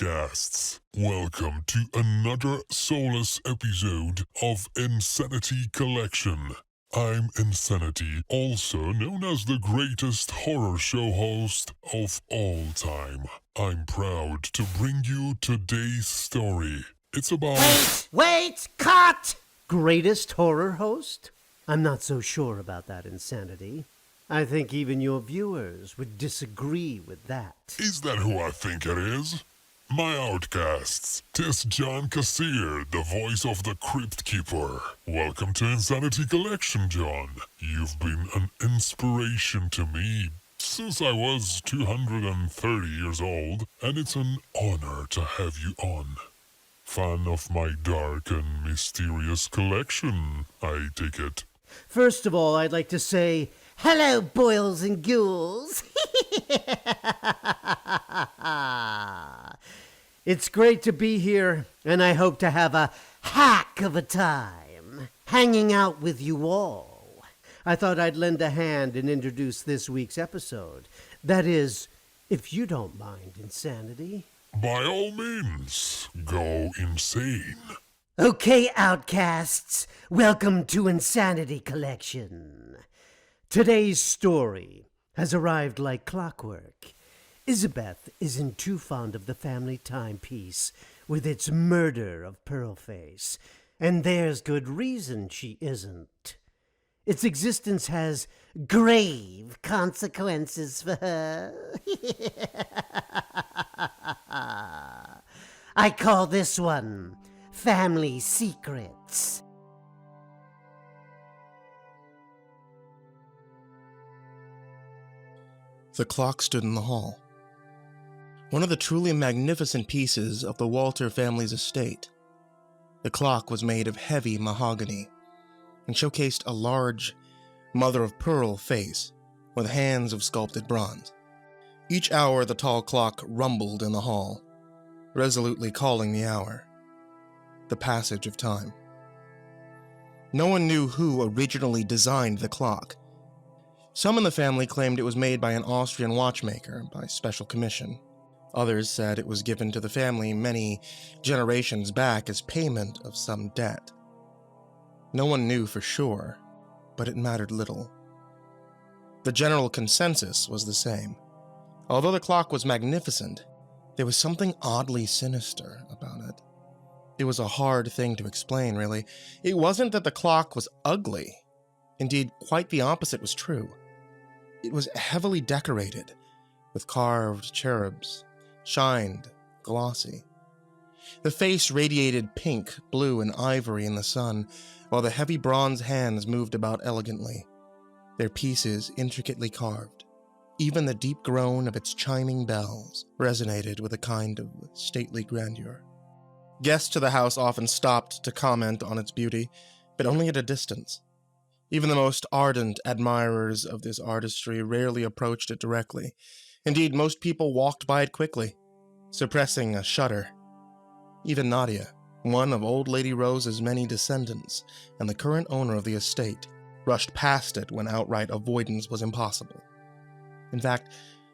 outcasts. Welcome to another soulless episode of Insanity Collection. I'm Insanity, also known as the greatest horror show host of all time. I'm proud to bring you today's story. It's about... Wait! Cut! Greatest horror host? I'm not so sure about that, Insanity. I think even your viewers would disagree with that. Is that who I think it is? My outcasts, 'tis John Kyser, the voice of the Crypt Keeper. Welcome to Insanity Collection, John. You've been an inspiration to me since I was 230 years old, and it's an honor to have you on. Fan of my dark and mysterious collection, I take it. First of all, I'd like to say, hello, boils and ghouls. It's great to be here, and I hope to have a hack of a time hanging out with you all. I thought I'd lend a hand and introduce this week's episode. That is, if you don't mind, Insanity. By all means, go insane. Okay, outcasts, welcome to Insanity Collection. Today's story has arrived like clockwork. Isabeth isn't too fond of the family timepiece with its murder of Pearlface, and there's good reason she isn't. Its existence has grave consequences for her. I call this one Family Secrets. The clock stood in the hall. One of the truly magnificent pieces of the Walter family's estate. The clock was made of heavy mahogany and showcased a large mother-of-pearl face with hands of sculpted bronze. Each hour the tall clock rumbled in the hall, resolutely calling the hour, the passage of time. No one knew who originally designed the clock. Some in the family claimed it was made by an Austrian watchmaker by special commission. Others said it was given to the family many generations back as payment of some debt. No one knew for sure, but it mattered little. The general consensus was the same. Although the clock was magnificent, there was something oddly sinister about it. It was a hard thing to explain, really. It wasn't that the clock was ugly. Indeed, quite the opposite was true. It was heavily decorated, with carved cherubs, shined, glossy. The face radiated pink, blue, and ivory in the sun, while the heavy bronze hands moved about elegantly, their pieces intricately carved. Even the deep groan of its chiming bells resonated with a kind of stately grandeur. Guests to the house often stopped to comment on its beauty, but only at a distance. Even the most ardent admirers of this artistry rarely approached it directly. Indeed, most people walked by it quickly, suppressing a shudder. Even Nadia, one of Old Lady Rose's many descendants and the current owner of the estate, rushed past it when outright avoidance was impossible. In fact,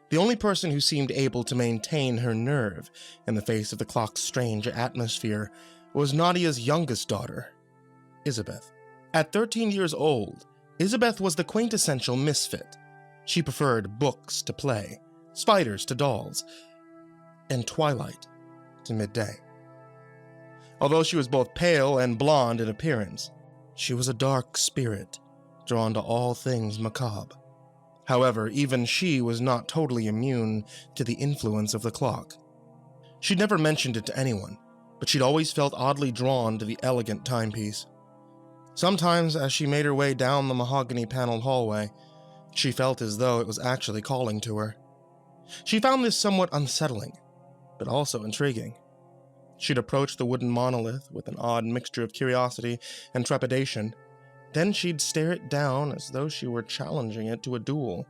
the only person who seemed able to maintain her nerve in the face of the clock's strange atmosphere was Nadia's youngest daughter, Isabeth. At 13 years old, Isabeth was the quintessential misfit. She preferred books to play, spiders to dolls, and twilight to midday. Although she was both pale and blonde in appearance, she was a dark spirit, drawn to all things macabre. However, even she was not totally immune to the influence of the clock. She'd never mentioned it to anyone, but she'd always felt oddly drawn to the elegant timepiece. Sometimes, as she made her way down the mahogany-paneled hallway, she felt as though it was actually calling to her. She found this somewhat unsettling, but also intriguing. She'd approach the wooden monolith with an odd mixture of curiosity and trepidation. Then she'd stare it down as though she were challenging it to a duel.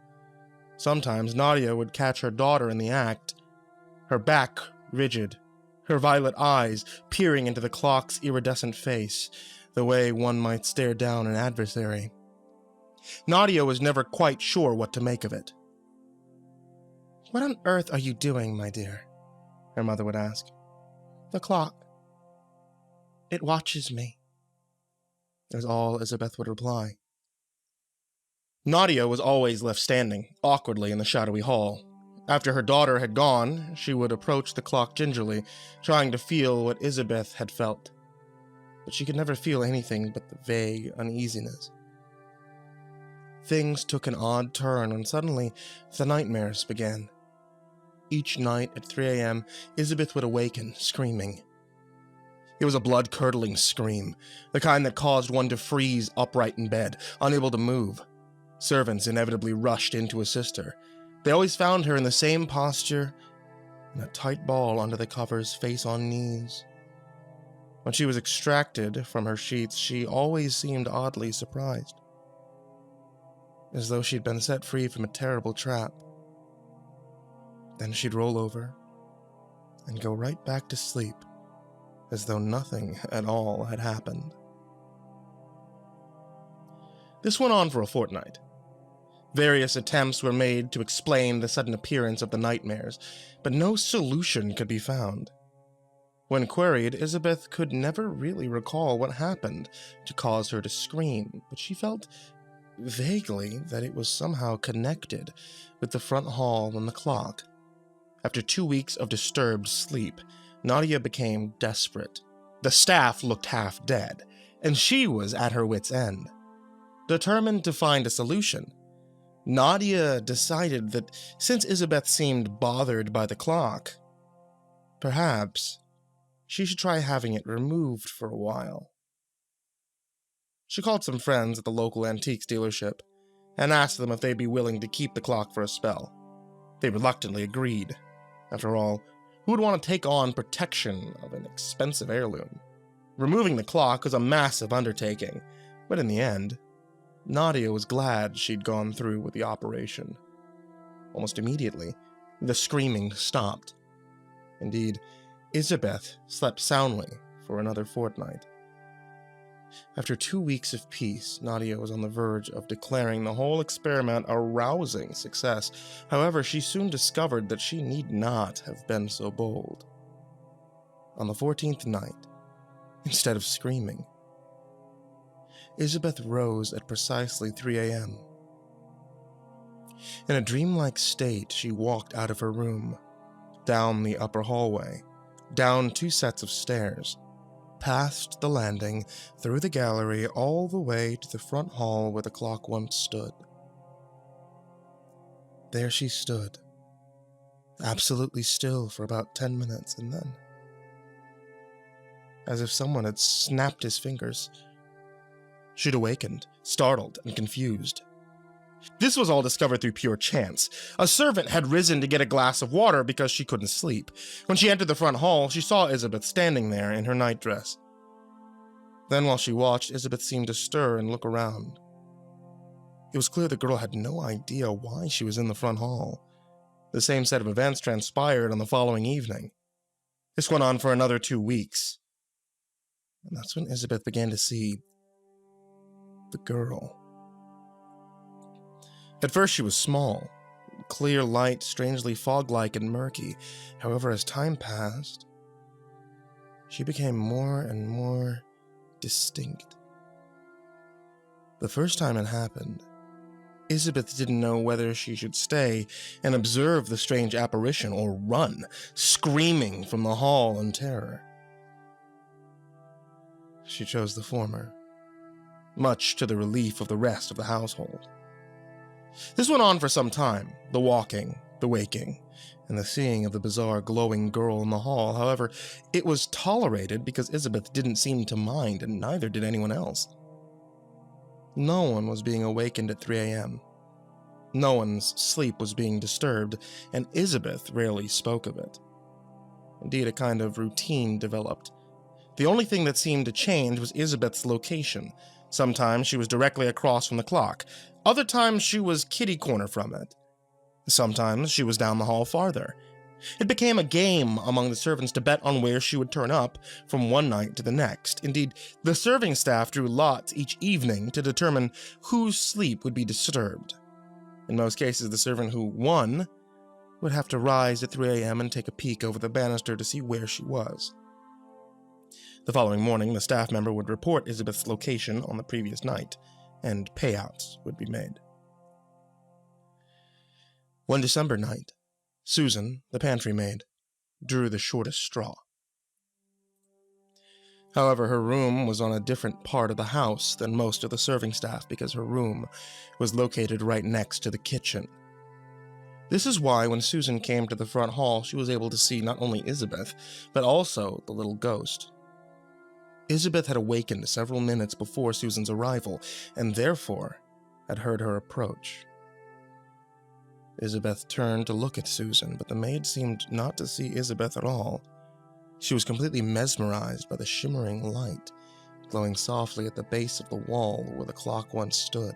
Sometimes Nadia would catch her daughter in the act, her back rigid, her violet eyes peering into the clock's iridescent face, the way one might stare down an adversary. Nadia was never quite sure what to make of it. "What on earth are you doing, my dear?" her mother would ask. "The clock. It watches me," is all Isabeth would reply. Nadia was always left standing, awkwardly, in the shadowy hall. After her daughter had gone, she would approach the clock gingerly, trying to feel what Isabeth had felt. But she could never feel anything but the vague uneasiness. Things took an odd turn when suddenly the nightmares began. Each night at 3 a.m., Isabeth would awaken, screaming. It was a blood-curdling scream, the kind that caused one to freeze upright in bed, unable to move. Servants inevitably rushed in to assist her. They always found her in the same posture, in a tight ball under the covers, face on knees. When she was extracted from her sheets, she always seemed oddly surprised, as though she'd been set free from a terrible trap. Then she'd roll over and go right back to sleep, as though nothing at all had happened. This went on for a fortnight. Various attempts were made to explain the sudden appearance of the nightmares, but no solution could be found. When queried, Isabeth could never really recall what happened to cause her to scream, but she felt vaguely that it was somehow connected with the front hall and the clock. After 2 weeks of disturbed sleep, Nadia became desperate. The staff looked half dead, and she was at her wit's end. Determined to find a solution, Nadia decided that since Isabeth seemed bothered by the clock, perhaps she should try having it removed for a while. She called some friends at the local antiques dealership and asked them if they'd be willing to keep the clock for a spell. They reluctantly agreed. After all, who would want to take on protection of an expensive heirloom? Removing the clock was a massive undertaking, but in the end, Nadia was glad she'd gone through with the operation. Almost immediately, the screaming stopped. Indeed, Isabeth slept soundly for another fortnight. After 2 weeks of peace, Nadia was on the verge of declaring the whole experiment a rousing success. However, she soon discovered that she need not have been so bold. On the 14th night, instead of screaming, Isabeth rose at precisely 3 a.m. In a dreamlike state, she walked out of her room, down the upper hallway, down 2 sets of stairs, past the landing, through the gallery, all the way to the front hall where the clock once stood. There she stood, absolutely still for about 10 minutes, and then, as if someone had snapped his fingers, she'd awakened, startled and confused. This was all discovered through pure chance. A servant had risen to get a glass of water because she couldn't sleep. When she entered the front hall, she saw Isabeth standing there in her nightdress. Then while she watched, Isabeth seemed to stir and look around. It was clear the girl had no idea why she was in the front hall. The same set of events transpired on the following evening. This went on for another 2 weeks. And that's when Isabeth began to see the girl. At first she was small, clear light, strangely fog-like and murky. However, as time passed, she became more and more distinct. The first time it happened, Isabeth didn't know whether she should stay and observe the strange apparition or run, screaming from the hall in terror. She chose the former, much to the relief of the rest of the household. This went on for some time, the walking, the waking, and the seeing of the bizarre glowing girl in the hall. However, it was tolerated because Isabeth didn't seem to mind, and neither did anyone else. No one was being awakened at 3 a.m. No one's sleep was being disturbed, and Isabeth rarely spoke of it. Indeed, a kind of routine developed. The only thing that seemed to change was Isabeth's location. Sometimes she was directly across from the clock. Other times she was kitty-corner from it. Sometimes she was down the hall farther. It became a game among the servants to bet on where she would turn up from one night to the next. Indeed, the serving staff drew lots each evening to determine whose sleep would be disturbed. In most cases, the servant who won would have to rise at 3 a.m. and take a peek over the banister to see where she was. The following morning, the staff member would report Isabeth's location on the previous night, and payouts would be made. One December night, Susan, the pantry maid, drew the shortest straw. However, her room was on a different part of the house than most of the serving staff because her room was located right next to the kitchen. This is why when Susan came to the front hall, she was able to see not only Isabeth, but also the little ghost. Isabeth had awakened several minutes before Susan's arrival, and therefore had heard her approach. Isabeth turned to look at Susan, but the maid seemed not to see Isabeth at all. She was completely mesmerized by the shimmering light, glowing softly at the base of the wall where the clock once stood.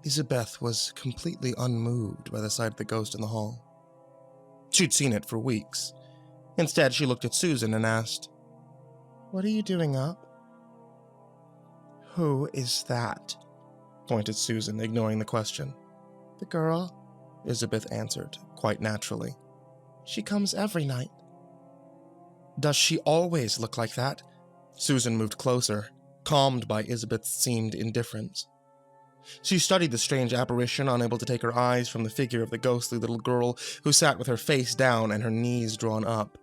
Isabeth was completely unmoved by the sight of the ghost in the hall. She'd seen it for weeks. Instead, she looked at Susan and asked, "What are you doing up?" "Who is that?" pointed Susan, ignoring the question. "The girl," Isabeth answered, quite naturally. "She comes every night." "Does she always look like that?" Susan moved closer, calmed by Isabeth's seemed indifference. She studied the strange apparition, unable to take her eyes from the figure of the ghostly little girl who sat with her face down and her knees drawn up.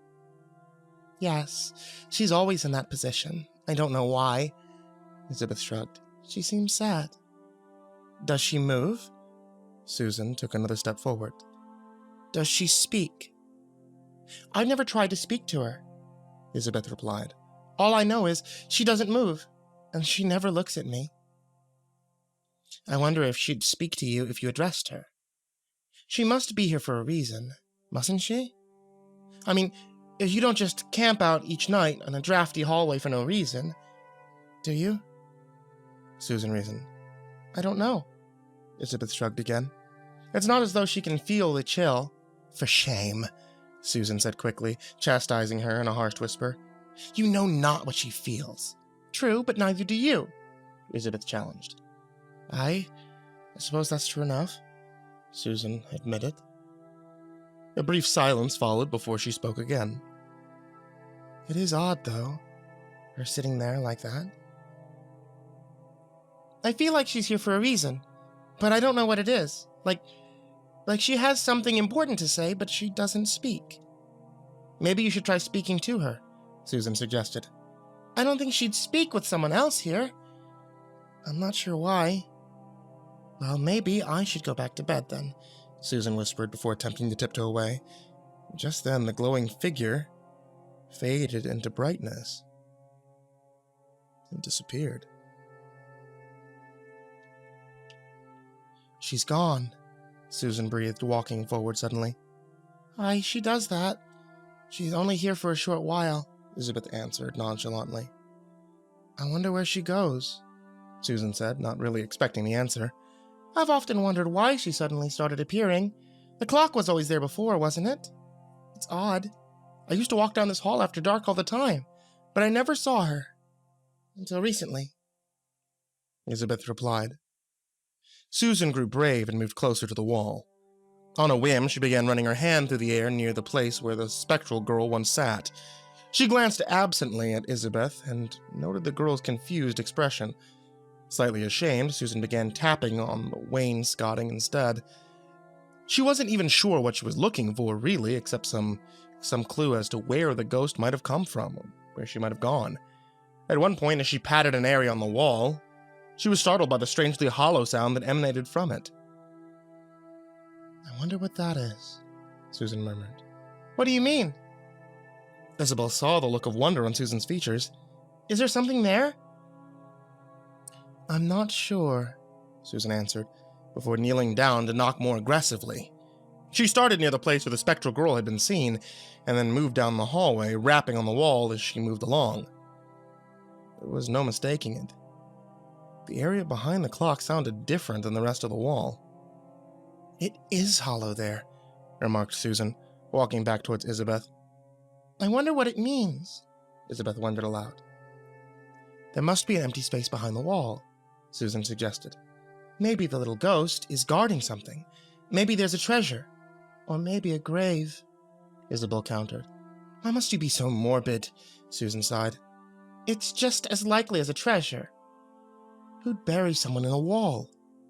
"Yes, she's always in that position. I don't know why." Isabeth shrugged. "She seems sad." "Does she move?" Susan took another step forward. "Does she speak?" "I've never tried to speak to her," Isabeth replied. "All I know is she doesn't move, and she never looks at me." "I wonder if she'd speak to you if you addressed her. She must be here for a reason, mustn't she? I mean, if you don't just camp out each night in a drafty hallway for no reason, do you?" Susan reasoned. "I don't know." Isabeth shrugged again. "It's not as though she can feel the chill." "For shame," Susan said quickly, chastising her in a harsh whisper. "You know not what she feels." "True, but neither do you," Isabeth challenged. I suppose that's true enough," Susan admitted. A brief silence followed before she spoke again. "It is odd, though, her sitting there like that." "I feel like she's here for a reason, but I don't know what it is. Like she has something important to say, but she doesn't speak." "Maybe you should try speaking to her," Susan suggested. "I don't think she'd speak with someone else here." "I'm not sure why." "Well, maybe I should go back to bed then," Susan whispered before attempting to tiptoe away. Just then, the glowing figure faded into brightness and disappeared. "She's gone," Susan breathed, walking forward suddenly. "Aye, she does that. She's only here for a short while," Isabeth answered nonchalantly. "I wonder where she goes," Susan said, not really expecting the answer. "I've often wondered why she suddenly started appearing. The clock was always there before, wasn't it? It's odd. I used to walk down this hall after dark all the time, but I never saw her. Until recently," Isabeth replied. Susan grew brave and moved closer to the wall. On a whim, she began running her hand through the air near the place where the spectral girl once sat. She glanced absently at Isabeth and noted the girl's confused expression. Slightly ashamed, Susan began tapping on the wainscoting instead. She wasn't even sure what she was looking for, really, except some clue as to where the ghost might have come from, or where she might have gone. At one point, as she patted an area on the wall, she was startled by the strangely hollow sound that emanated from it. "I wonder what that is," Susan murmured. "What do you mean?" Isabel saw the look of wonder on Susan's features. "Is there something there?" "I'm not sure," Susan answered, before kneeling down to knock more aggressively. She started near the place where the spectral girl had been seen, and then moved down the hallway, rapping on the wall as she moved along. There was no mistaking it. The area behind the clock sounded different than the rest of the wall. "It is hollow there," remarked Susan, walking back towards Isabeth. "I wonder what it means," Isabeth wondered aloud. "There must be an empty space behind the wall," Susan suggested. "Maybe the little ghost is guarding something, Maybe there's a treasure. Or maybe a grave, Isabel countered. Why must you be so morbid? Susan sighed. It's just as likely as a treasure. Who'd bury someone in a wall?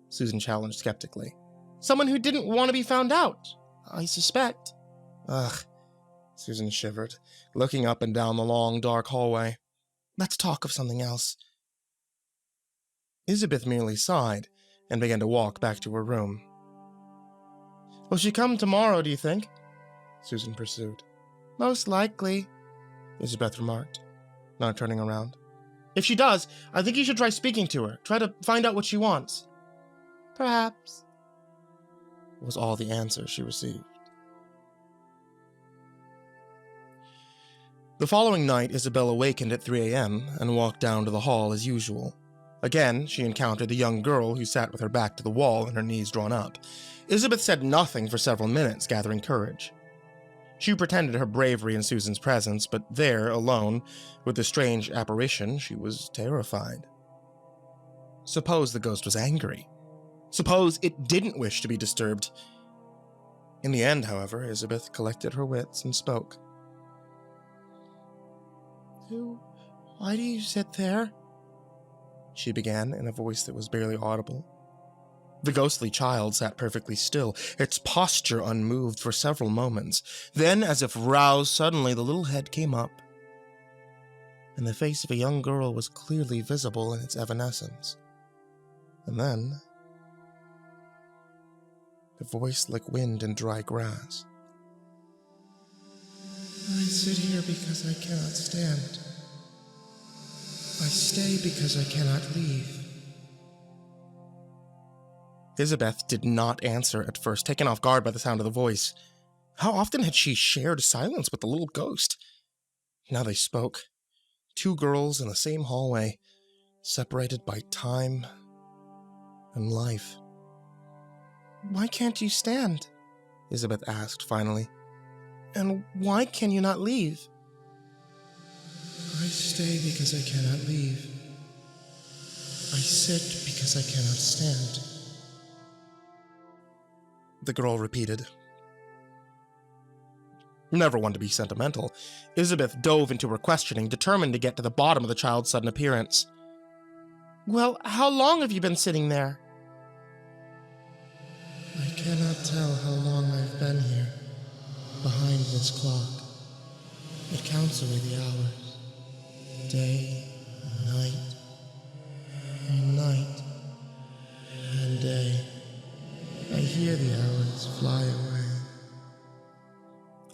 Susan challenged skeptically. Someone who didn't want to be found out, I suspect. Ugh, Susan shivered, looking up and down the long, dark hallway. Let's talk of something else. Isabeth merely sighed and began to walk back to her room. Will she come tomorrow, do you think? Susan pursued. Most likely, Isabeth remarked, not turning around. If she does, I think you should try speaking to her. Try to find out what she wants. Perhaps, was all the answer she received. The following night, Isabel awakened at 3 a.m. and walked down to the hall as usual. Again, she encountered the young girl who sat with her back to the wall and her knees drawn up. Isabeth said nothing for several minutes, gathering courage. She pretended her bravery in Susan's presence, but there, alone, with the strange apparition, she was terrified. Suppose the ghost was angry. Suppose it didn't wish to be disturbed. In the end, however, Isabeth collected her wits and spoke. Why do you sit there? She began in a voice that was barely audible. The ghostly child sat perfectly still, its posture unmoved for several moments. Then, as if roused suddenly, the little head came up, and the face of a young girl was clearly visible in its evanescence. And then, the voice like wind in dry grass. I sit here because I cannot stand. I stay because I cannot leave. Isabeth did not answer at first, taken off guard by the sound of the voice. How often had she shared silence with the little ghost? Now they spoke. Two girls in the same hallway, separated by time and life. Why can't you stand? Isabeth asked finally. And why can you not leave? I stay because I cannot leave. I sit because I cannot stand. The girl repeated. Never one to be sentimental, Isabeth dove into her questioning, determined to get to the bottom of the child's sudden appearance. Well, how long have you been sitting there? I cannot tell how long I've been here, behind this clock. It counts away the hours. Day, night, and night, and day. I hear the hours fly away.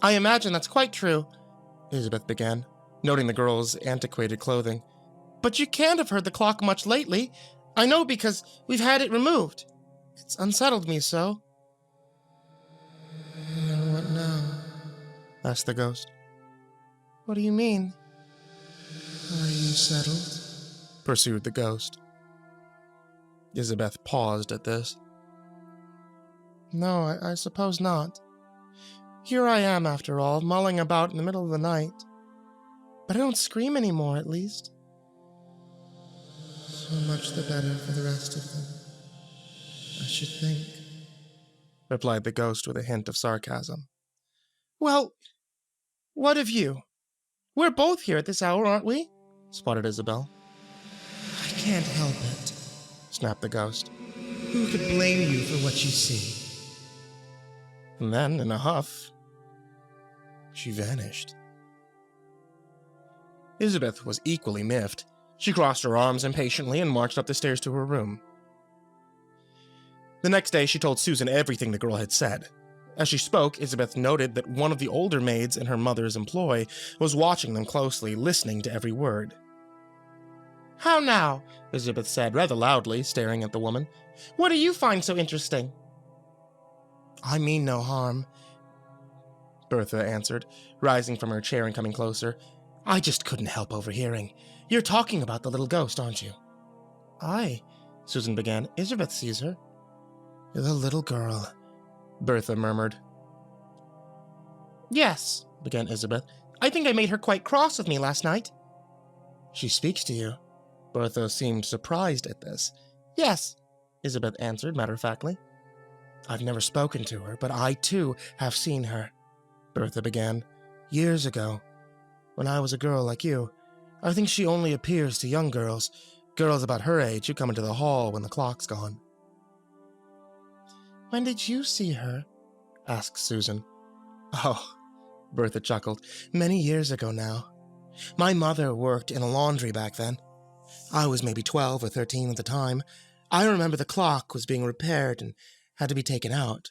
I imagine that's quite true, Isabeth began, noting the girl's antiquated clothing. But you can't have heard the clock much lately. I know because we've had it removed. It's unsettled me so. And what now? Asked the ghost. What do you mean? Are you settled? Pursued the ghost. Isabeth paused at this. No, I suppose not. Here I am, after all, mulling about in the middle of the night. But I don't scream anymore, at least. So much the better for the rest of them, I should think, replied the ghost with a hint of sarcasm. Well, what of you? We're both here at this hour, aren't we? Sputtered Isabel. I can't help it, snapped the ghost. Who could blame you for what you see? And then, in a huff, she vanished. Isabeth was equally miffed. She crossed her arms impatiently and marched up the stairs to her room. The next day, she told Susan everything the girl had said. As she spoke, Isabeth noted that one of the older maids in her mother's employ was watching them closely, listening to every word. How now? Isabeth said rather loudly, staring at the woman. What do you find so interesting? I mean no harm, Bertha answered, rising from her chair and coming closer. I just couldn't help overhearing. You're talking about the little ghost, aren't you? Aye, Susan began. Isabeth sees her. The little girl, Bertha murmured. Yes, began Isabeth. I think I made her quite cross with me last night. She speaks to you. Bertha seemed surprised at this. Yes, Isabeth answered matter-of-factly. I've never spoken to her, but I too have seen her, Bertha began. Years ago, when I was a girl like you. I think she only appears to young girls, girls about her age who come into the hall when the clock's gone. When did you see her? Asked Susan. Oh, Bertha chuckled. Many years ago now. My mother worked in a laundry back then. I was maybe 12 or 13 at the time. I remember the clock was being repaired and had to be taken out.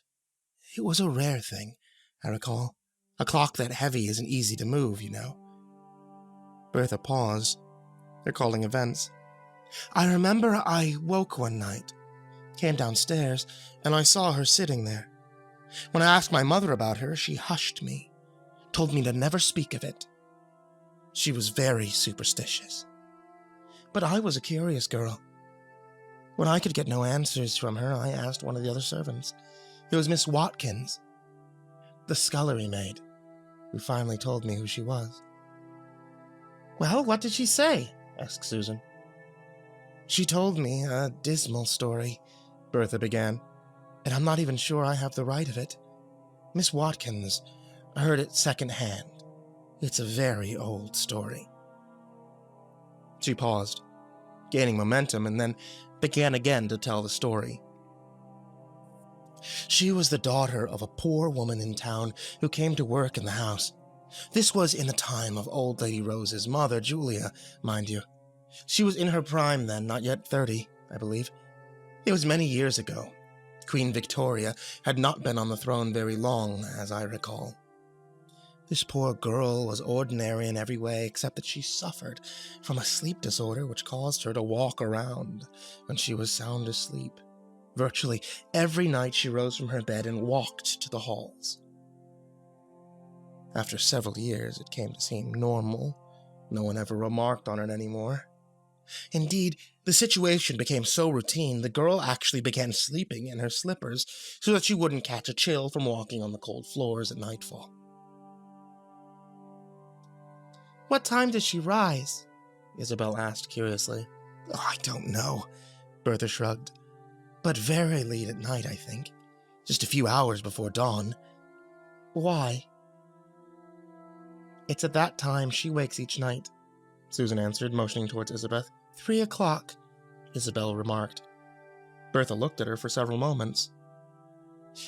It was a rare thing, I recall. A clock that heavy isn't easy to move, you know. Bertha paused, recalling events. I remember I woke one night, came downstairs, and I saw her sitting there. When I asked my mother about her, she hushed me, told me to never speak of it. She was very superstitious. But I was a curious girl. When I could get no answers from her, I asked one of the other servants. It was Miss Watkins, the scullery maid, who finally told me who she was. Well, what did she say? Asked Susan. She told me a dismal story, Bertha began, and I'm not even sure I have the right of it. Miss Watkins heard it secondhand. It's a very old story. She paused, gaining momentum, and then began again to tell the story. She was the daughter of a poor woman in town who came to work in the house. This was in the time of old Lady Rose's mother, Julia, mind you. She was in her prime then, not yet 30, I believe. It was many years ago. Queen Victoria had not been on the throne very long, as I recall. This poor girl was ordinary in every way except that she suffered from a sleep disorder which caused her to walk around when she was sound asleep. Virtually every night she rose from her bed and walked to the halls. After several years, it came to seem normal. No one ever remarked on it anymore. Indeed, the situation became so routine, the girl actually began sleeping in her slippers so that she wouldn't catch a chill from walking on the cold floors at nightfall. What time did she rise? Isabel asked curiously. Oh, I don't know, Bertha shrugged. But very late at night, I think. Just a few hours before dawn. Why? It's at that time she wakes each night, Susan answered, motioning towards Isabeth. 3 o'clock, Isabel remarked. Bertha looked at her for several moments,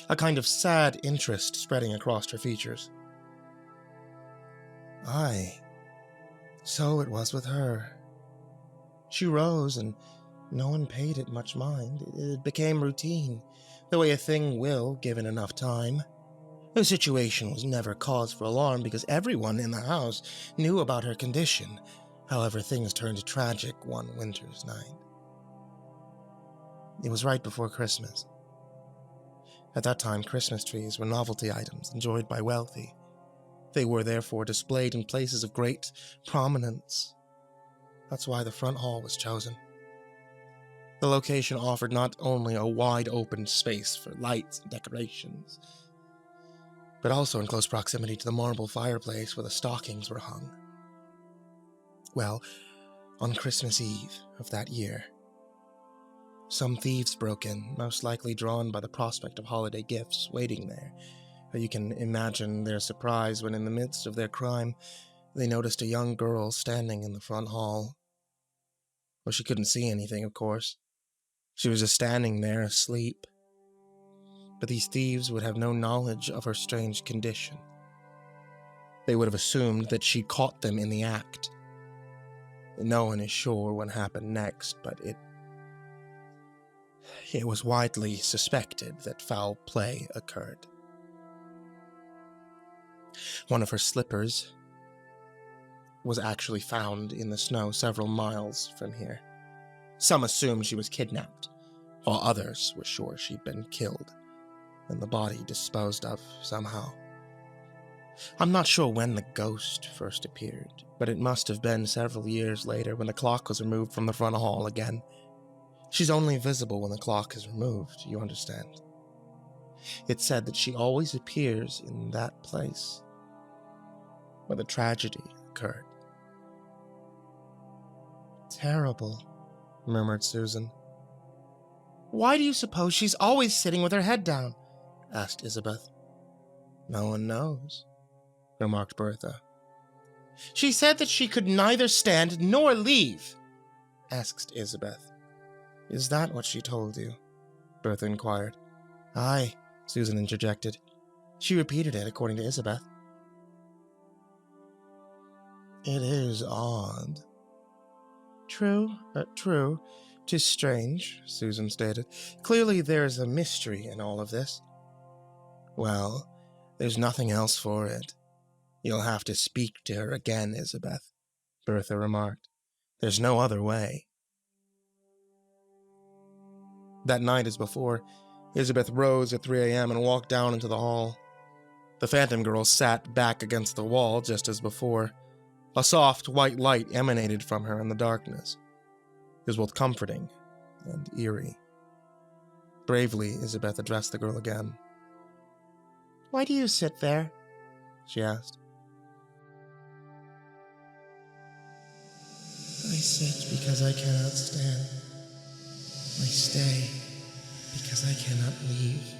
a kind of sad interest spreading across her features. Aye, so it was with her. She rose, and no one paid it much mind. It became routine, the way a thing will, given enough time. The situation was never cause for alarm because everyone in the house knew about her condition. However, things turned tragic one winter's night. It was right before Christmas. At that time, Christmas trees were novelty items enjoyed by wealthy. They were therefore displayed in places of great prominence. That's why the front hall was chosen. The location offered not only a wide open space for lights and decorations, but also in close proximity to the marble fireplace where the stockings were hung. Well, on Christmas Eve of that year, some thieves broke in, most likely drawn by the prospect of holiday gifts waiting there. You can imagine their surprise when in the midst of their crime, they noticed a young girl standing in the front hall. Well, she couldn't see anything, of course. She was just standing there asleep. But these thieves would have no knowledge of her strange condition. They would have assumed that she caught them in the act. No one is sure what happened next, but it was widely suspected that foul play occurred. One of her slippers was actually found in the snow several miles from here. Some assumed she was kidnapped, while others were sure she'd been killed and the body disposed of somehow. I'm not sure when the ghost first appeared, but it must have been several years later when the clock was removed from the front hall again. She's only visible when the clock is removed, you understand. It's said that she always appears in that place where the tragedy occurred. Terrible, murmured Susan. Why do you suppose she's always sitting with her head down? Asked Isabeth. No one knows, remarked Bertha. She said that she could neither stand nor leave, asked Isabeth. Is that what she told you? Bertha inquired. Aye, Susan interjected. She repeated it according to Isabeth. It is odd. True. 'Tis strange, Susan stated. Clearly there's a mystery in all of this. Well, there's nothing else for it. You'll have to speak to her again, Isabeth, Bertha remarked. There's no other way. That night as before, Isabeth rose at 3 a.m. and walked down into the hall. The phantom girl sat back against the wall just as before. A soft white light emanated from her in the darkness. It was both comforting and eerie. Bravely, Isabeth addressed the girl again. Why do you sit there? She asked. I sit because I cannot stand. I stay because I cannot leave,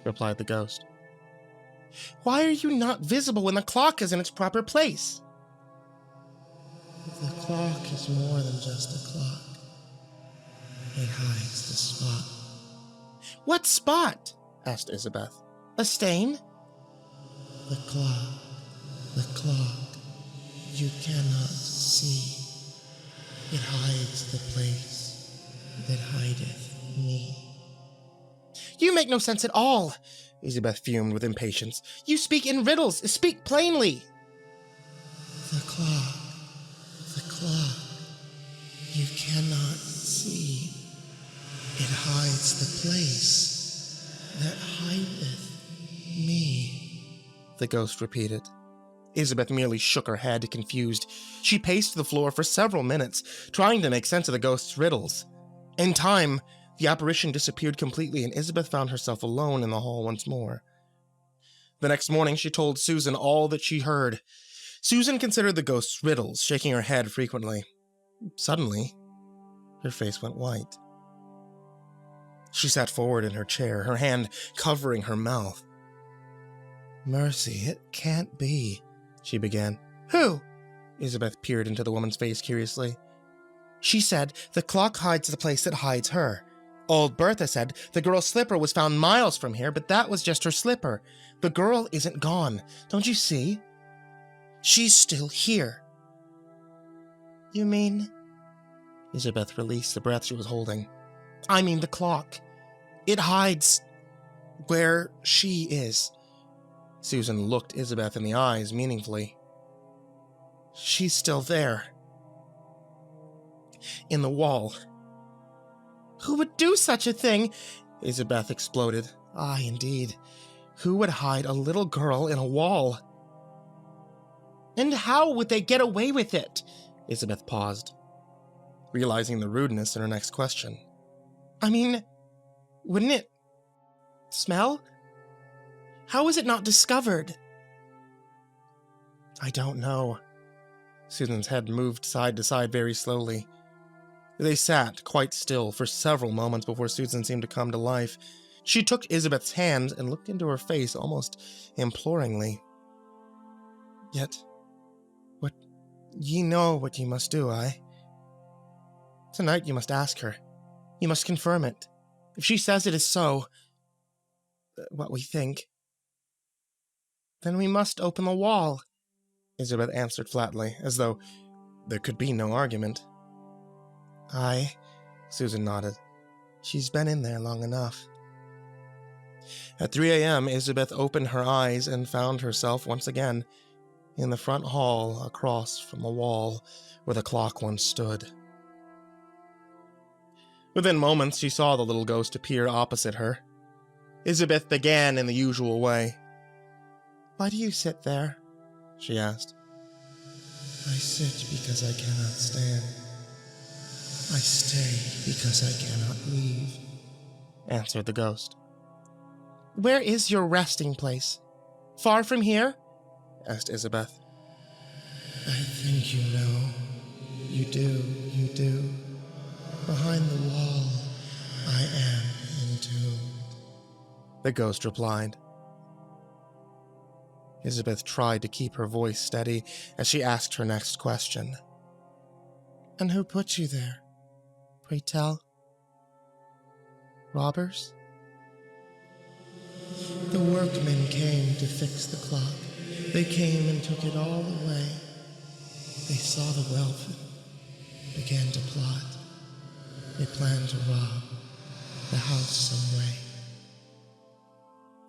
replied the ghost. Why are you not visible when the clock is in its proper place? The clock is more than just a clock. It hides the spot. What spot? Asked Isabeth. A stain? The clock. You cannot see. It hides the place that hideth me. You make no sense at all, Isabeth fumed with impatience. You speak in riddles. Speak plainly. The clock. You cannot see. It hides the place that hideth me, the ghost repeated. Isabeth merely shook her head, confused. She paced the floor for several minutes, trying to make sense of the ghost's riddles. In time, the apparition disappeared completely, and Isabeth found herself alone in the hall once more. The next morning, she told Susan all that she heard. Susan considered the ghost's riddles, shaking her head frequently. Suddenly, her face went white. She sat forward in her chair, her hand covering her mouth. Mercy, it can't be, she began. Who? Isabeth peered into the woman's face curiously. She said the clock hides the place that hides her. Old Bertha said the girl's slipper was found miles from here, but that was just her slipper. The girl isn't gone. Don't you see? She's still here. You mean? Isabeth released the breath she was holding. I mean the clock. It hides where she is. Susan looked Isabeth in the eyes meaningfully. She's still there. In the wall. Who would do such a thing? Isabeth exploded. Aye, indeed. Who would hide a little girl in a wall? And how would they get away with it? Isabeth paused, realizing the rudeness in her next question. I mean, wouldn't it smell? How is it not discovered? I don't know. Susan's head moved side to side very slowly. They sat quite still for several moments before Susan seemed to come to life. She took Isabeth's hand and looked into her face almost imploringly. Yet, ye know what ye must do, aye? Tonight you must ask her. You must confirm it. If she says it is so, what we think, then we must open the wall, Isabeth answered flatly, as though there could be no argument. Aye, Susan nodded. She's been in there long enough. At 3 a.m., Isabeth opened her eyes and found herself once again in the front hall across from the wall where the clock once stood. Within moments, she saw the little ghost appear opposite her. Isabeth began in the usual way. Why do you sit there? She asked. I sit because I cannot stand. I stay because I cannot leave, answered the ghost. Where is your resting place? Far from here? Asked Isabeth. I think you know. You do. Behind the wall, I am. the ghost replied. Elizabeth tried to keep her voice steady as she asked her next question. And who put you there? Pray tell. Robbers? The workmen came to fix the clock. They came and took it all away. They saw the wealth and began to plot. They planned to rob the house some way.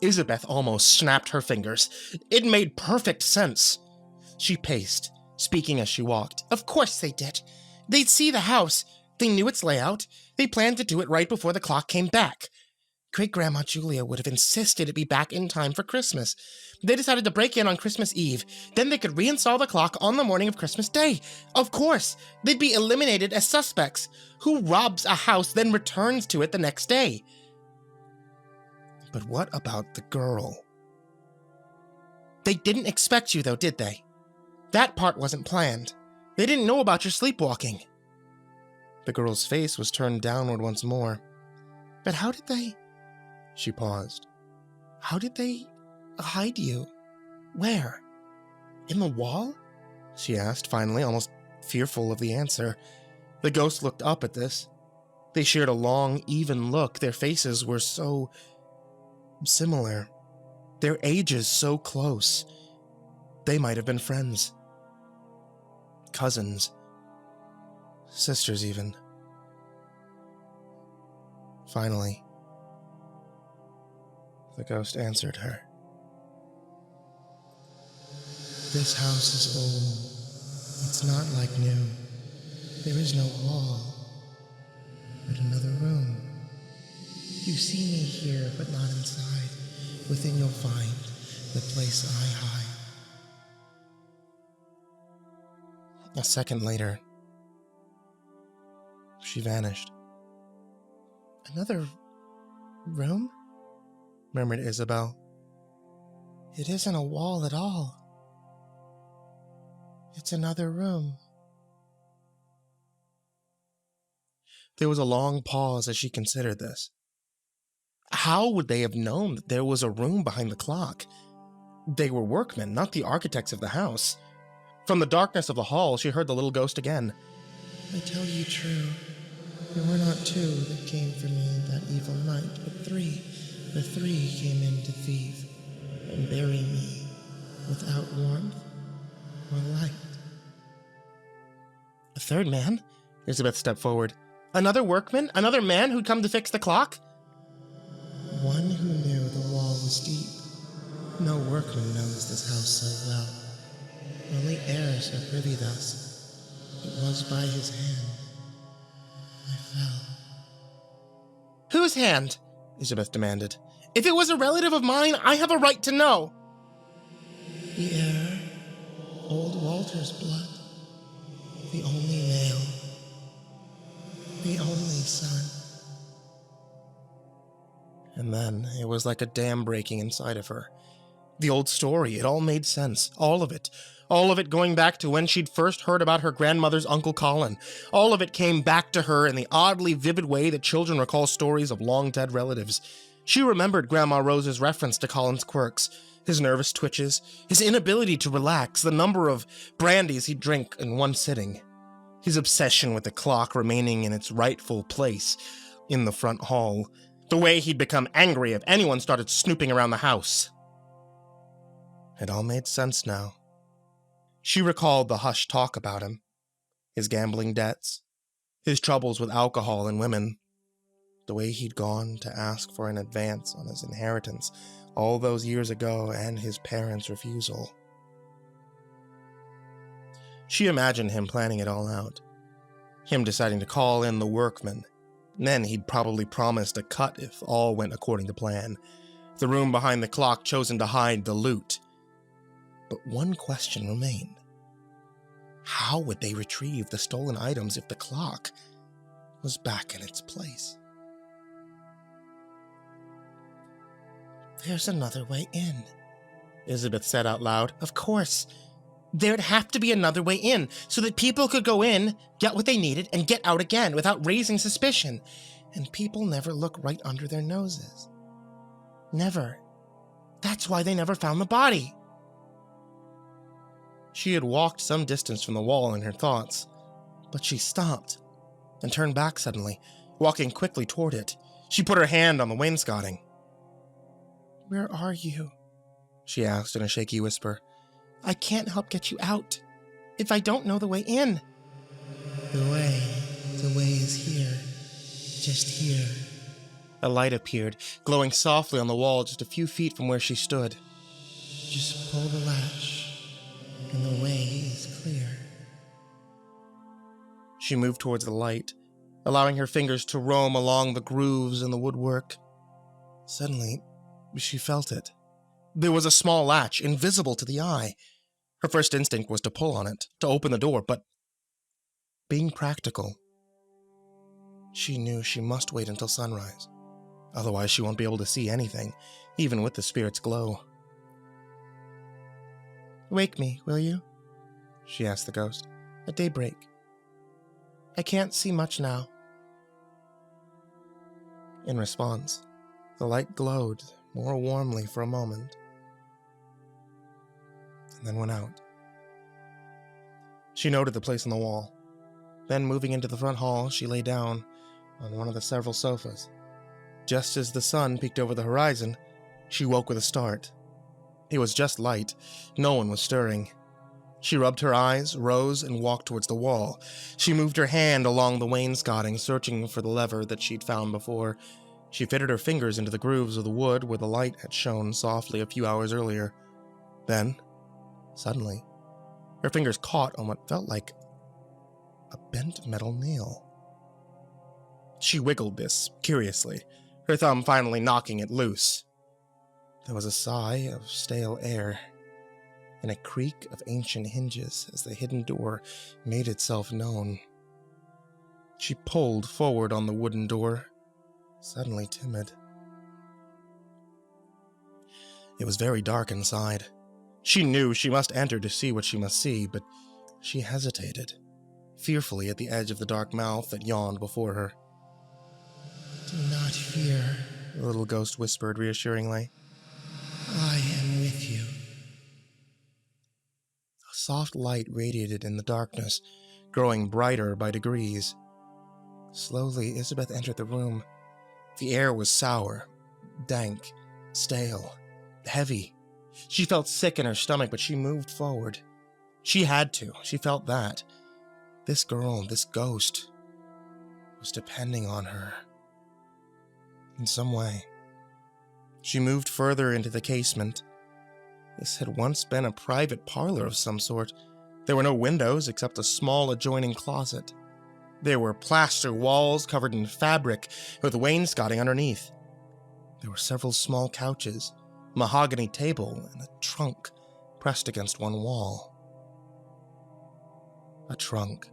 Elizabeth almost snapped her fingers. It made perfect sense. She paced, speaking as she walked. Of course they did. They'd see the house. They knew its layout. They planned to do it right before the clock came back. Great-Grandma Julia would have insisted it be back in time for Christmas. They decided to break in on Christmas Eve. Then they could reinstall the clock on the morning of Christmas Day. Of course, they'd be eliminated as suspects. Who robs a house, then returns to it the next day? But what about the girl? They didn't expect you, though, did they? That part wasn't planned. They didn't know about your sleepwalking. The girl's face was turned downward once more. But how did they... She paused. How did they hide you? Where? In the wall? She asked, finally, almost fearful of the answer. The ghost looked up at this. They shared a long, even look. Their faces were so similar. Their ages so close. They might have been friends. Cousins. Sisters, even. Finally, the ghost answered her. This house is old. It's not like new. There is no wall, but another room. You see me here, but not inside. Within you'll find the place I hide. A second later, she vanished. Another room? Murmured Isabel. It isn't a wall at all. It's another room. There was a long pause as she considered this. How would they have known that there was a room behind the clock? They were workmen, not the architects of the house. From the darkness of the hall, she heard the little ghost again. I tell you true, there were not two that came for me that evil night, but three. The three came in to thieve and bury me without warmth or light. A third man? Elizabeth stepped forward. Another workman? Another man who'd come to fix the clock? One who knew the wall was deep. No workman knows this house so well. Only heirs are privy thus. It was by his hand I fell. Whose hand? Elizabeth demanded. If it was a relative of mine, I have a right to know. The heir, old Walter's blood, the only male, the only son. And then it was like a dam breaking inside of her. The old story, it all made sense, all of it. All of it going back to when she'd first heard about her grandmother's Uncle Collin. All of it came back to her in the oddly vivid way that children recall stories of long-dead relatives. She remembered Grandma Rose's reference to Collin's quirks, his nervous twitches, his inability to relax, the number of brandies he'd drink in one sitting, his obsession with the clock remaining in its rightful place in the front hall, the way he'd become angry if anyone started snooping around the house. It all made sense now. She recalled the hushed talk about him, his gambling debts, his troubles with alcohol and women, the way he'd gone to ask for an advance on his inheritance all those years ago and his parents' refusal. She imagined him planning it all out, him deciding to call in the workmen. Then he'd probably promised a cut if all went according to plan, the room behind the clock chosen to hide the loot. But one question remained. How would they retrieve the stolen items if the clock was back in its place? There's another way in, Elizabeth said out loud. Of course. There'd have to be another way in, so that people could go in, get what they needed, and get out again without raising suspicion. And people never look right under their noses. Never. That's why they never found the body. She had walked some distance from the wall in her thoughts, but she stopped and turned back suddenly, walking quickly toward it. She put her hand on the wainscoting. "Where are you?" she asked in a shaky whisper. "I can't help get you out if I don't know the way in." The way is here. Just here." A light appeared, glowing softly on the wall just a few feet from where she stood. "Just pull the latch, and the way is clear." She moved towards the light, allowing her fingers to roam along the grooves in the woodwork. Suddenly, she felt it. There was a small latch, invisible to the eye. Her first instinct was to pull on it, to open the door, but being practical, she knew she must wait until sunrise. Otherwise, she won't be able to see anything, even with the spirit's glow. "Wake me, will you?" she asked the ghost. "At daybreak. I can't see much now." In response, the light glowed more warmly for a moment, and then went out. She noted the place on the wall. Then, moving into the front hall, she lay down on one of the several sofas. Just as the sun peeked over the horizon, she woke with a start. It was just light. No one was stirring. She rubbed her eyes, rose, and walked towards the wall. She moved her hand along the wainscoting, searching for the lever that she'd found before. She fitted her fingers into the grooves of the wood where the light had shone softly a few hours earlier. Then, suddenly, her fingers caught on what felt like a bent metal nail. She wiggled this, curiously, her thumb finally knocking it loose. There was a sigh of stale air, and a creak of ancient hinges as the hidden door made itself known. She pulled forward on the wooden door, suddenly timid. It was very dark inside. She knew she must enter to see what she must see, but she hesitated, fearfully at the edge of the dark mouth that yawned before her. "Do not fear," the little ghost whispered reassuringly. "I am with you." A soft light radiated in the darkness, growing brighter by degrees. Slowly, Isabeth entered the room. The air was sour, dank, stale, heavy. She felt sick in her stomach, but she moved forward. She had to. She felt that. This girl, this ghost, was depending on her. In some way. She moved further into the casement. This had once been a private parlor of some sort. There were no windows except a small adjoining closet. There were plaster walls covered in fabric with wainscoting underneath. There were several small couches, a mahogany table, and a trunk pressed against one wall. A trunk.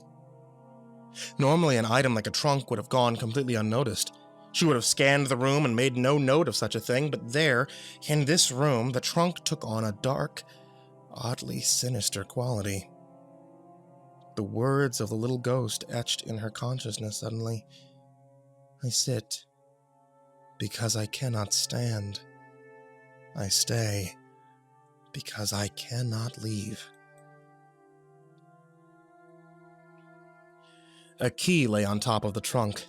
Normally, an item like a trunk would have gone completely unnoticed. She would have scanned the room and made no note of such a thing, but there, in this room, the trunk took on a dark, oddly sinister quality. The words of the little ghost etched in her consciousness suddenly. "I sit because I cannot stand. I stay because I cannot leave." A key lay on top of the trunk.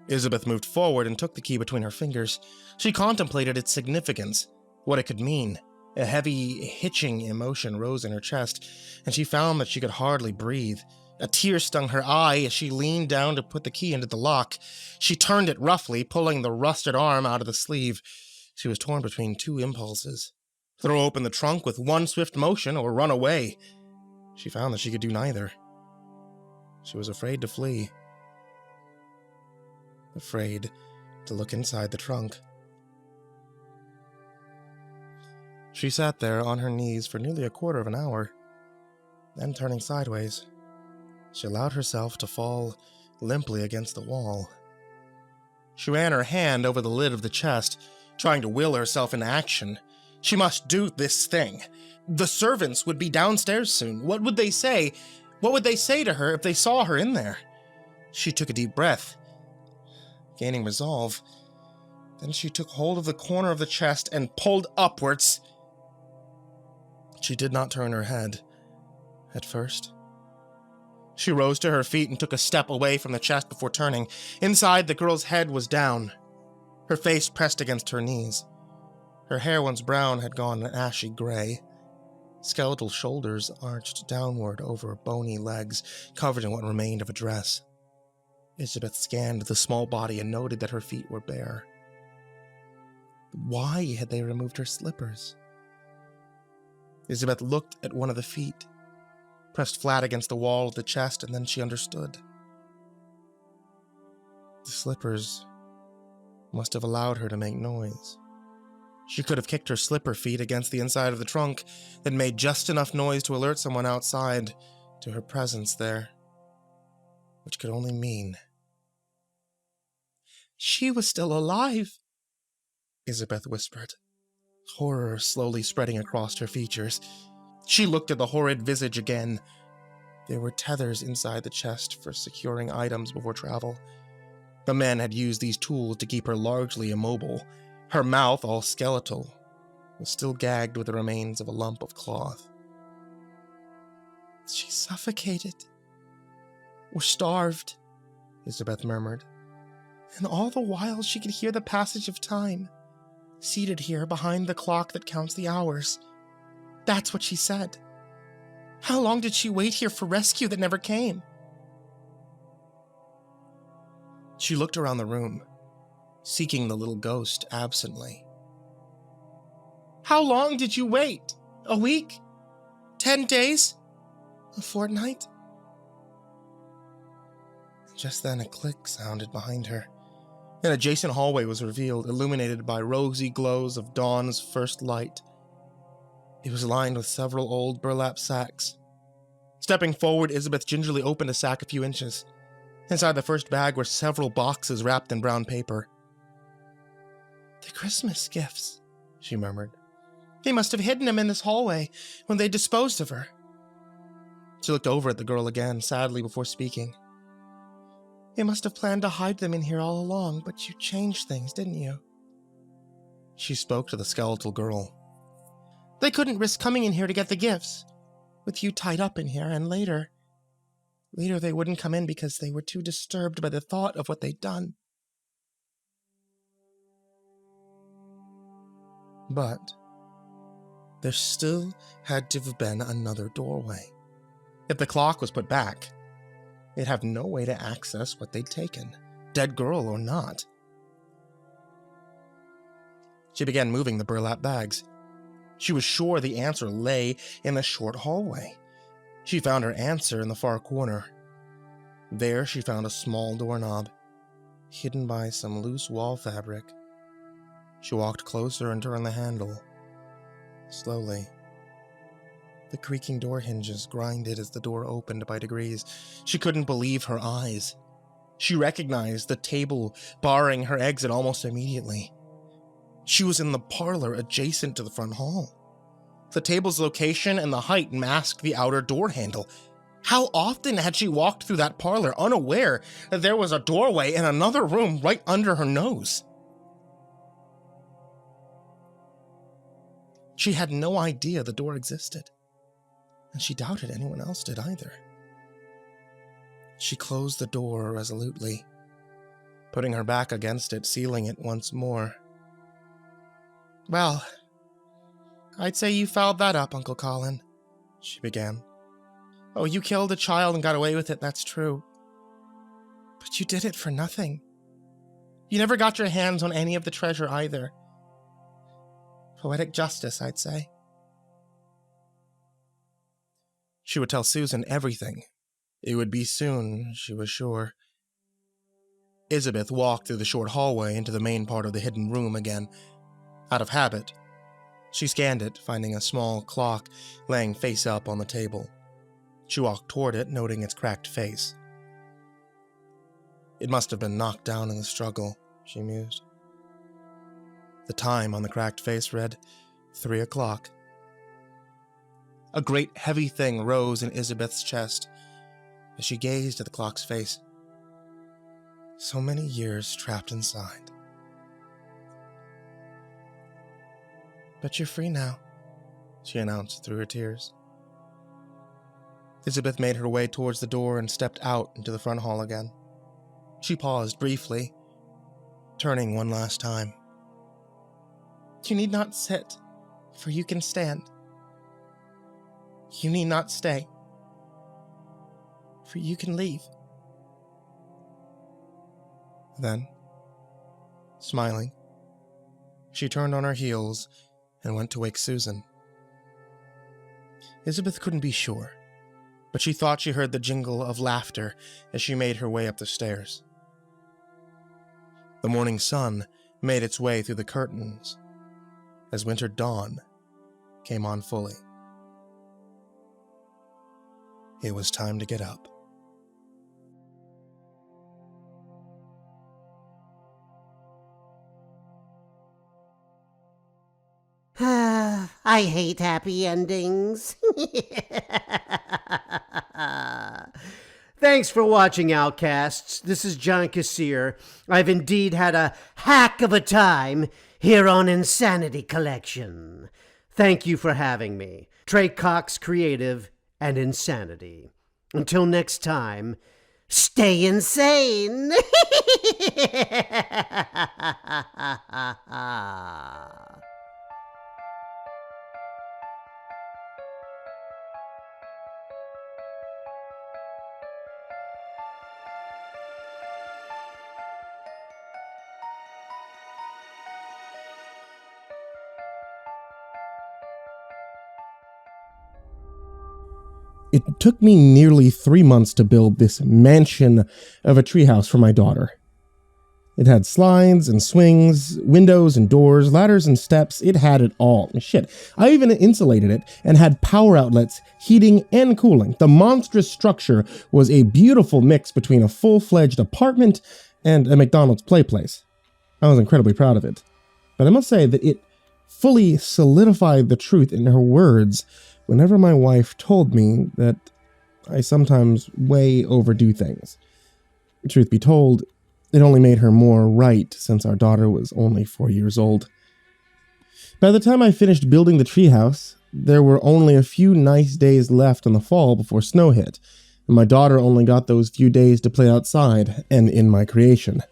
Isabeth moved forward and took the key between her fingers. She contemplated its significance, what it could mean. A heavy, hitching emotion rose in her chest, and she found that she could hardly breathe. A tear stung her eye as she leaned down to put the key into the lock. She turned it roughly, pulling the rusted arm out of the sleeve. She was torn between two impulses. Throw open the trunk with one swift motion or run away. She found that she could do neither. She was afraid to flee. Afraid to look inside the trunk. She sat there on her knees for nearly a quarter of an hour. Then, turning sideways, she allowed herself to fall limply against the wall. She ran her hand over the lid of the chest, trying to will herself into action. She must do this thing. The servants would be downstairs soon. What would they say? What would they say to her if they saw her in there? She took a deep breath, gaining resolve. Then she took hold of the corner of the chest and pulled upwards. She did not turn her head at first. She rose to her feet and took a step away from the chest before turning. Inside, the girl's head was down, her face pressed against her knees. Her hair, once brown, had gone an ashy gray. Skeletal shoulders arched downward over bony legs, covered in what remained of a dress. Isabeth scanned the small body and noted that her feet were bare. Why had they removed her slippers? Isabeth looked at one of the feet, pressed flat against the wall of the chest, and then she understood. The slippers must have allowed her to make noise. She could have kicked her slipper feet against the inside of the trunk that made just enough noise to alert someone outside to her presence there, which could only mean she was still alive, Isabeth whispered, horror slowly spreading across her features. She looked at the horrid visage again. There were tethers inside the chest for securing items before travel. The men had used these tools to keep her largely immobile. Her mouth, all skeletal, was still gagged with the remains of a lump of cloth. She suffocated, or starved, Isabeth murmured. And all the while she could hear the passage of time, seated here behind the clock that counts the hours. That's what she said. How long did she wait here for rescue that never came? She looked around the room, seeking the little ghost absently. How long did you wait? A week? 10 days? A fortnight? Just then a click sounded behind her. An adjacent hallway was revealed, illuminated by rosy glows of dawn's first light. It was lined with several old burlap sacks. Stepping forward, Isabeth gingerly opened a sack a few inches. Inside the first bag were several boxes wrapped in brown paper. The Christmas gifts, she murmured. They must have hidden them in this hallway when they disposed of her. She looked over at the girl again, sadly, before speaking. They must have planned to hide them in here all along, but you changed things, didn't you? She spoke to the skeletal girl. They couldn't risk coming in here to get the gifts, with you tied up in here, and later they wouldn't come in because they were too disturbed by the thought of what they'd done. But there still had to have been another doorway. If the clock was put back, they'd have no way to access what they'd taken, dead girl or not. She began moving the burlap bags. She was sure the answer lay in the short hallway. She found her answer in the far corner. There she found a small doorknob, hidden by some loose wall fabric. She walked closer and turned the handle. Slowly. The creaking door hinges grinded as the door opened by degrees. She couldn't believe her eyes. She recognized the table barring her exit almost immediately. She was in the parlor adjacent to the front hall. The table's location and the height masked the outer door handle. How often had she walked through that parlor unaware that there was a doorway in another room right under her nose? She had no idea the door existed, and she doubted anyone else did either. She closed the door resolutely, putting her back against it, sealing it once more. Well, I'd say you fouled that up, Uncle Collin, she began. Oh, you killed a child and got away with it, that's true. But you did it for nothing. You never got your hands on any of the treasure either. Poetic justice, I'd say. She would tell Susan everything. It would be soon, she was sure. Isabeth walked through the short hallway into the main part of the hidden room again. Out of habit, she scanned it, finding a small clock laying face up on the table. She walked toward it, noting its cracked face. It must have been knocked down in the struggle, she mused. The time on the cracked face read 3 o'clock. A great heavy thing rose in Isabeth's chest as she gazed at the clock's face. So many years trapped inside. "But you're free now," she announced through her tears. Elizabeth made her way towards the door and stepped out into the front hall again. She paused briefly, turning one last time. "You need not sit, for you can stand. You need not stay, for you can leave." Then, smiling, she turned on her heels and went to wake Susan. Elizabeth couldn't be sure, but she thought she heard the jingle of laughter as she made her way up the stairs. The morning sun made its way through the curtains as winter dawn came on fully. It was time to get up. I hate happy endings. Thanks for watching, Outcasts. This is John Kassir. I've indeed had a hack of a time here on Insanity Collection. Thank you for having me. Trey Cox Creative and Insanity. Until next time, stay insane. It took me nearly 3 months to build this mansion of a treehouse for my daughter. It had slides and swings, windows and doors, ladders and steps. It had it all. Shit, I even insulated it and had power outlets, heating and cooling. The monstrous structure was a beautiful mix between a full-fledged apartment and a McDonald's play place. I was incredibly proud of it. But I must say that it fully solidified the truth in her words whenever my wife told me that I sometimes way overdo things. Truth be told, it only made her more right since our daughter was only 4 years old. By the time I finished building the treehouse, there were only a few nice days left in the fall before snow hit, and my daughter only got those few days to play outside and in my creation.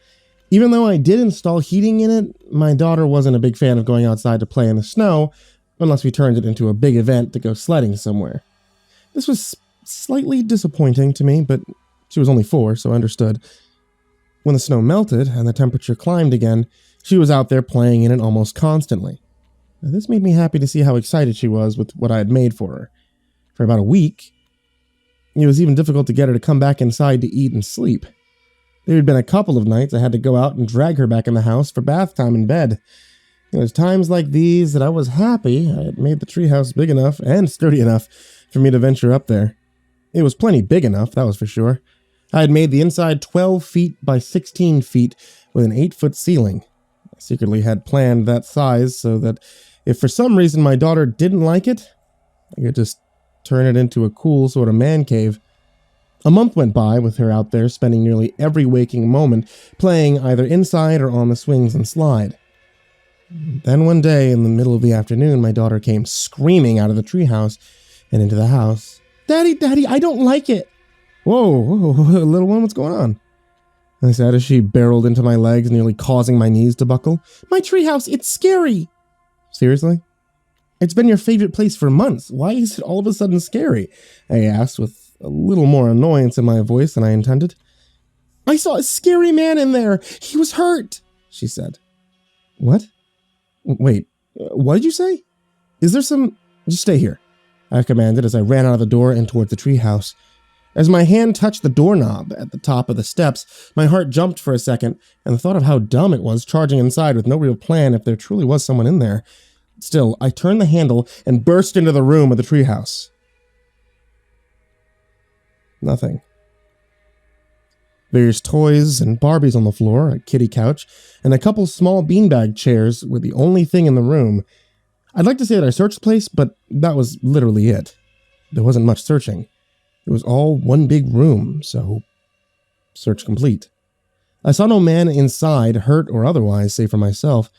Even though I did install heating in it, my daughter wasn't a big fan of going outside to play in the snow, unless we turned it into a big event to go sledding somewhere. This was slightly disappointing to me, but she was only 4, so I understood. When the snow melted and the temperature climbed again, she was out there playing in it almost constantly. Now, this made me happy to see how excited she was with what I had made for her. For about a week, it was even difficult to get her to come back inside to eat and sleep. There had been a couple of nights I had to go out and drag her back in the house for bath time in bed. It was times like these that I was happy I had made the treehouse big enough and sturdy enough for me to venture up there. It was plenty big enough, that was for sure. I had made the inside 12 feet by 16 feet with an 8-foot ceiling. I secretly had planned that size so that if for some reason my daughter didn't like it, I could just turn it into a cool sort of man cave. A month went by with her out there spending nearly every waking moment playing either inside or on the swings and slide. Then one day, in the middle of the afternoon, my daughter came screaming out of the treehouse and into the house. Daddy, I don't like it." Whoa, little one, what's going on?" I said as she barreled into my legs, nearly causing my knees to buckle. "My treehouse, it's scary." "Seriously? It's been your favorite place for months. Why is it all of a sudden scary?" I asked with a little more annoyance in my voice than I intended. "I saw a scary man in there. He was hurt," she said. "What? Wait, what did you say? Is there some—" "Just stay here," I commanded as I ran out of the door and toward the treehouse. As my hand touched the doorknob at the top of the steps, my heart jumped for a second, and the thought of how dumb it was charging inside with no real plan if there truly was someone in there. Still, I turned the handle and burst into the room of the treehouse. Nothing. Various toys and Barbies on the floor, a kitty couch, and a couple small beanbag chairs were the only thing in the room. I'd like to say that I searched the place, but that was literally it. There wasn't much searching. It was all one big room, so search complete. I saw no man inside, hurt or otherwise, save for myself.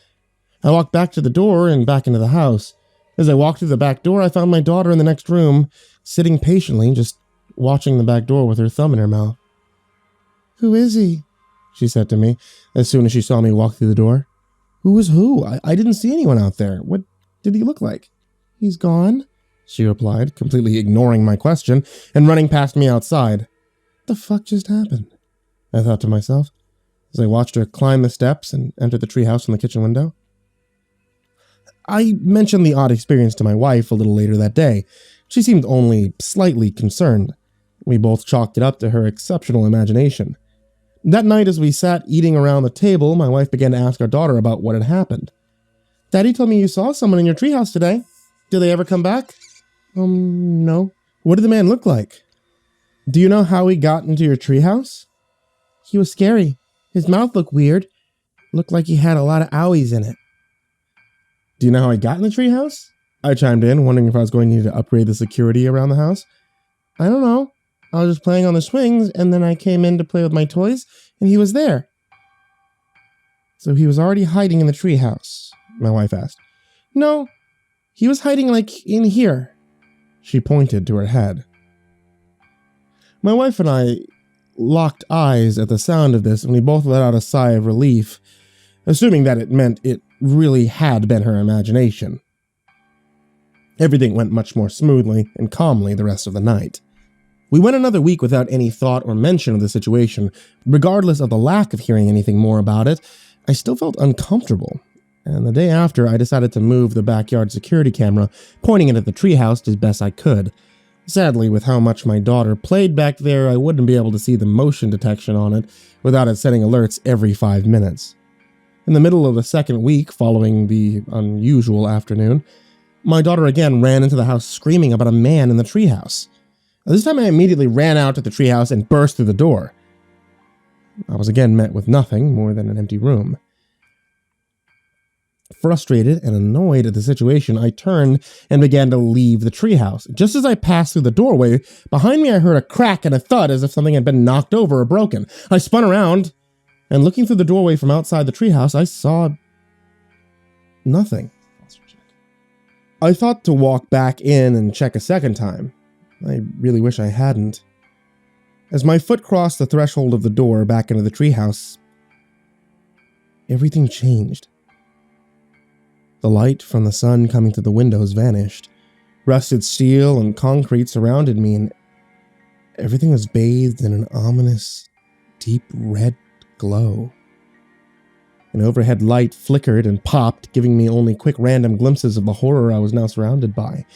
I walked back to the door and back into the house. As I walked through the back door, I found my daughter in the next room, sitting patiently, just watching the back door with her thumb in her mouth. "Who is he?" she said to me, as soon as she saw me walk through the door. "Who was who? I didn't see anyone out there. What did he look like?" "He's gone," she replied, completely ignoring my question and running past me outside. "The fuck just happened?" I thought to myself, as I watched her climb the steps and enter the treehouse from the kitchen window. I mentioned the odd experience to my wife a little later that day. She seemed only slightly concerned. We both chalked it up to her exceptional imagination. That night, as we sat eating around the table, my wife began to ask our daughter about what had happened. "Daddy told me you saw someone in your treehouse today. Did they ever come back?" No." "What did the man look like?" "Do you know how he got into your treehouse?" "He was scary. His mouth looked weird. Looked like he had a lot of owies in it." "Do you know how he got in the treehouse?" I chimed in, wondering if I was going to need to upgrade the security around the house. "I don't know. I was just playing on the swings, and then I came in to play with my toys, and he was there." "So he was already hiding in the treehouse?" my wife asked. "No, he was hiding like in here." She pointed to her head. My wife and I locked eyes at the sound of this, and we both let out a sigh of relief, assuming that it meant it really had been her imagination. Everything went much more smoothly and calmly the rest of the night. We went another week without any thought or mention of the situation. Regardless of the lack of hearing anything more about it, I still felt uncomfortable, and the day after I decided to move the backyard security camera, pointing it at the treehouse as best I could. Sadly, with how much my daughter played back there, I wouldn't be able to see the motion detection on it without it setting alerts every 5 minutes. In the middle of the second week following the unusual afternoon, my daughter again ran into the house screaming about a man in the treehouse. This time I immediately ran out to the treehouse and burst through the door. I was again met with nothing more than an empty room. Frustrated and annoyed at the situation, I turned and began to leave the treehouse. Just as I passed through the doorway, behind me I heard a crack and a thud as if something had been knocked over or broken. I spun around, and looking through the doorway from outside the treehouse, I saw nothing. I thought to walk back in and check a second time. I really wish I hadn't. As my foot crossed the threshold of the door back into the treehouse, everything changed. The light from the sun coming through the windows vanished. Rusted steel and concrete surrounded me, and everything was bathed in an ominous, deep red glow. An overhead light flickered and popped, giving me only quick random glimpses of the horror I was now surrounded by.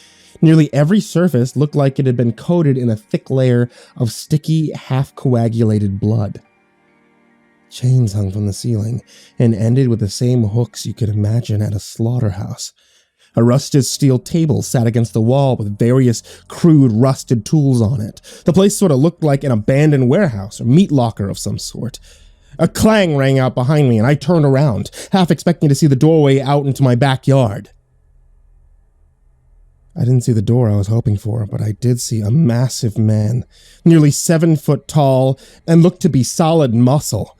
Nearly every surface looked like it had been coated in a thick layer of sticky, half-coagulated blood. Chains hung from the ceiling and ended with the same hooks you could imagine at a slaughterhouse. A rusted steel table sat against the wall with various crude rusted tools on it. The place sort of looked like an abandoned warehouse or meat locker of some sort. A clang rang out behind me, and I turned around, half expecting to see the doorway out into my backyard. I didn't see the door I was hoping for, but I did see a massive man, nearly 7 foot tall, and looked to be solid muscle.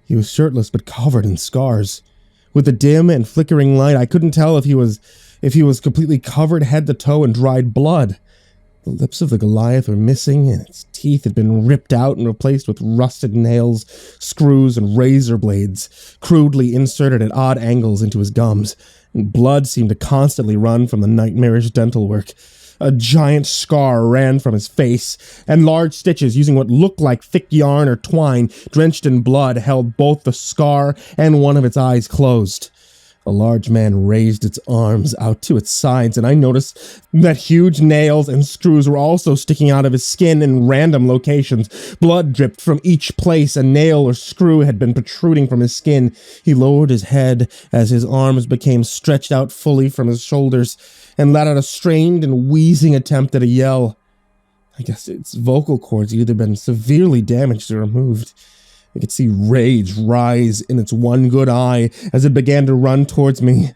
He was shirtless but covered in scars. With the dim and flickering light, I couldn't tell if he was completely covered head to toe in dried blood. The lips of the Goliath were missing, and its teeth had been ripped out and replaced with rusted nails, screws, and razor blades, crudely inserted at odd angles into his gums, and blood seemed to constantly run from the nightmarish dental work. A giant scar ran from his face, and large stitches using what looked like thick yarn or twine drenched in blood held both the scar and one of its eyes closed. A large man raised its arms out to its sides, and I noticed that huge nails and screws were also sticking out of his skin in random locations. Blood dripped from each place a nail or screw had been protruding from his skin. He lowered his head as his arms became stretched out fully from his shoulders, and let out a strained and wheezing attempt at a yell. I guess its vocal cords had either been severely damaged or removed. I could see rage rise in its one good eye as it began to run towards me.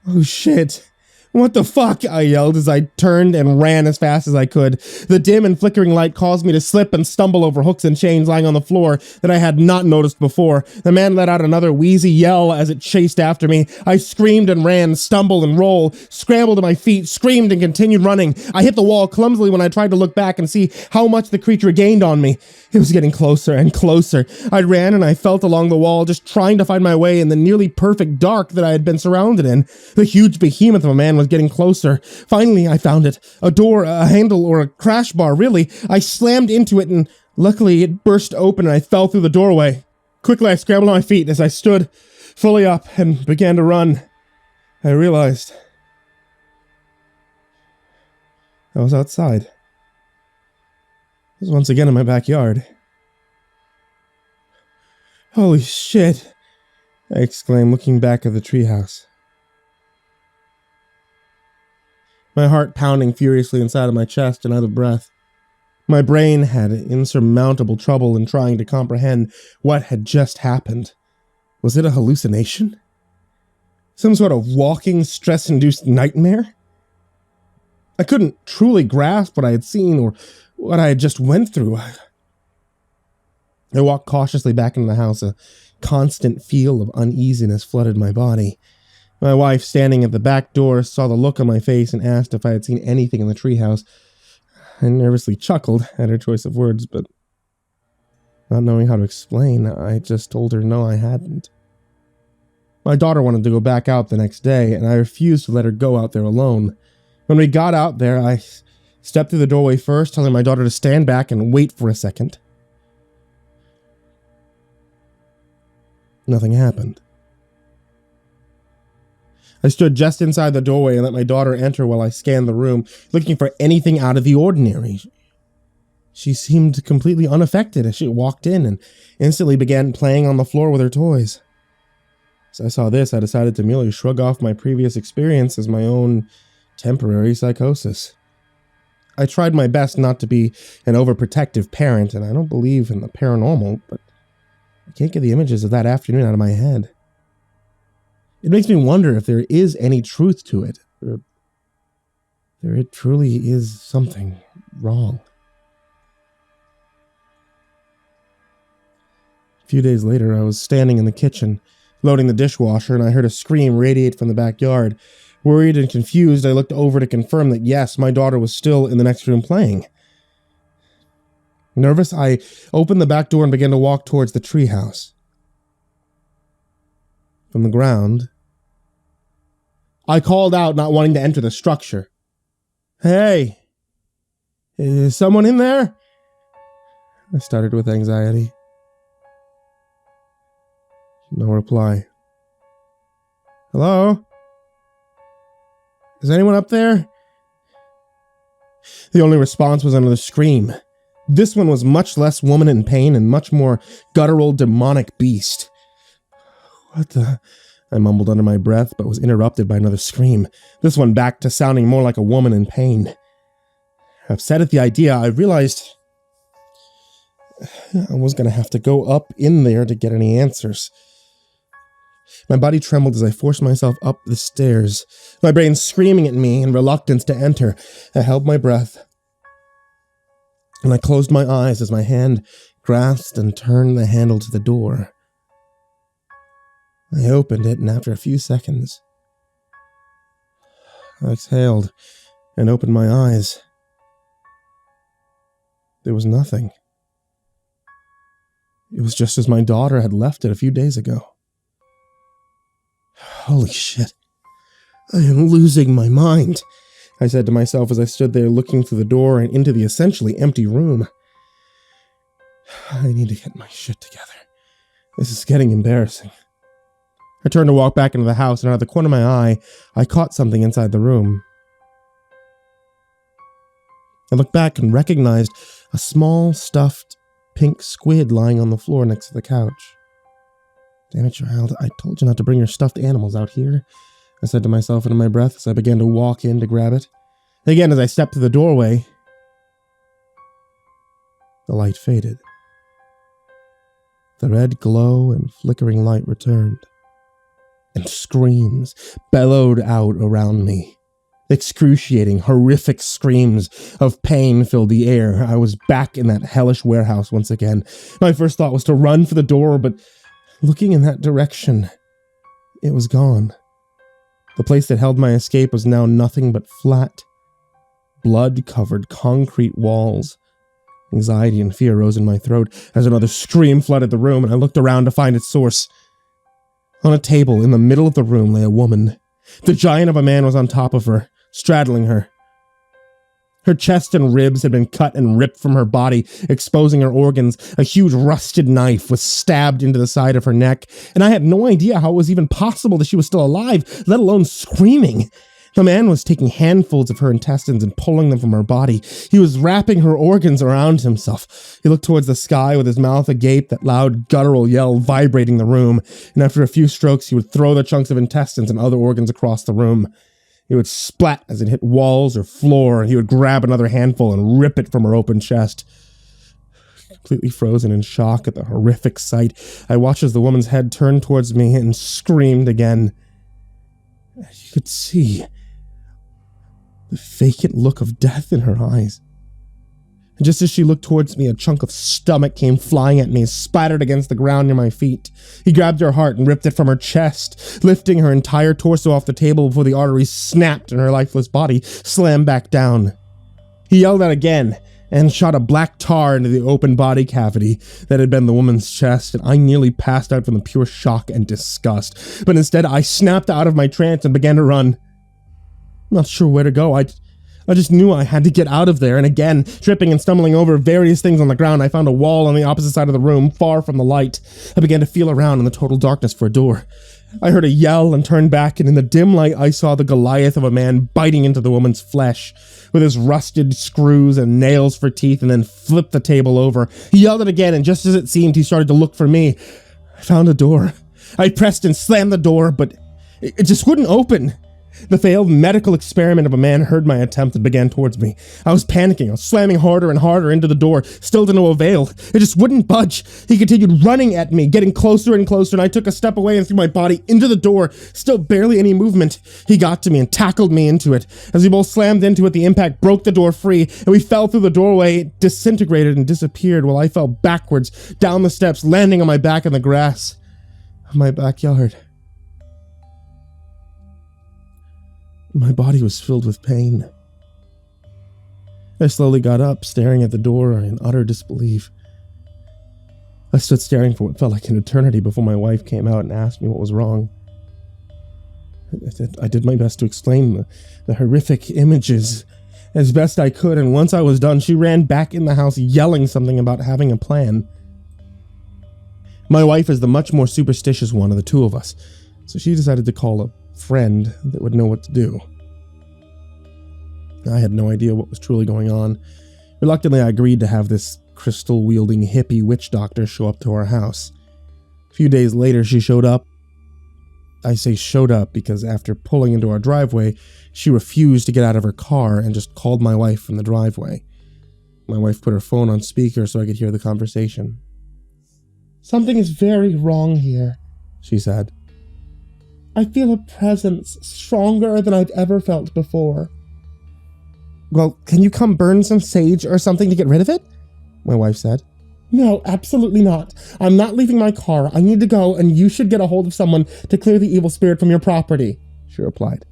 Oh shit. What the fuck? I yelled as I turned and ran as fast as I could. The dim and flickering light caused me to slip and stumble over hooks and chains lying on the floor that I had not noticed before. The man let out another wheezy yell as it chased after me. I screamed and ran, stumbled and rolled, scrambled to my feet, screamed and continued running. I hit the wall clumsily when I tried to look back and see how much the creature gained on me. It was getting closer and closer. I ran and I felt along the wall, just trying to find my way in the nearly perfect dark that I had been surrounded in. The huge behemoth of a man was getting closer. Finally, I found it. A door, a handle, or a crash bar, really. I slammed into it and luckily it burst open and I fell through the doorway. Quickly, I scrambled on my feet as I stood fully up and began to run. I realized I was outside. I was once again in my backyard. Holy shit, I exclaimed, looking back at the treehouse. My heart pounding furiously inside of my chest and out of breath. My brain had insurmountable trouble in trying to comprehend what had just happened. Was it a hallucination? Some sort of walking, stress-induced nightmare? I couldn't truly grasp what I had seen or what I had just went through. I walked cautiously back into the house. A constant feel of uneasiness flooded my body. My wife, standing at the back door, saw the look on my face and asked if I had seen anything in the treehouse. I nervously chuckled at her choice of words, but not knowing how to explain, I just told her no, I hadn't. My daughter wanted to go back out the next day, and I refused to let her go out there alone. When we got out there, I stepped through the doorway first, telling my daughter to stand back and wait for a second. Nothing happened. I stood just inside the doorway and let my daughter enter while I scanned the room, looking for anything out of the ordinary. She seemed completely unaffected as she walked in and instantly began playing on the floor with her toys. As I saw this, I decided to merely shrug off my previous experience as my own temporary psychosis. I tried my best not to be an overprotective parent, and I don't believe in the paranormal, but I can't get the images of that afternoon out of my head. It makes me wonder if there is any truth to it, or there truly is something wrong. A few days later, I was standing in the kitchen, loading the dishwasher, and I heard a scream radiate from the backyard. Worried and confused, I looked over to confirm that yes, my daughter was still in the next room playing. Nervous, I opened the back door and began to walk towards the treehouse. From the ground, I called out, not wanting to enter the structure. Hey, is someone in there? I stuttered with anxiety. No reply. Hello? Is anyone up there? The only response was another scream. This one was much less woman in pain and much more guttural demonic beast. What the? I mumbled under my breath, but was interrupted by another scream, this one back to sounding more like a woman in pain. Upset at the idea, I realized I was going to have to go up in there to get any answers. My body trembled as I forced myself up the stairs, my brain screaming at me in reluctance to enter. I held my breath, and I closed my eyes as my hand grasped and turned the handle to the door. I opened it, and after a few seconds, I exhaled and opened my eyes. There was nothing. It was just as my daughter had left it a few days ago. Holy shit. I am losing my mind, I said to myself as I stood there looking through the door and into the essentially empty room. I need to get my shit together. This is getting embarrassing. I turned to walk back into the house, and out of the corner of my eye, I caught something inside the room. I looked back and recognized a small, stuffed, pink squid lying on the floor next to the couch. Damn it, child, I told you not to bring your stuffed animals out here, I said to myself under my breath as I began to walk in to grab it. Again, as I stepped through the doorway, the light faded. The red glow and flickering light returned, and screams bellowed out around me. Excruciating, horrific screams of pain filled the air. I was back in that hellish warehouse once again. My first thought was to run for the door, but looking in that direction, it was gone. The place that held my escape was now nothing but flat, blood-covered concrete walls. Anxiety and fear rose in my throat as another scream flooded the room, and I looked around to find its source. On a table in the middle of the room lay a woman. The giant of a man was on top of her, straddling her. Her chest and ribs had been cut and ripped from her body, exposing her organs. A huge rusted knife was stabbed into the side of her neck, and I had no idea how it was even possible that she was still alive, let alone screaming. The man was taking handfuls of her intestines and pulling them from her body. He was wrapping her organs around himself. He looked towards the sky with his mouth agape, that loud guttural yell vibrating the room, and after a few strokes he would throw the chunks of intestines and other organs across the room. It would splat as it hit walls or floor, and he would grab another handful and rip it from her open chest. Completely frozen in shock at the horrific sight, I watched as the woman's head turned towards me and screamed again. You could see the vacant look of death in her eyes. And just as she looked towards me, a chunk of stomach came flying at me, splattered against the ground near my feet. He grabbed her heart and ripped it from her chest, lifting her entire torso off the table before the arteries snapped and her lifeless body slammed back down. He yelled out again and shot a black tar into the open body cavity that had been the woman's chest, and I nearly passed out from the pure shock and disgust. But instead, I snapped out of my trance and began to run. Not sure where to go. I just knew I had to get out of there, and again, tripping and stumbling over various things on the ground, I found a wall on the opposite side of the room, far from the light. I began to feel around in the total darkness for a door. I heard a yell and turned back, and in the dim light, I saw the Goliath of a man biting into the woman's flesh with his rusted screws and nails for teeth, and then flipped the table over. He yelled it again, and just as it seemed, he started to look for me. I found a door. I pressed and slammed the door, but it just wouldn't open. The failed medical experiment of a man heard my attempt and began towards me. I was panicking. I was slamming harder and harder into the door, still to no avail. It just wouldn't budge. He continued running at me, getting closer and closer, and I took a step away and threw my body into the door, still barely any movement. He got to me and tackled me into it. As we both slammed into it, the impact broke the door free, and we fell through the doorway. It disintegrated and disappeared while I fell backwards down the steps, landing on my back in the grass of my backyard. My body was filled with pain. I slowly got up, staring at the door in utter disbelief. I stood staring for what felt like an eternity before my wife came out and asked me what was wrong. I did my best to explain the horrific images as best I could, and once I was done, she ran back in the house yelling something about having a plan. My wife is the much more superstitious one of the two of us, so she decided to call a friend that would know what to do. I had no idea what was truly going on. Reluctantly, I agreed to have this crystal-wielding hippie witch doctor show up to our house. A few days later, she showed up. I say showed up because after pulling into our driveway, she refused to get out of her car and just called my wife from the driveway. My wife put her phone on speaker so I could hear the conversation. "Something is very wrong here," she said. "I feel a presence stronger than I've ever felt before." "Well, can you come burn some sage or something to get rid of it?" my wife said. "No, absolutely not. I'm not leaving my car. I need to go, and you should get a hold of someone to clear the evil spirit from your property," she replied.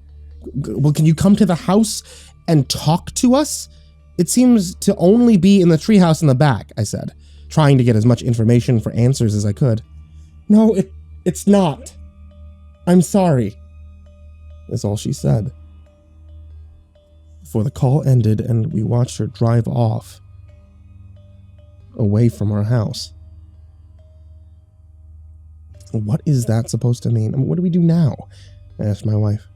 "Well, can you come to the house and talk to us? It seems to only be in the treehouse in the back," I said, trying to get as much information for answers as I could. "No, it's not. I'm sorry," is all she said. Before the call ended and we watched her drive off, away from our house. "What is that supposed to mean? I mean, what do we do now?" I asked my wife.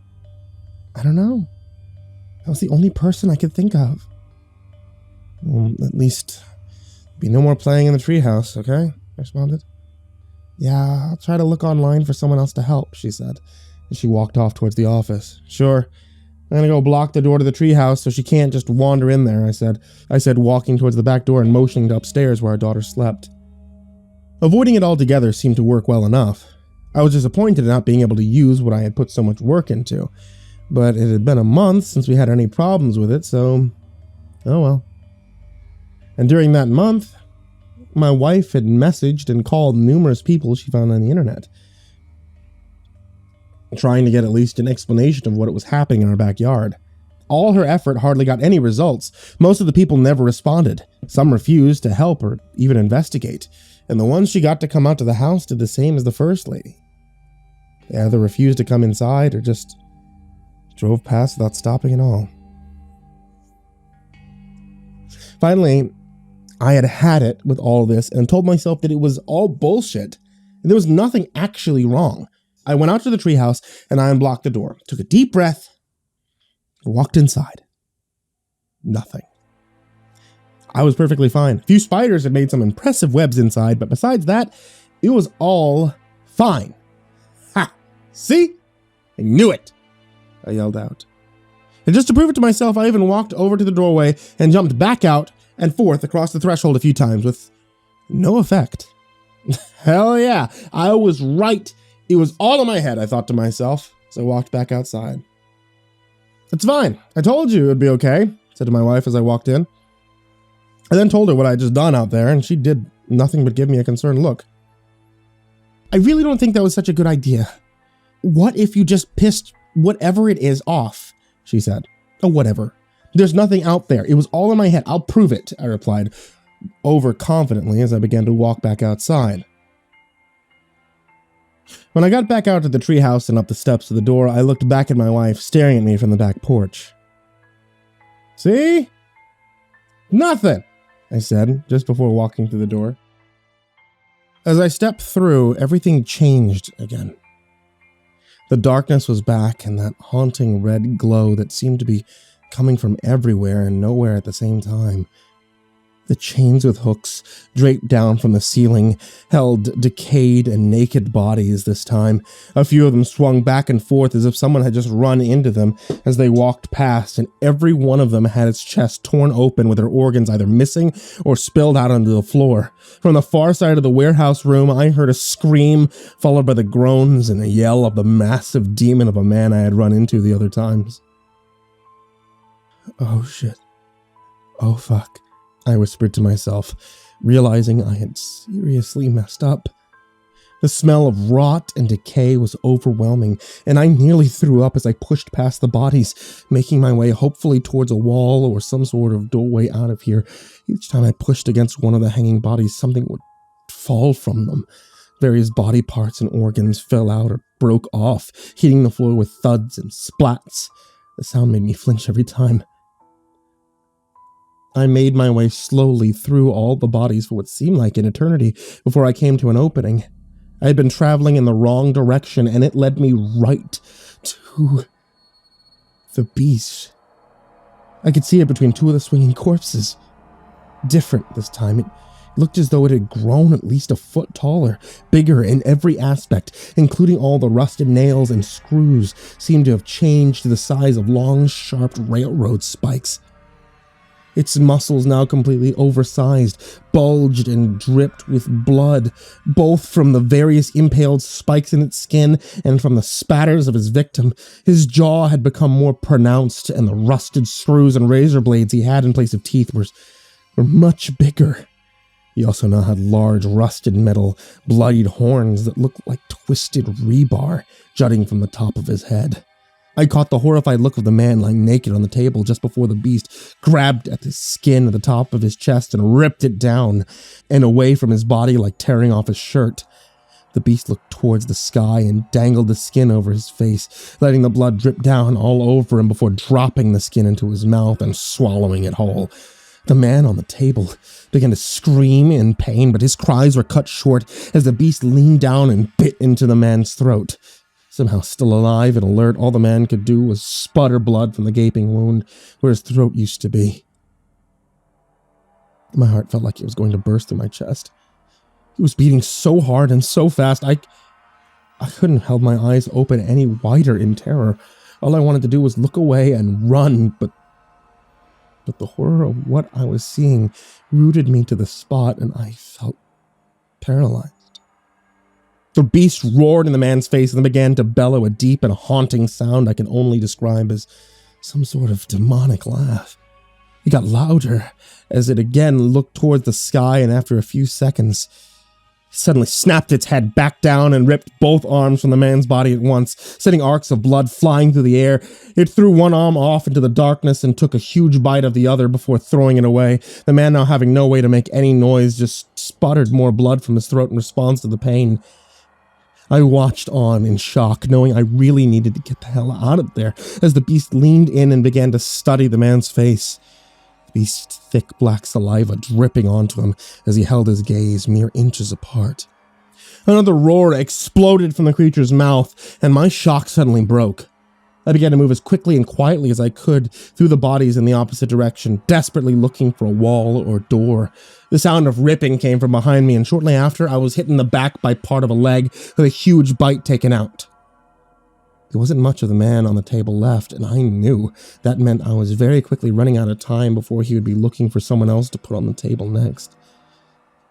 "I don't know. That was the only person I could think of." "Well, at least be no more playing in the treehouse, okay?" I responded. "Yeah, I'll try to look online for someone else to help," she said, and she walked off towards the office. "Sure. I'm gonna go block the door to the treehouse so she can't just wander in there," I said, walking towards the back door and motioning to upstairs where our daughter slept. Avoiding it altogether seemed to work well enough. I was disappointed in not being able to use what I had put so much work into. but it had been a month since we had any problems with it, so oh well. And during that month, my wife had messaged and called numerous people she found on the internet, trying to get at least an explanation of what was happening in our backyard. All her effort hardly got any results. Most of the people never responded. Some refused to help or even investigate. And the ones she got to come out to the house did the same as the first lady. They either refused to come inside or just drove past without stopping at all. Finally, I had it with all this and told myself that it was all bullshit and there was nothing actually wrong. I went out to the treehouse and I unblocked the door, took a deep breath, walked inside. Nothing. I was perfectly fine. A few spiders had made some impressive webs inside, but besides that, it was all fine. Ha! See? I knew it! I yelled out. And just to prove it to myself, I even walked over to the doorway and jumped back out and forth across the threshold a few times with no effect. Hell yeah, I was right. It was all in my head, I thought to myself, as I walked back outside. It's fine. I told you it would be okay, I said to my wife as I walked in. I then told her what I had just done out there, and she did nothing but give me a concerned look. I really don't think that was such a good idea. What if you just pissed whatever it is off? She said. Oh, whatever. There's nothing out there. It was all in my head. I'll prove it, I replied, overconfidently as I began to walk back outside. When I got back out to the treehouse and up the steps to the door, I looked back at my wife, staring at me from the back porch. See? Nothing, I said, just before walking through the door. As I stepped through, everything changed again. The darkness was back, and that haunting red glow that seemed to be coming from everywhere and nowhere at the same time. The chains with hooks draped down from the ceiling held decayed and naked bodies this time. A few of them swung back and forth as if someone had just run into them as they walked past, and every one of them had its chest torn open with their organs either missing or spilled out onto the floor. From the far side of the warehouse room, I heard a scream followed by the groans and a yell of the massive demon of a man I had run into the other times. Oh shit. Oh fuck. I whispered to myself, realizing I had seriously messed up. The smell of rot and decay was overwhelming, and I nearly threw up as I pushed past the bodies, making my way hopefully towards a wall or some sort of doorway out of here. Each time I pushed against one of the hanging bodies, something would fall from them. Various body parts and organs fell out or broke off, hitting the floor with thuds and splats. The sound made me flinch every time. I made my way slowly through all the bodies for what seemed like an eternity before I came to an opening. I had been traveling in the wrong direction, and it led me right to the beast. I could see it between two of the swinging corpses. Different this time. It looked as though it had grown at least a foot taller, bigger in every aspect, including all the rusted nails and screws seemed to have changed to the size of long, sharp railroad spikes. Its muscles, now completely oversized, bulged and dripped with blood, both from the various impaled spikes in its skin and from the spatters of his victim. His jaw had become more pronounced, and the rusted screws and razor blades he had in place of teeth were much bigger. He also now had large, rusted metal, bloodied horns that looked like twisted rebar jutting from the top of his head. I caught the horrified look of the man lying naked on the table just before the beast grabbed at the skin at the top of his chest and ripped it down and away from his body like tearing off his shirt. The beast looked towards the sky and dangled the skin over his face, letting the blood drip down all over him before dropping the skin into his mouth and swallowing it whole. The man on the table began to scream in pain, but his cries were cut short as the beast leaned down and bit into the man's throat. Somehow still alive and alert, all the man could do was sputter blood from the gaping wound where his throat used to be. My heart felt like it was going to burst through my chest. It was beating so hard and so fast, I couldn't hold my eyes open any wider in terror. All I wanted to do was look away and run, but the horror of what I was seeing rooted me to the spot, and I felt paralyzed. The beast roared in the man's face and then began to bellow a deep and haunting sound I can only describe as some sort of demonic laugh. It got louder as it again looked towards the sky, and after a few seconds, it suddenly snapped its head back down and ripped both arms from the man's body at once, sending arcs of blood flying through the air. It threw one arm off into the darkness and took a huge bite of the other before throwing it away. The man, now having no way to make any noise, just sputtered more blood from his throat in response to the pain. I watched on in shock, knowing I really needed to get the hell out of there, as the beast leaned in and began to study the man's face. The beast's thick black saliva dripping onto him as he held his gaze mere inches apart. Another roar exploded from the creature's mouth, and my shock suddenly broke. I began to move as quickly and quietly as I could through the bodies in the opposite direction, desperately looking for a wall or door. The sound of ripping came from behind me, and shortly after, I was hit in the back by part of a leg with a huge bite taken out. There wasn't much of the man on the table left, and I knew that meant I was very quickly running out of time before he would be looking for someone else to put on the table next.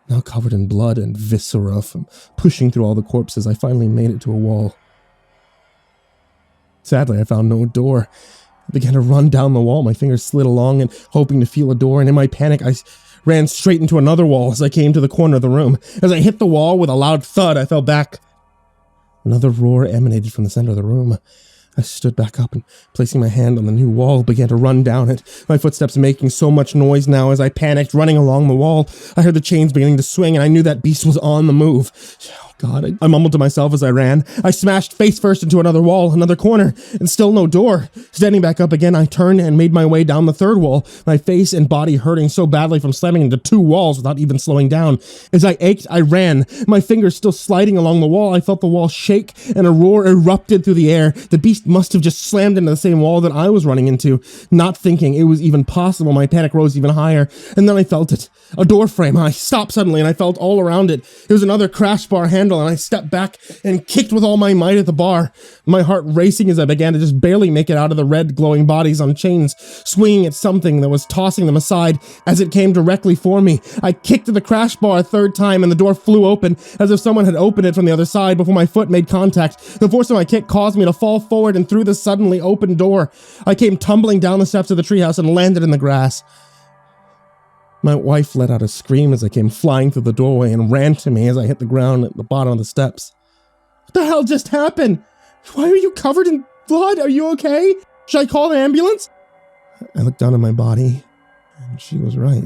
Now covered in blood and viscera from pushing through all the corpses, I finally made it to a wall. Sadly, I found no door. I began to run down the wall, my fingers slid along and hoping to feel a door, and in my panic, I ran straight into another wall as I came to the corner of the room. As I hit the wall with a loud thud, I fell back. Another roar emanated from the center of the room. I stood back up and, placing my hand on the new wall, began to run down it, my footsteps making so much noise now as I panicked, running along the wall. I heard the chains beginning to swing, and I knew that beast was on the move. Oh God, I mumbled to myself as I ran. I smashed face first into another wall, another corner, and still no door. Standing back up again, I turned and made my way down the third wall, my face and body hurting so badly from slamming into two walls without even slowing down. As I ached, I ran, my fingers still sliding along the wall. I felt the wall shake, and a roar erupted through the air. The beast must have just slammed into the same wall that I was running into. Not thinking it was even possible, my panic rose even higher, and then I felt it. A door frame. I stopped suddenly, and I felt all around it. It was another crash bar handle, and I stepped back and kicked with all my might at the bar, my heart racing as I began to just barely make it out of the red glowing bodies on chains, swinging at something that was tossing them aside as it came directly for me. I kicked at the crash bar a third time, and the door flew open as if someone had opened it from the other side before my foot made contact. The force of my kick caused me to fall forward and through the suddenly opened door. I came tumbling down the steps of the treehouse and landed in the grass. My wife let out a scream as I came flying through the doorway and ran to me as I hit the ground at the bottom of the steps. What the hell just happened? Why are you covered in blood? Are you okay? Should I call the ambulance? I looked down at my body, and she was right.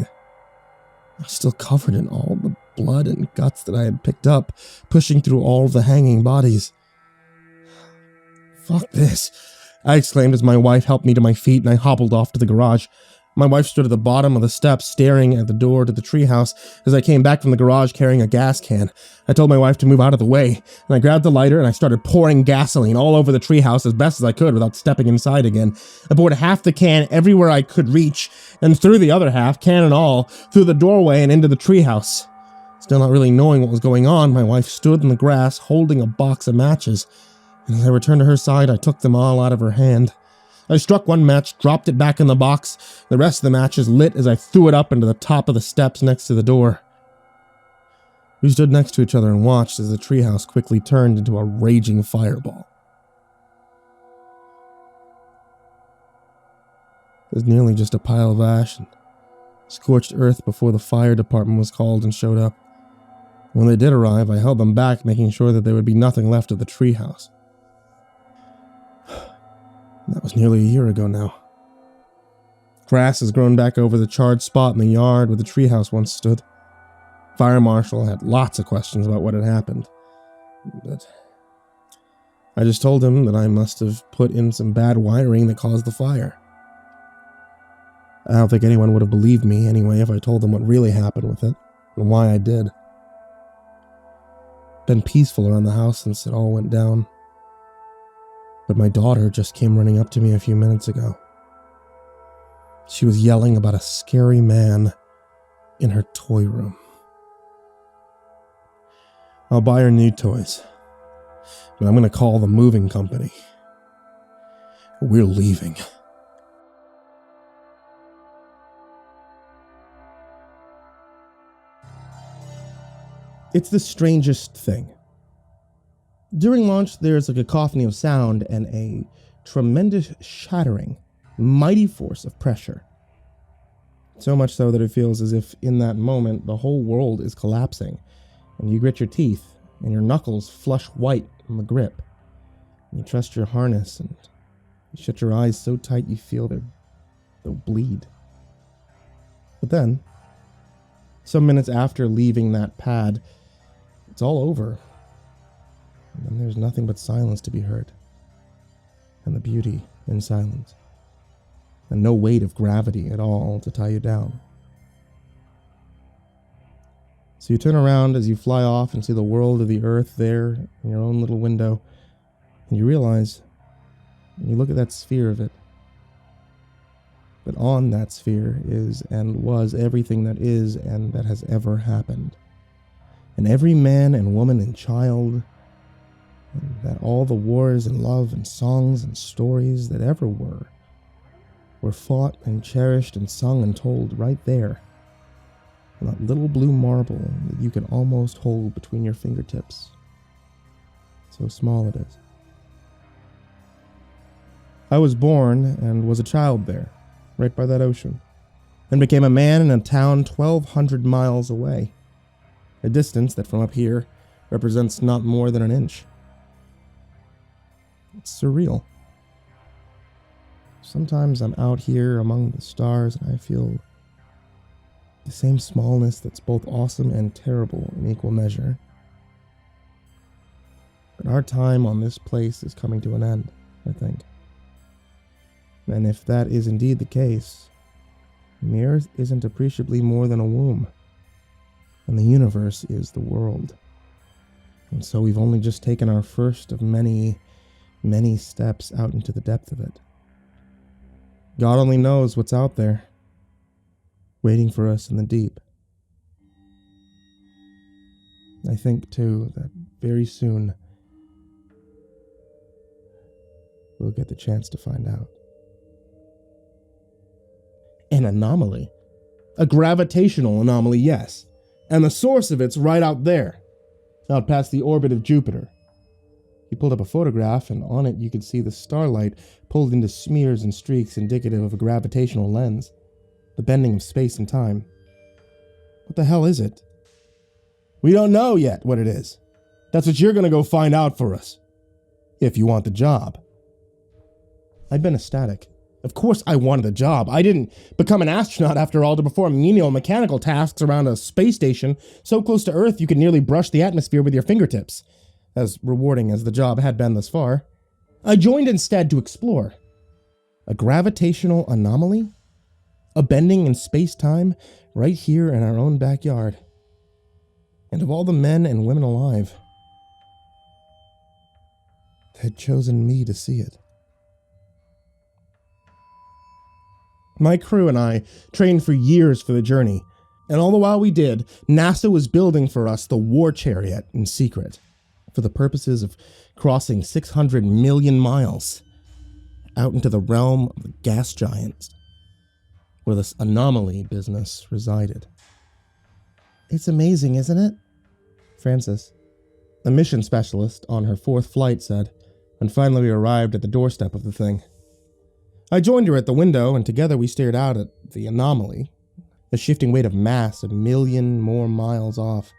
I was still covered in all the blood and guts that I had picked up, pushing through all the hanging bodies. Fuck this, I exclaimed as my wife helped me to my feet and I hobbled off to the garage. My wife stood at the bottom of the steps staring at the door to the treehouse as I came back from the garage carrying a gas can. I told my wife to move out of the way, and I grabbed the lighter and I started pouring gasoline all over the treehouse as best as I could without stepping inside again. I poured half the can everywhere I could reach, and threw the other half, can and all, through the doorway and into the treehouse. Still not really knowing what was going on, my wife stood in the grass holding a box of matches, and as I returned to her side, I took them all out of her hand. I struck one match, dropped it back in the box. The rest of the matches lit as I threw it up into the top of the steps next to the door. We stood next to each other and watched as the treehouse quickly turned into a raging fireball. It was nearly just a pile of ash and scorched earth before the fire department was called and showed up. When they did arrive, I held them back, making sure that there would be nothing left of the treehouse. That was nearly a year ago now. Grass has grown back over the charred spot in the yard where the treehouse once stood. Fire marshal had lots of questions about what had happened, but I just told him that I must have put in some bad wiring that caused the fire. I don't think anyone would have believed me anyway if I told them what really happened with it and why I did. Been peaceful around the house since it all went down. But my daughter just came running up to me a few minutes ago. She was yelling about a scary man in her toy room. I'll buy her new toys, but I'm going to call the moving company. We're leaving. It's the strangest thing. During launch, there's a cacophony of sound and a tremendous shattering, mighty force of pressure. So much so that it feels as if in that moment the whole world is collapsing, and you grit your teeth and your knuckles flush white from the grip. And you trust your harness and you shut your eyes so tight you feel they'll bleed. But then, some minutes after leaving that pad, it's all over. And then there's nothing but silence to be heard. And the beauty in silence. And no weight of gravity at all to tie you down. So you turn around as you fly off and see the world of the earth there in your own little window. And you realize, when you look at that sphere of it, that on that sphere is and was everything that is and that has ever happened. And every man and woman and child, and that all the wars and love and songs and stories that ever were fought and cherished and sung and told right there on that little blue marble that you can almost hold between your fingertips. So small it is. I was born and was a child there, right by that ocean, and became a man in a town 1,200 miles away, a distance that from up here represents not more than an inch. It's surreal. Sometimes I'm out here among the stars and I feel the same smallness that's both awesome and terrible in equal measure. But our time on this place is coming to an end, I think. And if that is indeed the case, the earth isn't appreciably more than a womb, and the universe is the world. And so we've only just taken our first of many, many steps out into the depth of it. God only knows what's out there, waiting for us in the deep. I think, too, that very soon we'll get the chance to find out. An anomaly. A gravitational anomaly, yes. And the source of it's right out there, out past the orbit of Jupiter. He pulled up a photograph, and on it you could see the starlight pulled into smears and streaks indicative of a gravitational lens, the bending of space and time. What the hell is it? We don't know yet what it is. That's what you're going to go find out for us, if you want the job. I'd been ecstatic. Of course I wanted the job. I didn't become an astronaut after all to perform menial mechanical tasks around a space station so close to Earth you could nearly brush the atmosphere with your fingertips. As rewarding as the job had been thus far, I joined instead to explore. A gravitational anomaly? A bending in space-time right here in our own backyard. And of all the men and women alive, they had chosen me to see it. My crew and I trained for years for the journey, and all the while we did, NASA was building for us the War Chariot in secret, for the purposes of crossing 600 million miles out into the realm of the gas giants, where this anomaly business resided. It's amazing, isn't it? Frances, a mission specialist on her 4th flight, said, and finally we arrived at the doorstep of the thing. I joined her at the window, and together we stared out at the anomaly, the shifting weight of mass 1 million more miles off,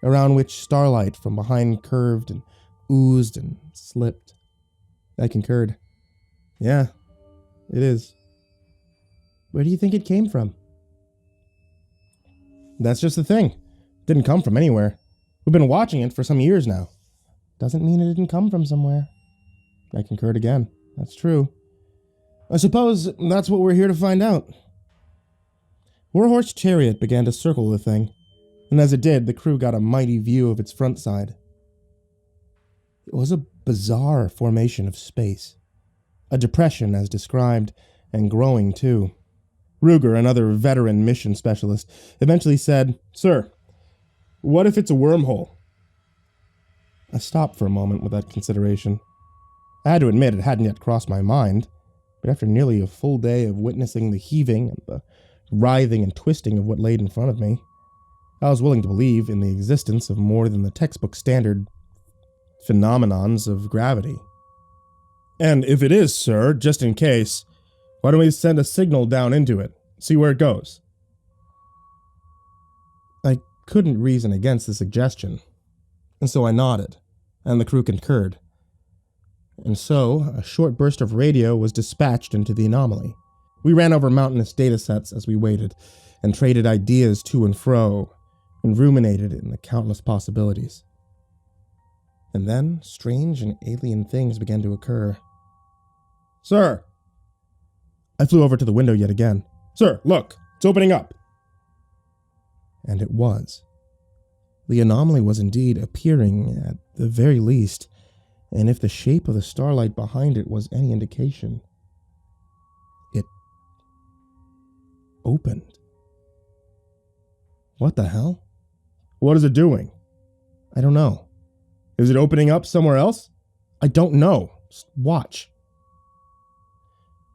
around which starlight from behind curved and oozed and slipped. I concurred. Yeah, it is. Where do you think it came from? That's just the thing. It didn't come from anywhere. We've been watching it for some years now. Doesn't mean it didn't come from somewhere. I concurred again. That's true. I suppose that's what we're here to find out. Warhorse Chariot began to circle the thing, and as it did, the crew got a mighty view of its front side. It was a bizarre formation of space, a depression as described, and growing too. Ruger, another veteran mission specialist, eventually said, "Sir, what if it's a wormhole?" I stopped for a moment with that consideration. I had to admit it hadn't yet crossed my mind, but after nearly a full day of witnessing the heaving and the writhing and twisting of what laid in front of me, I was willing to believe in the existence of more than the textbook standard phenomenons of gravity. And if it is, sir, just in case, why don't we send a signal down into it, see where it goes? I couldn't reason against the suggestion, and so I nodded, and the crew concurred. And so, a short burst of radio was dispatched into the anomaly. We ran over mountainous datasets as we waited, and traded ideas to and fro, and ruminated in the countless possibilities. And then, strange and alien things began to occur. Sir! I flew over to the window yet again. Sir, look! It's opening up! And it was. The anomaly was indeed appearing, at the very least, and if the shape of the starlight behind it was any indication, it opened. What the hell? What is it doing? I don't know. Is it opening up somewhere else? I don't know. Just watch.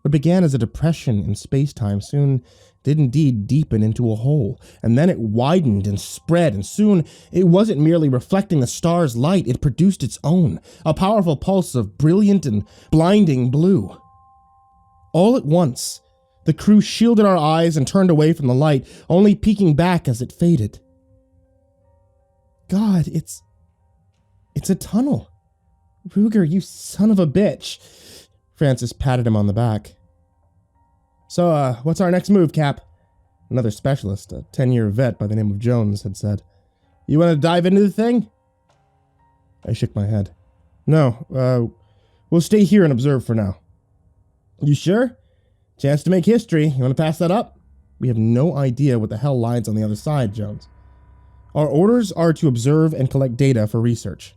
What began as a depression in space-time soon did indeed deepen into a hole, and then it widened and spread, and soon it wasn't merely reflecting the star's light, it produced its own, a powerful pulse of brilliant and blinding blue. All at once, the crew shielded our eyes and turned away from the light, only peeking back as it faded. God, it's a tunnel. Ruger, you son of a bitch. Francis patted him on the back. So, what's our next move, Cap? Another specialist, a 10-year vet by the name of Jones, had said. You want to dive into the thing? I shook my head. No, we'll stay here and observe for now. You sure? Chance to make history. You want to pass that up? We have no idea what the hell lies on the other side, Jones. Our orders are to observe and collect data for research.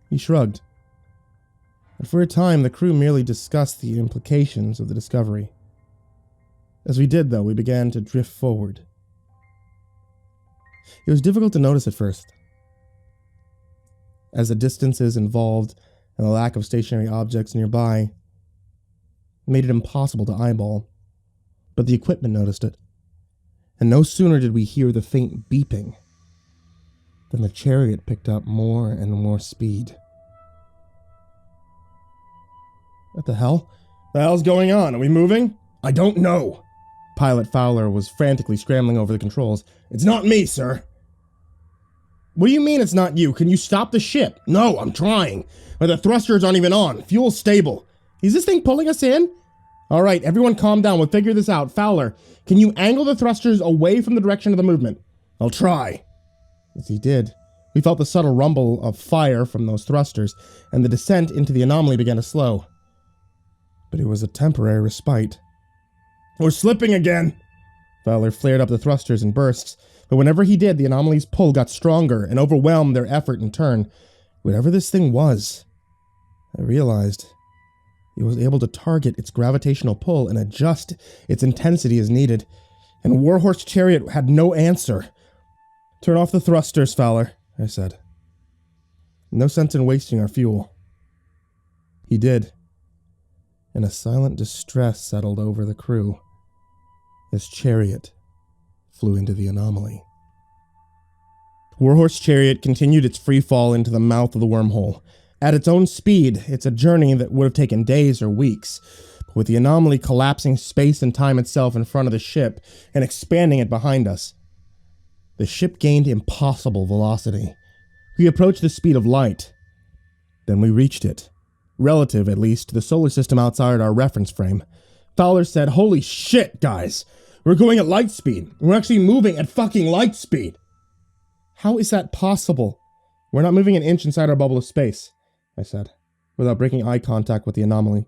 He shrugged. And for a time, the crew merely discussed the implications of the discovery. As we did, though, we began to drift forward. It was difficult to notice at first, as the distances involved and the lack of stationary objects nearby made it impossible to eyeball. But the equipment noticed it, and no sooner did we hear the faint beeping than the chariot picked up more and more speed. What the hell? The hell's going on? Are we moving? I don't know. Pilot Fowler was frantically scrambling over the controls. It's not me, sir. What do you mean it's not you? Can you stop the ship? No, I'm trying. But the thrusters aren't even on. Fuel's stable. Is this thing pulling us in? All right, everyone calm down. We'll figure this out. Fowler, can you angle the thrusters away from the direction of the movement? I'll try. As he did, we felt the subtle rumble of fire from those thrusters, and the descent into the anomaly began to slow. But it was a temporary respite. We're slipping again! Fowler flared up the thrusters in bursts, but whenever he did, the anomaly's pull got stronger and overwhelmed their effort in turn. Whatever this thing was, I realized it was able to target its gravitational pull and adjust its intensity as needed, and Warhorse Chariot had no answer. Turn off the thrusters, Fowler, I said. No sense in wasting our fuel. He did, and a silent distress settled over the crew as Chariot flew into the anomaly. Warhorse Chariot continued its free fall into the mouth of the wormhole. At its own speed, it's a journey that would have taken days or weeks, but with the anomaly collapsing space and time itself in front of the ship and expanding it behind us, the ship gained impossible velocity. We approached the speed of light. Then we reached it, relative at least to the solar system outside our reference frame. Fowler said, "Holy shit, guys! We're going at light speed. We're actually moving at fucking light speed." How is that possible? We're not moving an inch inside our bubble of space, I said, without breaking eye contact with the anomaly.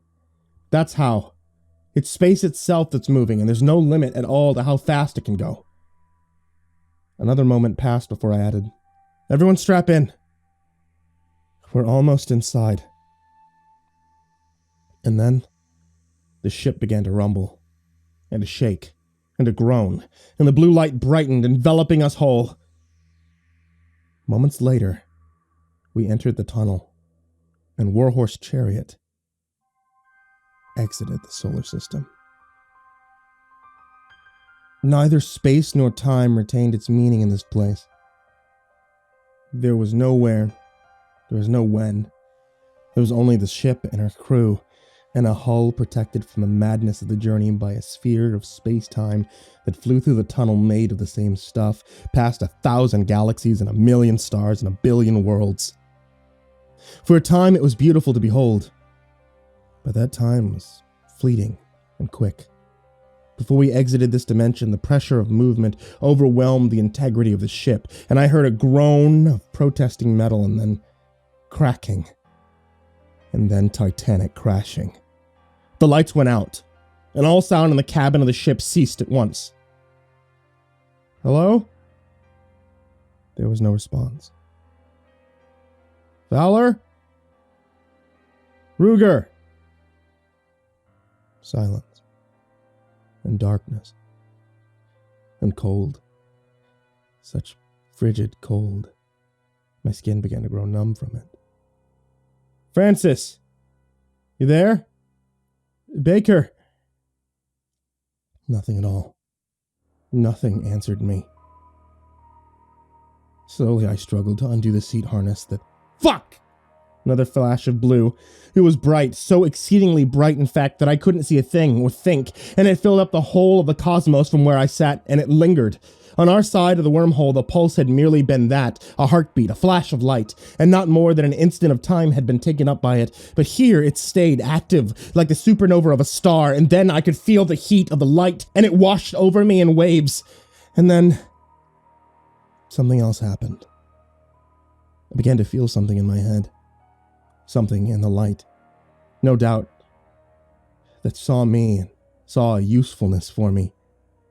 That's how. It's space itself that's moving, and there's no limit at all to how fast it can go. Another moment passed before I added, "Everyone strap in. We're almost inside." And then, the ship began to rumble, and to shake, and to groan, and the blue light brightened, enveloping us whole. Moments later, we entered the tunnel, and Warhorse Chariot exited the solar system. Neither space nor time retained its meaning in this place. There was nowhere There was no when. There was only the ship and her crew, and a hull protected from the madness of the journey by a sphere of space-time that flew through the tunnel made of the same stuff, past 1,000 galaxies and 1,000,000 stars and 1,000,000,000 worlds. For a time it was beautiful to behold, but that time was fleeting and quick. Before we exited this dimension, the pressure of movement overwhelmed the integrity of the ship, and I heard a groan of protesting metal and then cracking, and then titanic crashing. The lights went out, and all sound in the cabin of the ship ceased at once. Hello? There was no response. Fowler? Ruger? Silence. And darkness. And cold. Such frigid cold. My skin began to grow numb from it. Francis! You there? Baker! Nothing at all. Nothing answered me. Slowly I struggled to undo the seat harness that... Fuck! Another flash of blue. It was bright, so exceedingly bright, in fact, that I couldn't see a thing or think, and it filled up the whole of the cosmos from where I sat, and it lingered. On our side of the wormhole, the pulse had merely been that, a heartbeat, a flash of light, and not more than an instant of time had been taken up by it. But here it stayed active, like the supernova of a star, and then I could feel the heat of the light, and it washed over me in waves. And then... something else happened. I began to feel something in my head. Something in the light. No doubt. That saw me and saw a usefulness for me.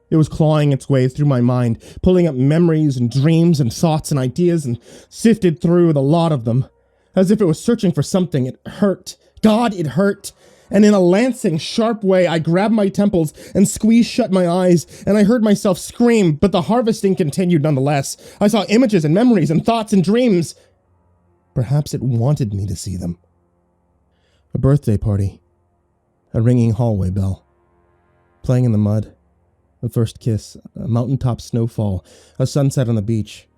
It was clawing its way through my mind, pulling up memories and dreams and thoughts and ideas and sifted through the lot of them. As if it was searching for something. It hurt. God, it hurt. And in a lancing, sharp way, I grabbed my temples and squeezed shut my eyes, and I heard myself scream, but the harvesting continued nonetheless. I saw images and memories and thoughts and dreams. Perhaps it wanted me to see them. A birthday party. A ringing hallway bell. Playing in the mud. The first kiss. A mountaintop snowfall. A sunset on the beach.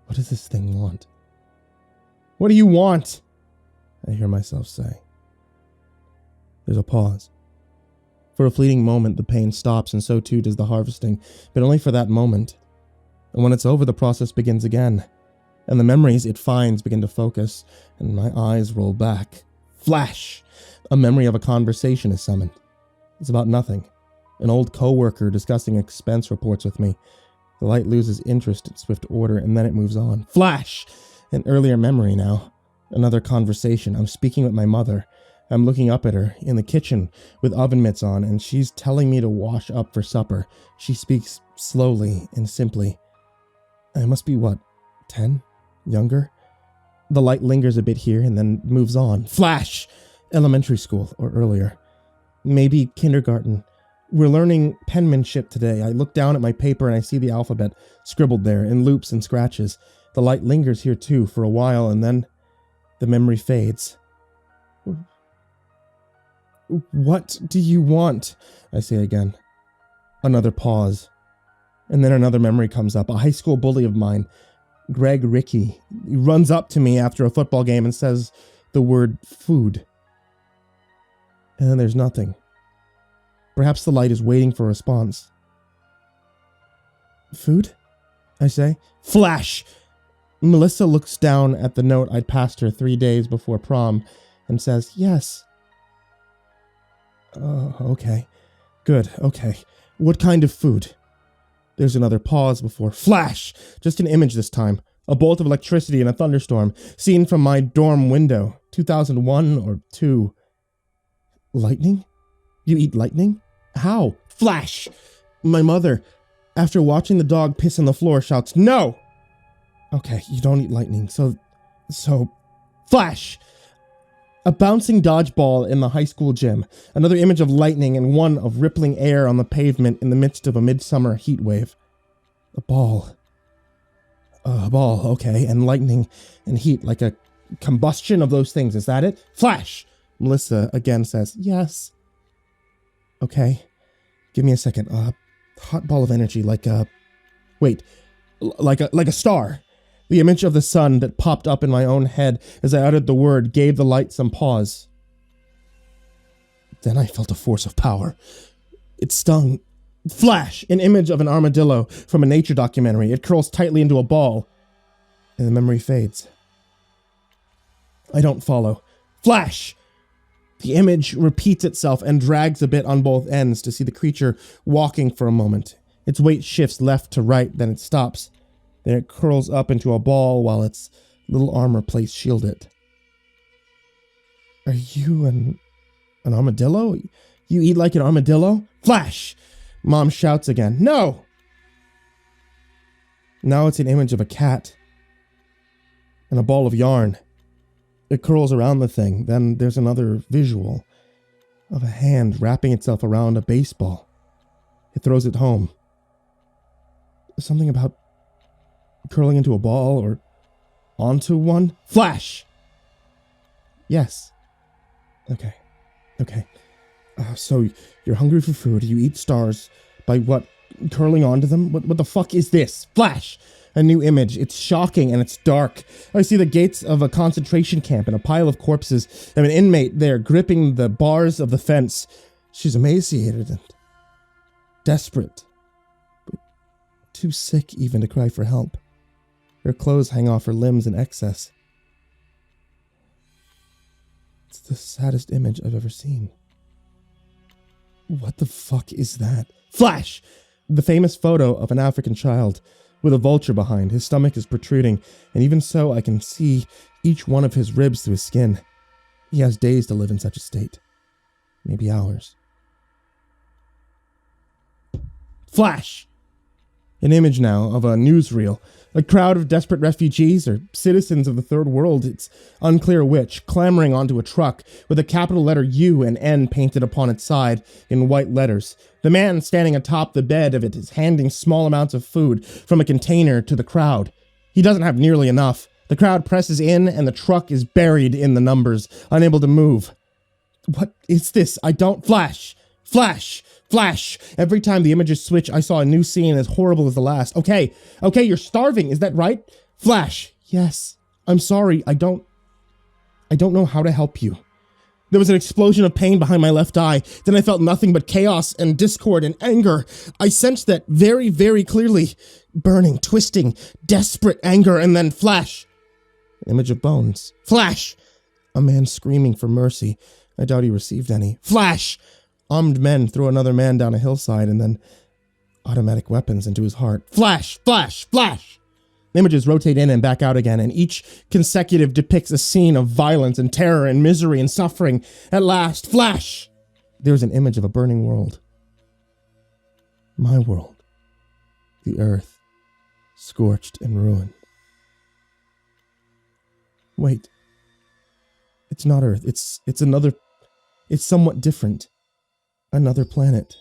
What does this thing want? What do you want? I hear myself say. There's a pause. For a fleeting moment, the pain stops, and so too does the harvesting, but only for that moment. And when it's over, the process begins again. And the memories it finds begin to focus, and my eyes roll back. Flash! A memory of a conversation is summoned. It's about nothing. An old co-worker discussing expense reports with me. The light loses interest in swift order, and then it moves on. Flash! An earlier memory now. Another conversation. I'm speaking with my mother. I'm looking up at her in the kitchen with oven mitts on, and she's telling me to wash up for supper. She speaks slowly and simply. I must be, 10? Younger? The light lingers a bit here and then moves on. Flash! Elementary school, or earlier. Maybe kindergarten. We're learning penmanship today. I look down at my paper and I see the alphabet scribbled there in loops and scratches. The light lingers here too for a while, and then the memory fades. What do you want? I say again. Another pause. And then another memory comes up. A high school bully of mine, Greg Rickey. He runs up to me after a football game and says the word food. And then there's nothing. Perhaps the light is waiting for a response. Food? I say. Flash! Melissa looks down at the note I'd passed her 3 days before prom and says, yes. Oh, okay. Good, okay. What kind of food? There's another pause before flash! Just an image this time. A bolt of electricity in a thunderstorm, seen from my dorm window. 2001 or 2. Lightning? You eat lightning? How? Flash! My mother, after watching the dog piss on the floor, shouts, no! Okay, you don't eat lightning, so... Flash! A bouncing dodgeball in the high school gym. Another image of lightning and one of rippling air on the pavement in the midst of a midsummer heat wave. A ball, okay, and lightning and heat, like a combustion of those things. Is that it? Flash! Melissa again says, yes. Okay, give me a second. Hot ball of energy, like a... Wait, like a star. The image of the sun that popped up in my own head as I uttered the word gave the light some pause. Then I felt a force of power. It stung. Flash! An image of an armadillo from a nature documentary. It curls tightly into a ball, and the memory fades. I don't follow. Flash! The image repeats itself and drags a bit on both ends to see the creature walking for a moment. Its weight shifts left to right, then it stops. Then it curls up into a ball while its little armor plates shield it. Are you an armadillo? You eat like an armadillo? Flash! Mom shouts again. No! Now it's an image of a cat and a ball of yarn. It curls around the thing. Then there's another visual of a hand wrapping itself around a baseball. It throws it home. Something about curling into a ball or onto one. Flash! Yes. Okay. So you're hungry for food. You eat stars by what? Curling onto them? What the fuck is this? Flash! A new image. It's shocking and it's dark. I see the gates of a concentration camp and a pile of corpses and an inmate there gripping the bars of the fence. She's emaciated and desperate, but too sick even to cry for help. Her clothes hang off her limbs in excess. It's the saddest image I've ever seen. What the fuck is that? Flash! The famous photo of an African child with a vulture behind. His stomach is protruding, and even so I can see each one of his ribs through his skin. He has days to live in such a state. Maybe hours. Flash! An image now of a newsreel. A crowd of desperate refugees or citizens of the third world, it's unclear which, clamoring onto a truck with a capital letter U and N painted upon its side in white letters. The man standing atop the bed of it is handing small amounts of food from a container to the crowd. He doesn't have nearly enough. The crowd presses in and the truck is buried in the numbers, unable to move. What is this? I don't... Flash! Flash! Flash! Every time the images switch, I saw a new scene as horrible as the last. Okay, you're starving, is that right? Flash! Yes. I'm sorry, I don't know how to help you. There was an explosion of pain behind my left eye. Then I felt nothing but chaos and discord and anger. I sensed that very, very clearly. Burning, twisting, desperate anger, and then flash. An image of bones. Flash! A man screaming for mercy. I doubt he received any. Flash! Armed men throw another man down a hillside and then automatic weapons into his heart. Flash! Flash! Flash! Images rotate in and back out again, and each consecutive depicts a scene of violence and terror and misery and suffering. At last, flash! There's an image of a burning world. My world. The earth, scorched and ruined. Wait. It's not Earth. It's another... It's somewhat different. Another planet.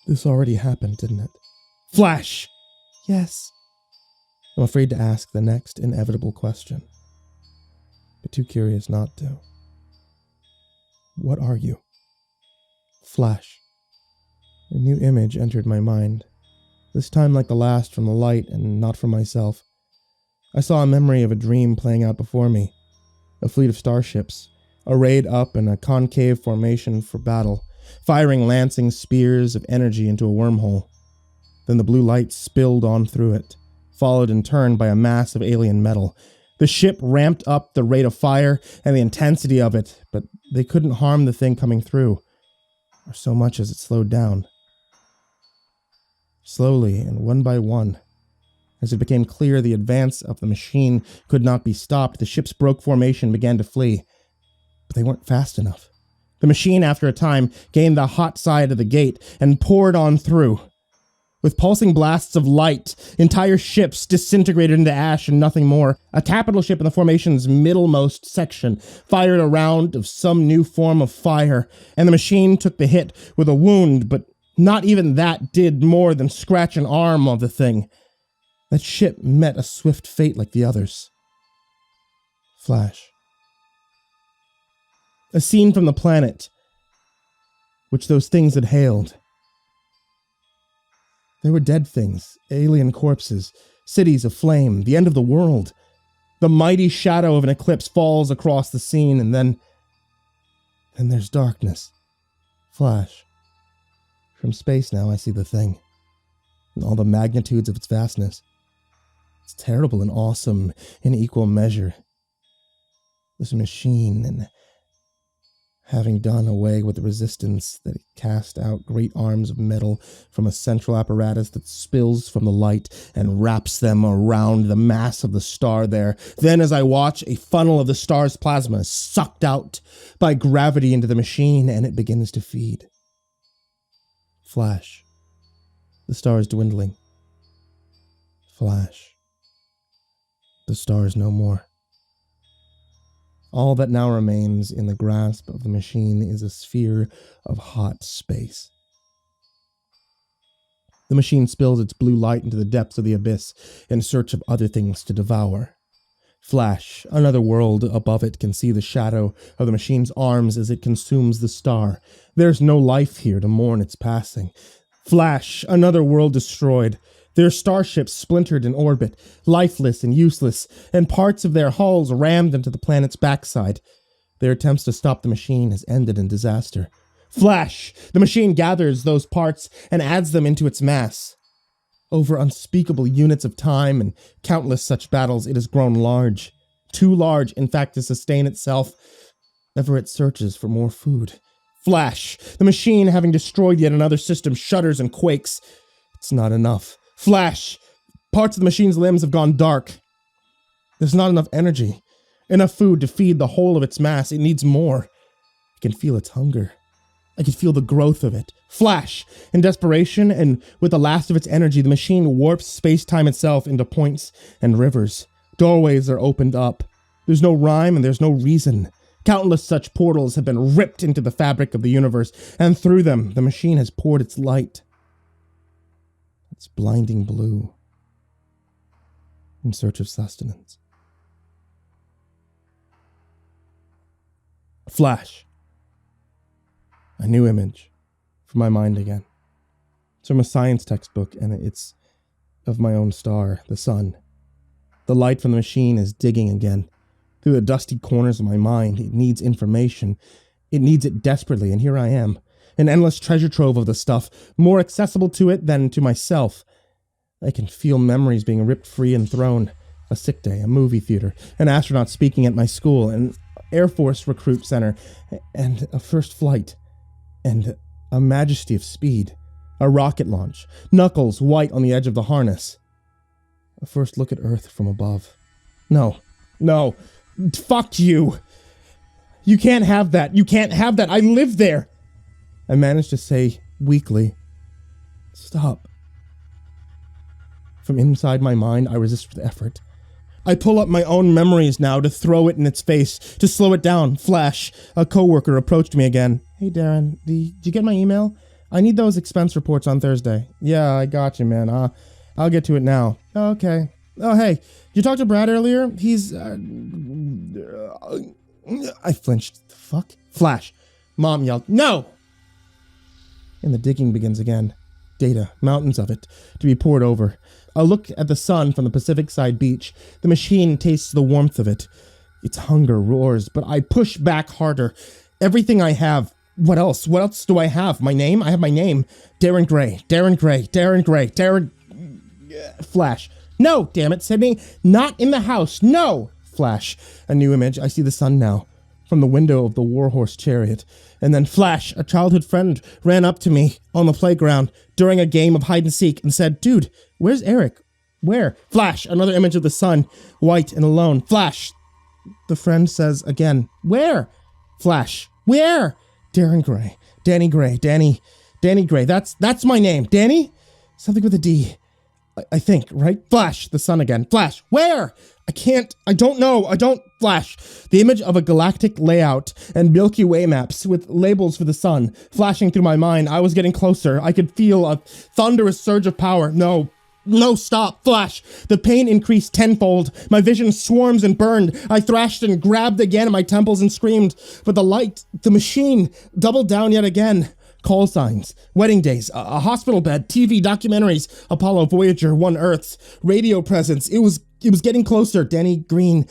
This already happened, didn't it? Flash! Yes. I'm afraid to ask the next inevitable question, but too curious not to. What are you? Flash. A new image entered my mind, this time like the last from the light and not from myself. I saw a memory of a dream playing out before me. A fleet of starships, arrayed up in a concave formation for battle, firing lancing spears of energy into a wormhole. Then the blue light spilled on through it, followed in turn by a mass of alien metal. The ship ramped up the rate of fire and the intensity of it, but they couldn't harm the thing coming through, or so much as it slowed down. Slowly and one by one, as it became clear the advance of the machine could not be stopped, the ships broke formation and began to flee. But they weren't fast enough. The machine, after a time, gained the hot side of the gate and poured on through. With pulsing blasts of light, entire ships disintegrated into ash and nothing more. A capital ship in the formation's middlemost section fired a round of some new form of fire, and the machine took the hit with a wound, but not even that did more than scratch an arm of the thing. That ship met a swift fate like the others. Flash. A scene from the planet, which those things had hailed. There were dead things, alien corpses, Cities aflame, the end of the world. The mighty shadow of an eclipse falls across the scene, and then there's darkness. Flash. From space now I see the thing, and all the magnitudes of its vastness. It's terrible and awesome in equal measure. This machine, and having done away with the resistance that it cast out great arms of metal from a central apparatus that spills from the light and wraps them around the mass of the star there. Then as I watch, a funnel of the star's plasma is sucked out by gravity into the machine, and it begins to feed. Flash. The star is dwindling. Flash. The star is no more. All that now remains in the grasp of the machine is a sphere of hot space. The machine spills its blue light into the depths of the abyss in search of other things to devour. Flash, another world above it, can see the shadow of the machine's arms as it consumes the star. There's no life here to mourn its passing. Flash, another world destroyed. Their starships splintered in orbit, lifeless and useless, and parts of their hulls rammed into the planet's backside. Their attempts to stop the machine has ended in disaster. Flash! The machine gathers those parts and adds them into its mass. Over unspeakable units of time and countless such battles, it has grown large. Too large, in fact, to sustain itself. Ever it searches for more food. Flash! The machine, having destroyed yet another system, shudders and quakes. It's not enough. Flash! Parts of the machine's limbs have gone dark. There's not enough energy, enough food to feed the whole of its mass. It needs more. I can feel its hunger. I can feel the growth of it. Flash! In desperation, and with the last of its energy, the machine warps space-time itself into points and rivers. Doorways are opened up. There's no rhyme and there's no reason. Countless such portals have been ripped into the fabric of the universe, and through them, the machine has poured its light. It's blinding blue, in search of sustenance. Flash. A new image from my mind again. It's from a science textbook, and it's of my own star, the sun. The light from the machine is digging again. Through the dusty corners of my mind, it needs information. It needs it desperately, and here I am. An endless treasure trove of the stuff, more accessible to it than to myself. I can feel memories being ripped free and thrown. A sick day, a movie theater, an astronaut speaking at my school, an Air Force recruit center, and a first flight, and a majesty of speed, a rocket launch, knuckles white on the edge of the harness. A first look at Earth from above. No, fuck you. You can't have that. You can't have that. I live there. I managed to say weakly, stop. From inside my mind, I resist with effort. I pull up my own memories now to throw it in its face, to slow it down. Flash. A coworker approached me again. Hey, Darren, did you get my email? I need those expense reports on Thursday. Yeah, I got you, man. I'll get to it now. Oh, okay. Oh, hey, did you talk to Brad earlier? He's, I flinched. The fuck? Flash. Mom yelled, no! And the digging begins again. Data, mountains of it, to be poured over. A look at the sun from the Pacific side beach. The machine tastes the warmth of it. Its hunger roars, but I push back harder. Everything I have. What else? What else do I have? My name? I have my name. Darren Gray. Darren Gray. Darren Gray. Darren... Flash. No, damn it, Sydney. Not in the house. No! Flash. A new image. I see the sun now. From the window of the warhorse chariot. And then flash, a childhood friend ran up to me on the playground during a game of hide and seek and said, dude, where's Eric? Where? Flash, another image of the sun, white and alone. Flash. The friend says again, where? Flash. Where? Darren Gray. Danny Gray. Danny Gray. That's my name. Danny? Something with a D. I think, right? Flash, the sun again. Flash, where? I don't know. Flash. The image of a galactic layout and Milky Way maps with labels for the sun flashing through my mind. I was getting closer. I could feel a thunderous surge of power. No, stop. Flash. The pain increased tenfold. My vision swarms and burned. I thrashed and grabbed again at my temples and screamed. But the light, the machine, doubled down yet again. call signs, wedding days, a hospital bed, TV, documentaries, Apollo, Voyager, One Earths, radio presence. It was getting closer. Danny Green.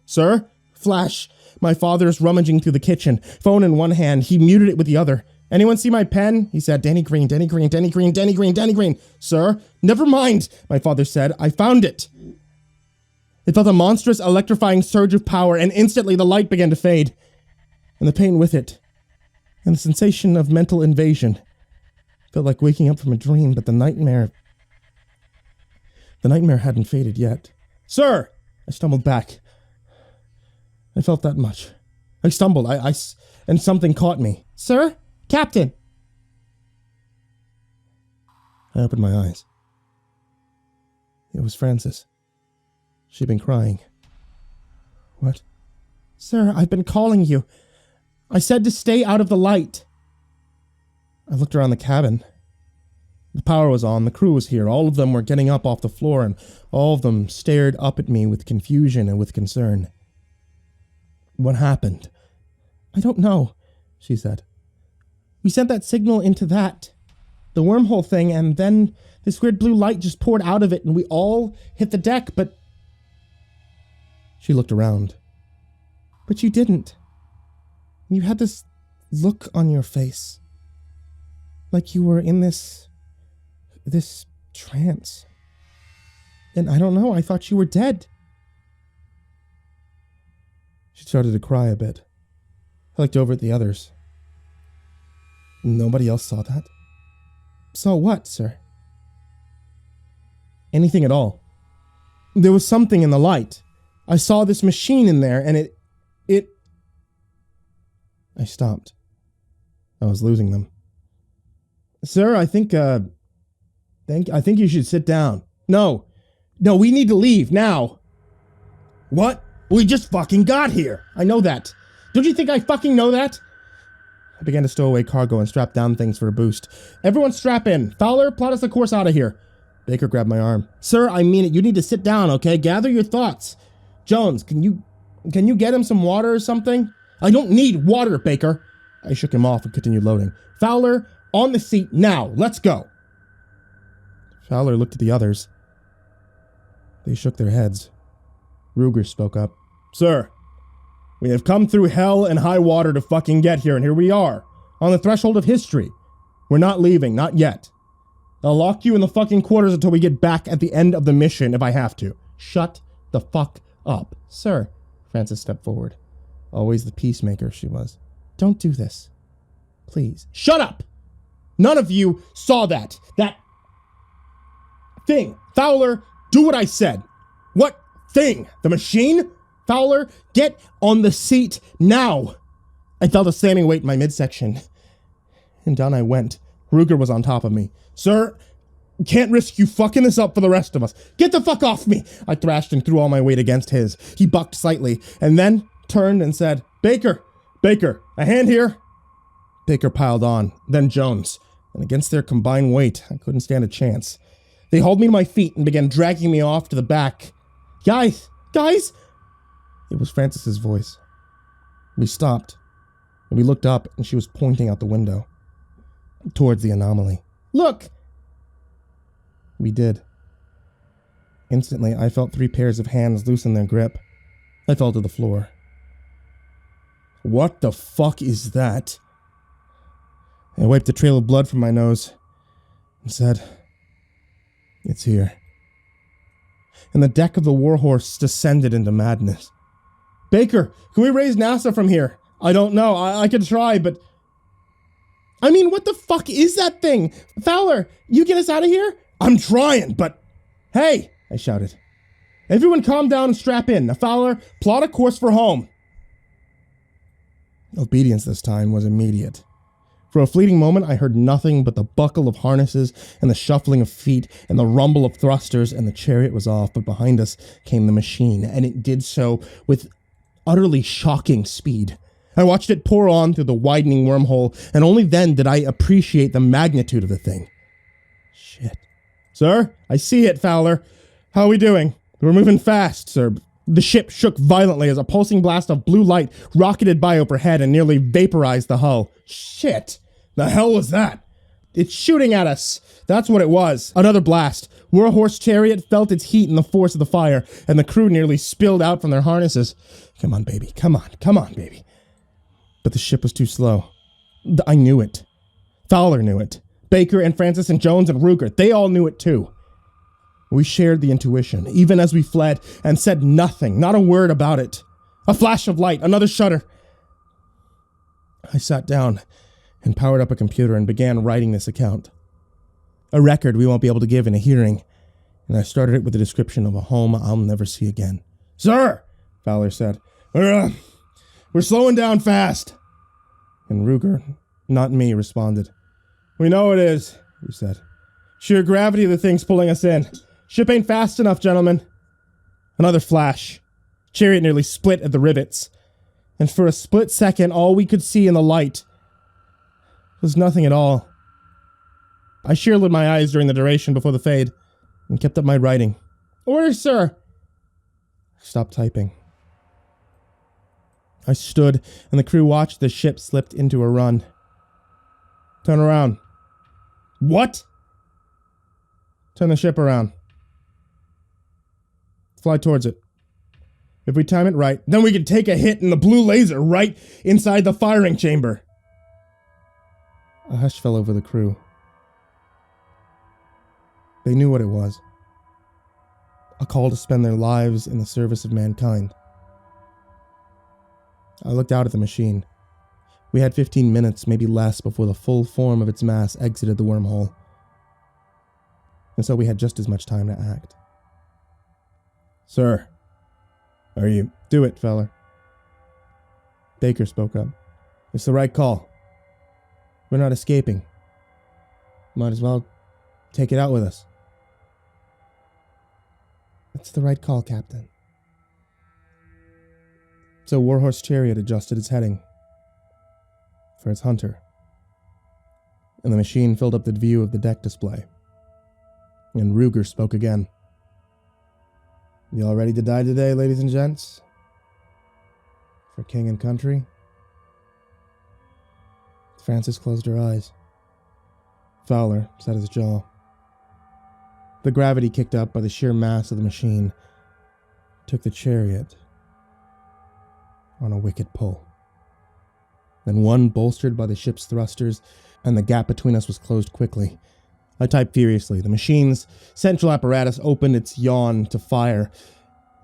Sir? Flash. My father's rummaging through the kitchen, phone in one hand. He muted it with the other. Anyone see my pen? He said, Danny Green. Sir? Never mind, my father said. I found it. It felt a monstrous, electrifying surge of power, and instantly the light began to fade, and the pain with it, and the sensation of mental invasion. Felt like waking up from a dream, but the nightmare hadn't faded yet. Sir! I stumbled back. I felt that much. I stumbled, and something caught me. Sir? Captain! I opened my eyes. It was Frances. She'd been crying. What? Sir, I've been calling you. I said to stay out of the light. I looked around the cabin. The power was on, the crew was here, all of them were getting up off the floor, and all of them stared up at me with confusion and with concern. What happened? I don't know, she said. We sent that signal into the wormhole thing, and then this weird blue light just poured out of it, and we all hit the deck, but... She looked around. But you didn't. You had this look on your face. Like you were in this trance. And I don't know, I thought you were dead. She started to cry a bit. I looked over at the others. Nobody else saw that? Saw what, sir? Anything at all. There was something in the light. I saw this machine in there, and it... I stopped. I was losing them. Sir, I think you should sit down. No, we need to leave, now. What? We just fucking got here. I know that. Don't you think I fucking know that? I began to stow away cargo and strap down things for a boost. Everyone strap in. Fowler, plot us a course out of here. Baker grabbed my arm. Sir, I mean it. You need to sit down, okay? Gather your thoughts. Jones, can you get him some water or something? I don't need water, Baker. I shook him off and continued loading. Fowler, on the seat now. Let's go. Fowler looked at the others. They shook their heads. Ruger spoke up. Sir, we have come through hell and high water to fucking get here, and here we are, on the threshold of history. We're not leaving, not yet. I'll lock you in the fucking quarters until we get back at the end of the mission if I have to. Shut the fuck up. Sir, Frances stepped forward. Always the peacemaker she was. Don't do this. Please. Shut up! None of you saw that thing. Fowler, do what I said. What thing? The machine? Fowler, get on the seat now. I felt a slamming weight in my midsection. And down I went. Ruger was on top of me. Sir, can't risk you fucking this up for the rest of us. Get the fuck off me! I thrashed and threw all my weight against his. He bucked slightly, and then turned and said, Baker, a hand here. Baker piled on, then Jones, and against their combined weight, I couldn't stand a chance. They hauled me to my feet and began dragging me off to the back. Guys! It was Frances's voice. We stopped, and we looked up, and she was pointing out the window, towards the anomaly. Look! We did. Instantly, I felt 3 pairs of hands loosen their grip. I fell to the floor. What the fuck is that? I wiped a trail of blood from my nose and said, It's here. And the deck of the Warhorse descended into madness. Baker, can we raise NASA from here? I don't know. I could try, but... I mean, what the fuck is that thing? Fowler, you get us out of here? I'm trying, but... Hey, I shouted. Everyone calm down and strap in. Now, Fowler, plot a course for home. Obedience this time was immediate. For a fleeting moment, I heard nothing but the buckle of harnesses and the shuffling of feet and the rumble of thrusters, and the chariot was off, but behind us came the machine, and it did so with utterly shocking speed. I watched it pour on through the widening wormhole, and only then did I appreciate the magnitude of the thing. Shit. Sir, I see it, Fowler. How are we doing? We're moving fast, sir. The ship shook violently as a pulsing blast of blue light rocketed by overhead and nearly vaporized the hull. Shit! The hell was that? It's shooting at us! That's what it was. Another blast. Warhorse Chariot felt its heat and the force of the fire, and the crew nearly spilled out from their harnesses. Come on, baby. Come on, baby. But the ship was too slow. I knew it. Fowler knew it. Baker and Francis and Jones and Ruger, they all knew it too. We shared the intuition, even as we fled, and said nothing, not a word about it. A flash of light, another shudder. I sat down and powered up a computer and began writing this account. A record we won't be able to give in a hearing, and I started it with a description of a home I'll never see again. "Sir," Fowler said, we're slowing down fast." And Ruger, not me, responded. "We know it is," he said. "Sheer gravity of the thing's pulling us in. Ship ain't fast enough, gentlemen." Another flash. Chariot nearly split at the rivets, and for a split second all we could see in the light was nothing at all. I shielded my eyes during the duration before the fade, and kept up my writing. "Orders, sir!" I stopped typing. I stood, and the crew watched the ship slipped into a run. "Turn around." "What?" "Turn the ship around. Fly towards it. If we time it right, then we can take a hit in the blue laser right inside the firing chamber." A hush fell over the crew. They knew what it was. A call to spend their lives in the service of mankind. I looked out at the machine. We had 15 minutes, maybe less, before the full form of its mass exited the wormhole. And so we had just as much time to act. "Sir, are you..." "Do it, feller." Baker spoke up. "It's the right call. We're not escaping. Might as well take it out with us." "It's the right call, Captain." So Warhorse Chariot adjusted its heading for its hunter, and the machine filled up the view of the deck display. And Ruger spoke again. "You all ready to die today, ladies and gents? For king and country?" Francis closed her eyes. Fowler set his jaw. The gravity kicked up by the sheer mass of the machine took the Chariot on a wicked pull. Then one bolstered by the ship's thrusters, and the gap between us was closed quickly. I typed furiously. The machine's central apparatus opened its yawn to fire,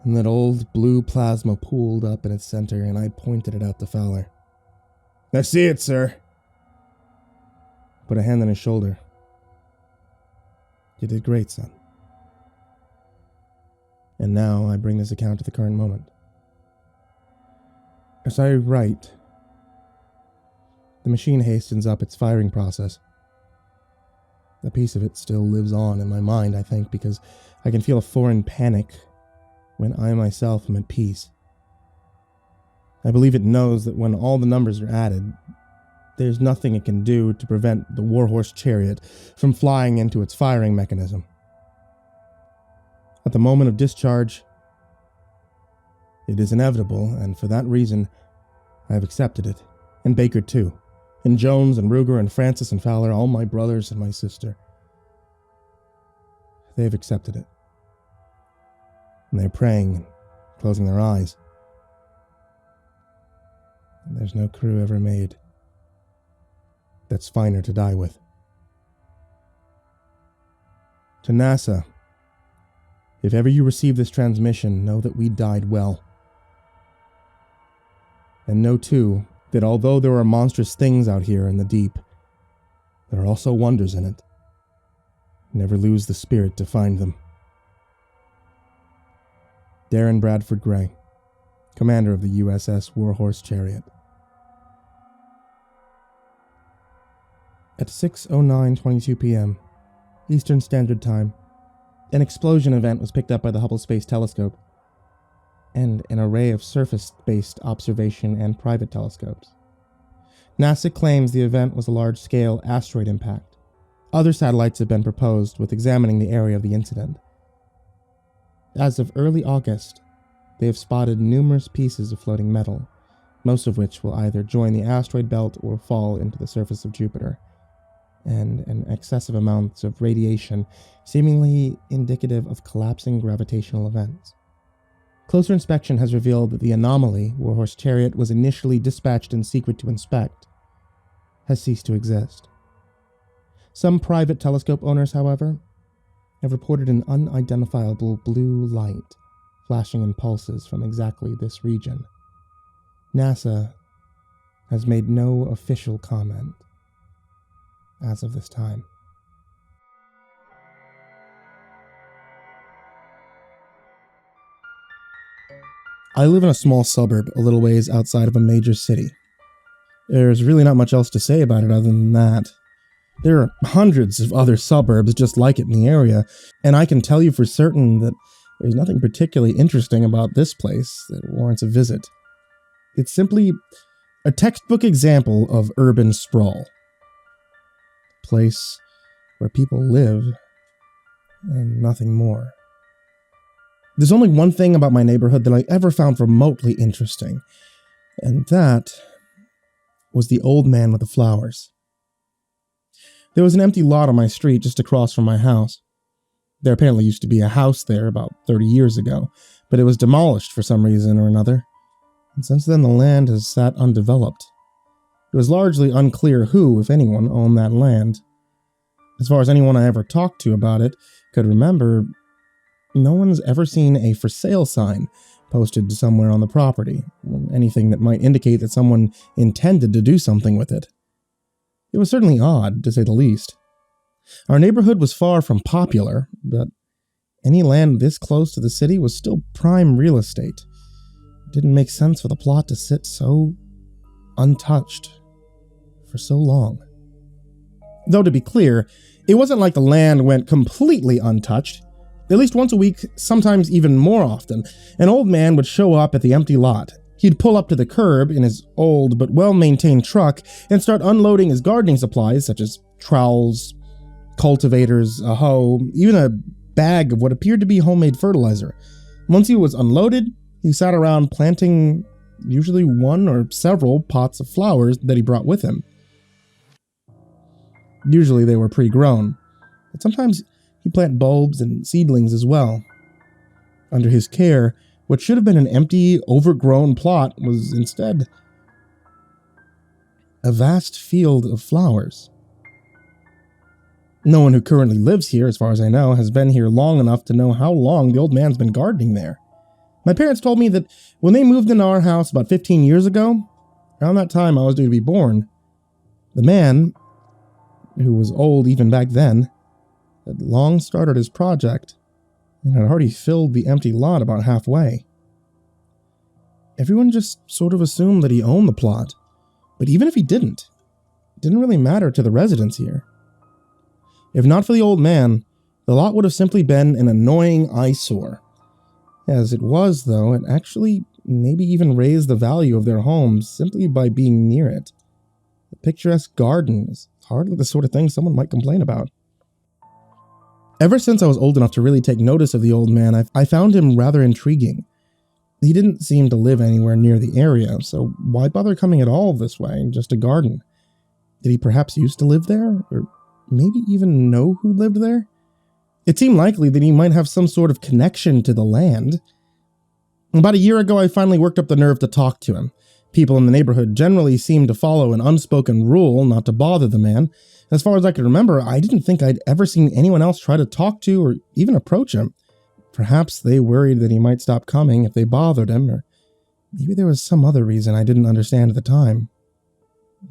and that old blue plasma pooled up in its center, and I pointed it out to Fowler. "I see it, sir." Put a hand on his shoulder. "You did great, son." And now I bring this account to the current moment. As I write, the machine hastens up its firing process. A piece of it still lives on in my mind, I think, because I can feel a foreign panic when I myself am at peace. I believe it knows that when all the numbers are added, there's nothing it can do to prevent the Warhorse Chariot from flying into its firing mechanism. At the moment of discharge, it is inevitable, and for that reason, I have accepted it. And Baker too. And Jones and Ruger and Francis and Fowler, all my brothers and my sister. They have accepted it. And they're praying and closing their eyes. And there's no crew ever made that's finer to die with. To NASA, if ever you receive this transmission, know that we died well. And know, too, that although there are monstrous things out here in the deep, there are also wonders in it. Never lose the spirit to find them. Darren Bradford Gray, commander of the USS Warhorse Chariot. At 6:09:22 p.m., Eastern Standard Time, an explosion event was picked up by the Hubble Space Telescope and an array of surface-based observation and private telescopes. NASA claims the event was a large-scale asteroid impact. Other satellites have been proposed with examining the area of the incident. As of early August, they have spotted numerous pieces of floating metal, most of which will either join the asteroid belt or fall into the surface of Jupiter, and an excessive amounts of radiation seemingly indicative of collapsing gravitational events. Closer inspection has revealed that the anomaly, Warhorse Chariot was initially dispatched in secret to inspect, has ceased to exist. Some private telescope owners, however, have reported an unidentifiable blue light flashing in pulses from exactly this region. NASA has made no official comment as of this time. I live in a small suburb a little ways outside of a major city. There's really not much else to say about it other than that. There are hundreds of other suburbs just like it in the area, and I can tell you for certain that there's nothing particularly interesting about this place that warrants a visit. It's simply a textbook example of urban sprawl. A place where people live and nothing more. There's only one thing about my neighborhood that I ever found remotely interesting, and that was the old man with the flowers. There was an empty lot on my street just across from my house. There apparently used to be a house there about 30 years ago, but it was demolished for some reason or another, and since then the land has sat undeveloped. It was largely unclear who, if anyone, owned that land. As far as anyone I ever talked to about it could remember, no one's ever seen a for sale sign posted somewhere on the property, anything that might indicate that someone intended to do something with it. It was certainly odd, to say the least. Our neighborhood was far from popular, but any land this close to the city was still prime real estate. It didn't make sense for the plot to sit so untouched for so long. Though to be clear, it wasn't like the land went completely untouched. At least once a week, sometimes even more often, an old man would show up at the empty lot. He'd pull up to the curb in his old but well-maintained truck and start unloading his gardening supplies such as trowels, cultivators, a hoe, even a bag of what appeared to be homemade fertilizer. Once he was unloaded, he sat around planting usually one or several pots of flowers that he brought with him. Usually they were pre-grown, but sometimes he'd plant bulbs and seedlings as well. Under his care, what should have been an empty, overgrown plot was instead a vast field of flowers. No one who currently lives here, as far as I know, has been here long enough to know how long the old man's been gardening there. My parents told me that when they moved into our house about 15 years ago, around that time I was due to be born, the man, who was old even back then, had long started his project and had already filled the empty lot about halfway. Everyone just sort of assumed that he owned the plot, but even if he didn't, it didn't really matter to the residents here. If not for the old man, the lot would have simply been an annoying eyesore. As it was, though, it actually maybe even raised the value of their homes simply by being near it. The picturesque garden is hardly the sort of thing someone might complain about. Ever since I was old enough to really take notice of the old man, I found him rather intriguing. He didn't seem to live anywhere near the area, so why bother coming at all this way, just to garden? Did he perhaps used to live there, or maybe even know who lived there? It seemed likely that he might have some sort of connection to the land. About a year ago, I finally worked up the nerve to talk to him. People in the neighborhood generally seemed to follow an unspoken rule not to bother the man. As far as I could remember, I didn't think I'd ever seen anyone else try to talk to or even approach him. Perhaps they worried that he might stop coming if they bothered him, or maybe there was some other reason I didn't understand at the time.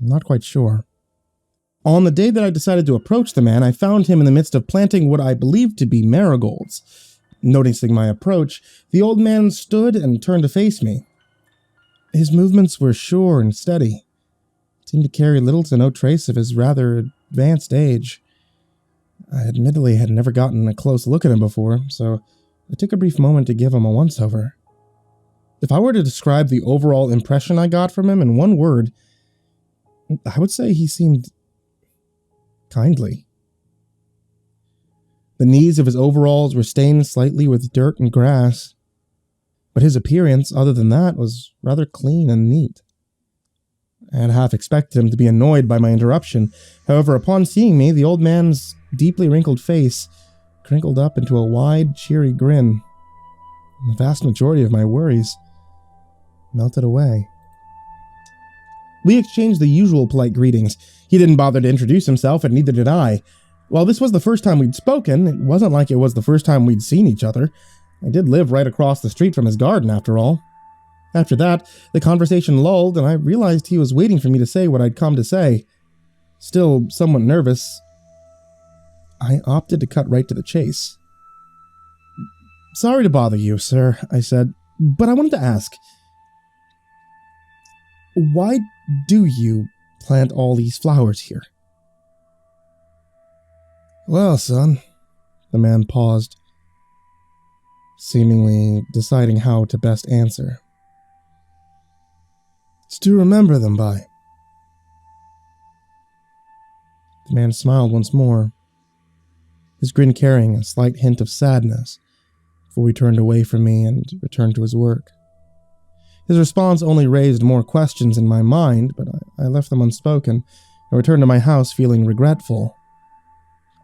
I'm not quite sure. On the day that I decided to approach the man, I found him in the midst of planting what I believed to be marigolds. Noticing my approach, the old man stood and turned to face me. His movements were sure and steady. Seemed to carry little to no trace of his rather advanced age. I admittedly had never gotten a close look at him before, so I took a brief moment to give him a once-over. If I were to describe the overall impression I got from him in one word, I would say he seemed kindly. The knees of his overalls were stained slightly with dirt and grass, but his appearance, other than that, was rather clean and neat. I had half expected him to be annoyed by my interruption. However, upon seeing me, the old man's deeply wrinkled face crinkled up into a wide, cheery grin. The vast majority of my worries melted away. We exchanged the usual polite greetings. He didn't bother to introduce himself, and neither did I. While this was the first time we'd spoken, it wasn't like it was the first time we'd seen each other. I did live right across the street from his garden, after all. After that, the conversation lulled, and I realized he was waiting for me to say what I'd come to say. Still somewhat nervous, I opted to cut right to the chase. "Sorry to bother you, sir," I said, "but I wanted to ask, why do you plant all these flowers here?" "Well, son," the man paused, seemingly deciding how to best answer. "It's to remember them by." The man smiled once more, his grin carrying a slight hint of sadness, before he turned away from me and returned to his work. His response only raised more questions in my mind, but I left them unspoken and returned to my house feeling regretful.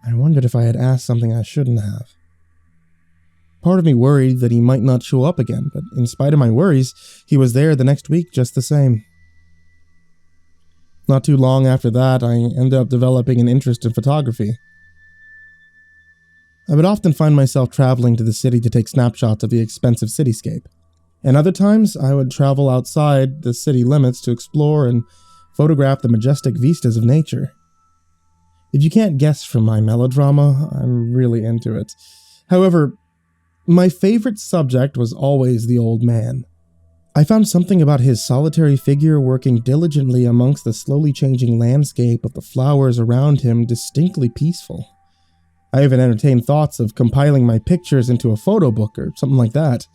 I wondered if I had asked something I shouldn't have. Part of me worried that he might not show up again, but in spite of my worries, he was there the next week just the same. Not too long after that, I ended up developing an interest in photography. I would often find myself traveling to the city to take snapshots of the expensive cityscape, and other times I would travel outside the city limits to explore and photograph the majestic vistas of nature. If you can't guess from my melodrama, I'm really into it. However, my favorite subject was always the old man. I found something about his solitary figure working diligently amongst the slowly changing landscape of the flowers around him distinctly peaceful. I even entertained thoughts of compiling my pictures into a photo book or something like that.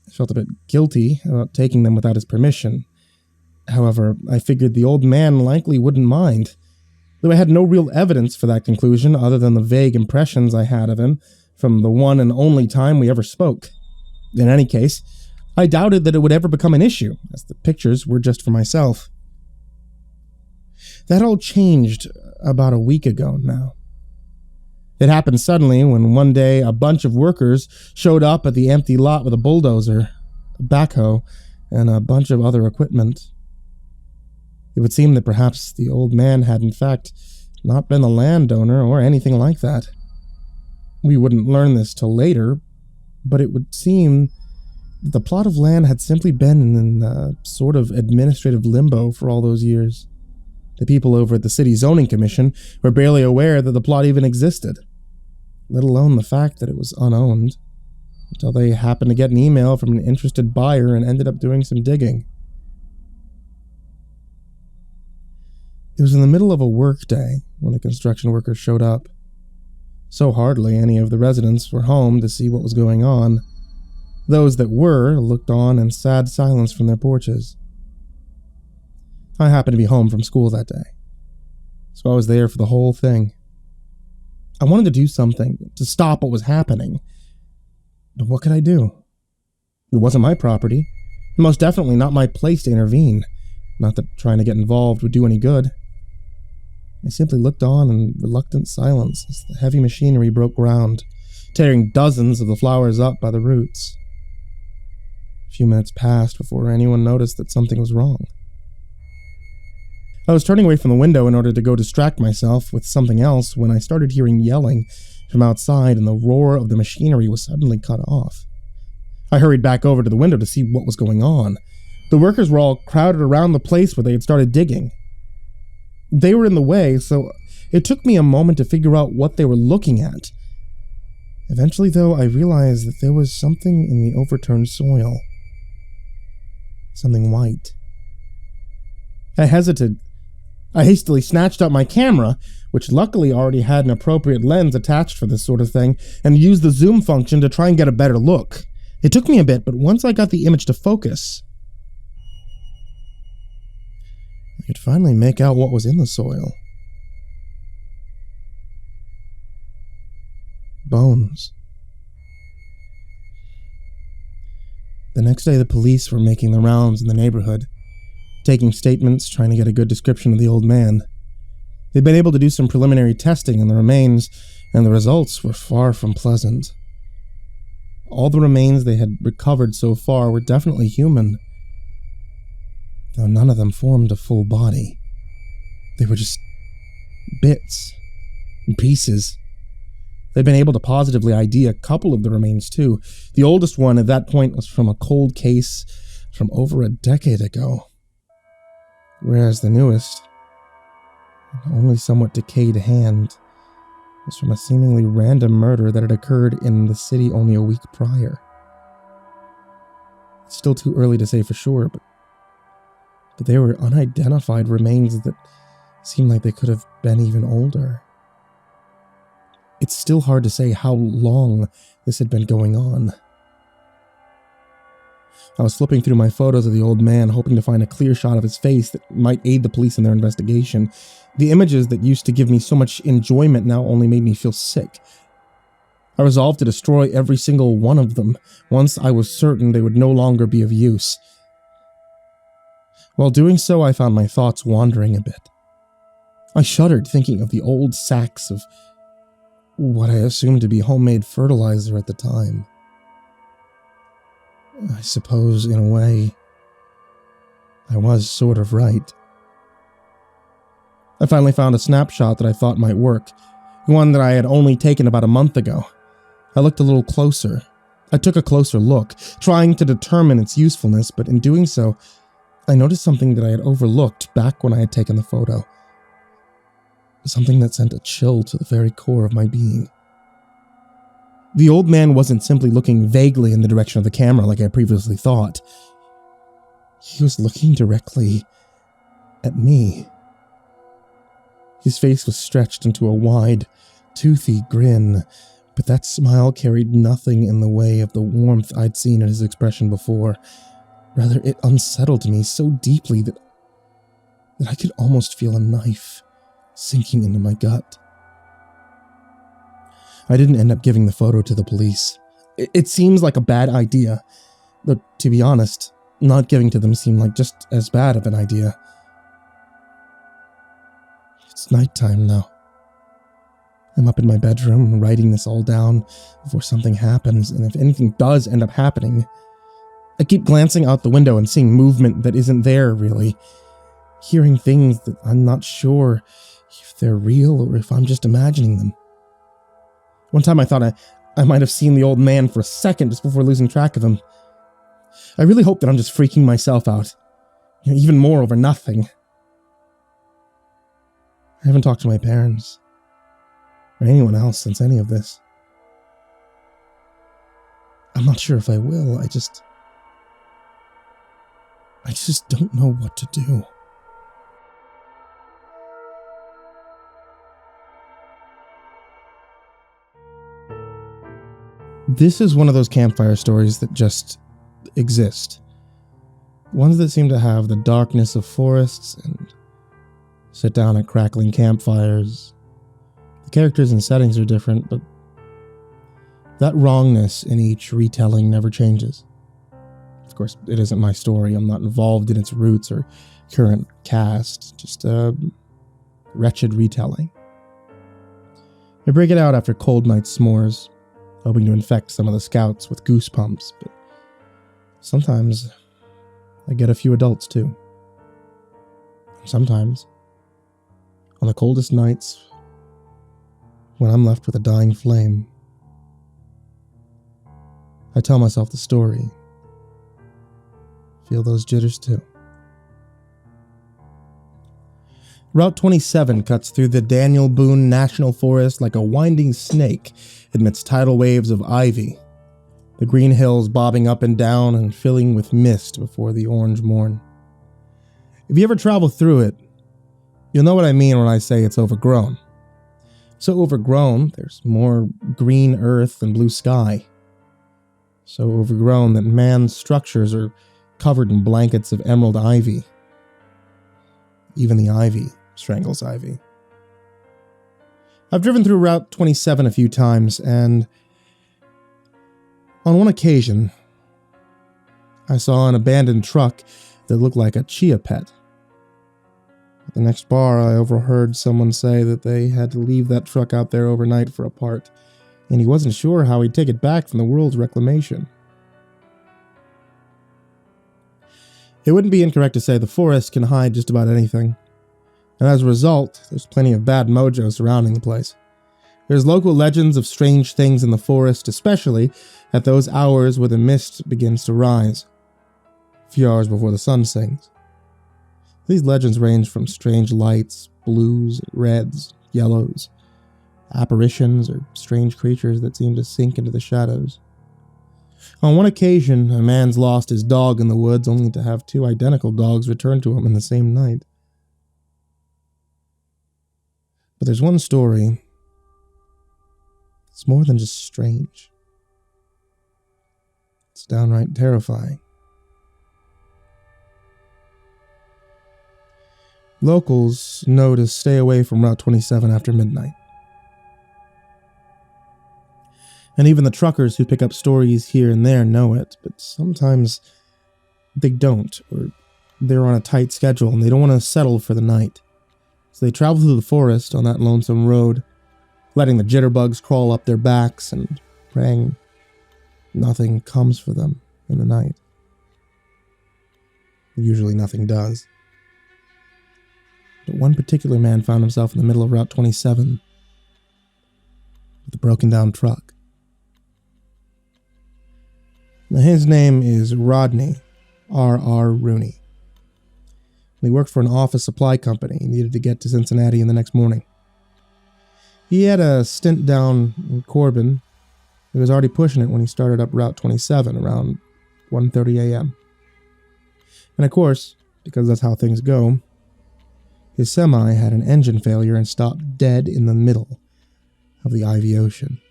I felt a bit guilty about taking them without his permission. However, I figured the old man likely wouldn't mind, though I had no real evidence for that conclusion other than the vague impressions I had of him from the one and only time we ever spoke. In any case, I doubted that it would ever become an issue, as the pictures were just for myself. That all changed about a week ago now. It happened suddenly when one day a bunch of workers showed up at the empty lot with a bulldozer, a backhoe, and a bunch of other equipment. It would seem that perhaps the old man had in fact not been the landowner or anything like that. We wouldn't learn this till later, but it would seem that the plot of land had simply been in a sort of administrative limbo for all those years. The people over at the city zoning commission were barely aware that the plot even existed, let alone the fact that it was unowned, until they happened to get an email from an interested buyer and ended up doing some digging. It was in the middle of a work day when the construction workers showed up, so hardly any of the residents were home to see what was going on. Those that were looked on in sad silence from their porches. I happened to be home from school that day, so I was there for the whole thing. I wanted to do something to stop what was happening, but what could I do? It wasn't my property, and most definitely not my place to intervene. Not that trying to get involved would do any good. I simply looked on in reluctant silence as the heavy machinery broke ground, tearing dozens of the flowers up by the roots. A few minutes passed before anyone noticed that something was wrong. I was turning away from the window in order to go distract myself with something else when I started hearing yelling from outside, and the roar of the machinery was suddenly cut off. I hurried back over to the window to see what was going on. The workers were all crowded around the place where they had started digging. They were in the way, so it took me a moment to figure out what they were looking at. Eventually, though, I realized that there was something in the overturned soil. Something white. I hesitated. I hastily snatched up my camera, which luckily already had an appropriate lens attached for this sort of thing, and used the zoom function to try and get a better look. It took me a bit, but once I got the image to focus, I could finally make out what was in the soil. Bones. The next day, the police were making the rounds in the neighborhood, taking statements, trying to get a good description of the old man. They'd been able to do some preliminary testing on the remains, and the results were far from pleasant. All the remains they had recovered so far were definitely human, though none of them formed a full body. They were just bits and pieces. They'd been able to positively ID a couple of the remains too. The oldest one at that point was from a cold case from over a decade ago, whereas the newest, only somewhat decayed hand, was from a seemingly random murder that had occurred in the city only a week prior. It's still too early to say for sure, but they were unidentified remains that seemed like they could have been even older. It's still hard to say how long this had been going on. I was flipping through my photos of the old man, hoping to find a clear shot of his face that might aid the police in their investigation. The images that used to give me so much enjoyment now only made me feel sick. I resolved to destroy every single one of them, once I was certain they would no longer be of use. While doing so, I found my thoughts wandering a bit. I shuddered thinking of the old sacks of what I assumed to be homemade fertilizer at the time. I suppose, in a way, I was sort of right. I finally found a snapshot that I thought might work, one that I had only taken about a month ago. I looked a little closer. I took a closer look, trying to determine its usefulness, but in doing so, I noticed something that I had overlooked back when I had taken the photo. Something that sent a chill to the very core of my being. The old man wasn't simply looking vaguely in the direction of the camera like I previously thought. He was looking directly at me. His face was stretched into a wide, toothy grin, but that smile carried nothing in the way of the warmth I'd seen in his expression before. Rather, it unsettled me so deeply that I could almost feel a knife sinking into my gut. I didn't end up giving the photo to the police. It seems like a bad idea, though to be honest, not giving to them seemed like just as bad of an idea. It's nighttime now. I'm up in my bedroom writing this all down before something happens, and if anything does end up happening, I keep glancing out the window and seeing movement that isn't there, really. Hearing things that I'm not sure if they're real or if I'm just imagining them. One time I thought I might have seen the old man for a second just before losing track of him. I really hope that I'm just freaking myself out. Even more over nothing. I haven't talked to my parents or anyone else since any of this. I'm not sure if I will. I just don't know what to do. This is one of those campfire stories that just exist. Ones that seem to have the darkness of forests and sit down at crackling campfires. The characters and settings are different, but that wrongness in each retelling never changes. Of course, it isn't my story. I'm not involved in its roots or current cast, just a wretched retelling. I break it out after cold night s'mores, hoping to infect some of the scouts with goosebumps, but sometimes I get a few adults too. Sometimes, on the coldest nights, when I'm left with a dying flame, I tell myself the story. Feel those jitters too. Route 27 cuts through the Daniel Boone National Forest like a winding snake amidst tidal waves of ivy, the green hills bobbing up and down and filling with mist before the orange morn. If you ever travel through it, you'll know what I mean when I say it's overgrown. So overgrown, there's more green earth than blue sky. So overgrown that man's structures are covered in blankets of emerald ivy. Even the ivy strangles ivy. I've driven through Route 27 a few times, and on one occasion, I saw an abandoned truck that looked like a chia pet. At the next bar, I overheard someone say that they had to leave that truck out there overnight for a part, and he wasn't sure how he'd take it back from the world's reclamation. It wouldn't be incorrect to say the forest can hide just about anything, and as a result, there's plenty of bad mojo surrounding the place. There's local legends of strange things in the forest, especially at those hours where the mist begins to rise, a few hours before the sun sinks. These legends range from strange lights, blues, reds, yellows, apparitions, or strange creatures that seem to sink into the shadows. On one occasion, a man's lost his dog in the woods only to have 2 identical dogs returned to him in the same night. But there's one story. It's more than just strange. It's downright terrifying. Locals know to stay away from Route 27 after midnight. And even the truckers who pick up stories here and there know it, but sometimes they don't, or they're on a tight schedule and they don't want to settle for the night. So they travel through the forest on that lonesome road, letting the jitterbugs crawl up their backs and praying nothing comes for them in the night. Usually nothing does. But one particular man found himself in the middle of Route 27 with a broken down truck. Now, his name is Rodney R.R. Rooney. He worked for an office supply company and needed to get to Cincinnati in the next morning. He had a stint down in Corbin. He was already pushing it when he started up Route 27 around 1:30 a.m. And of course, because that's how things go, his semi had an engine failure and stopped dead in the middle of the Ivy Ocean.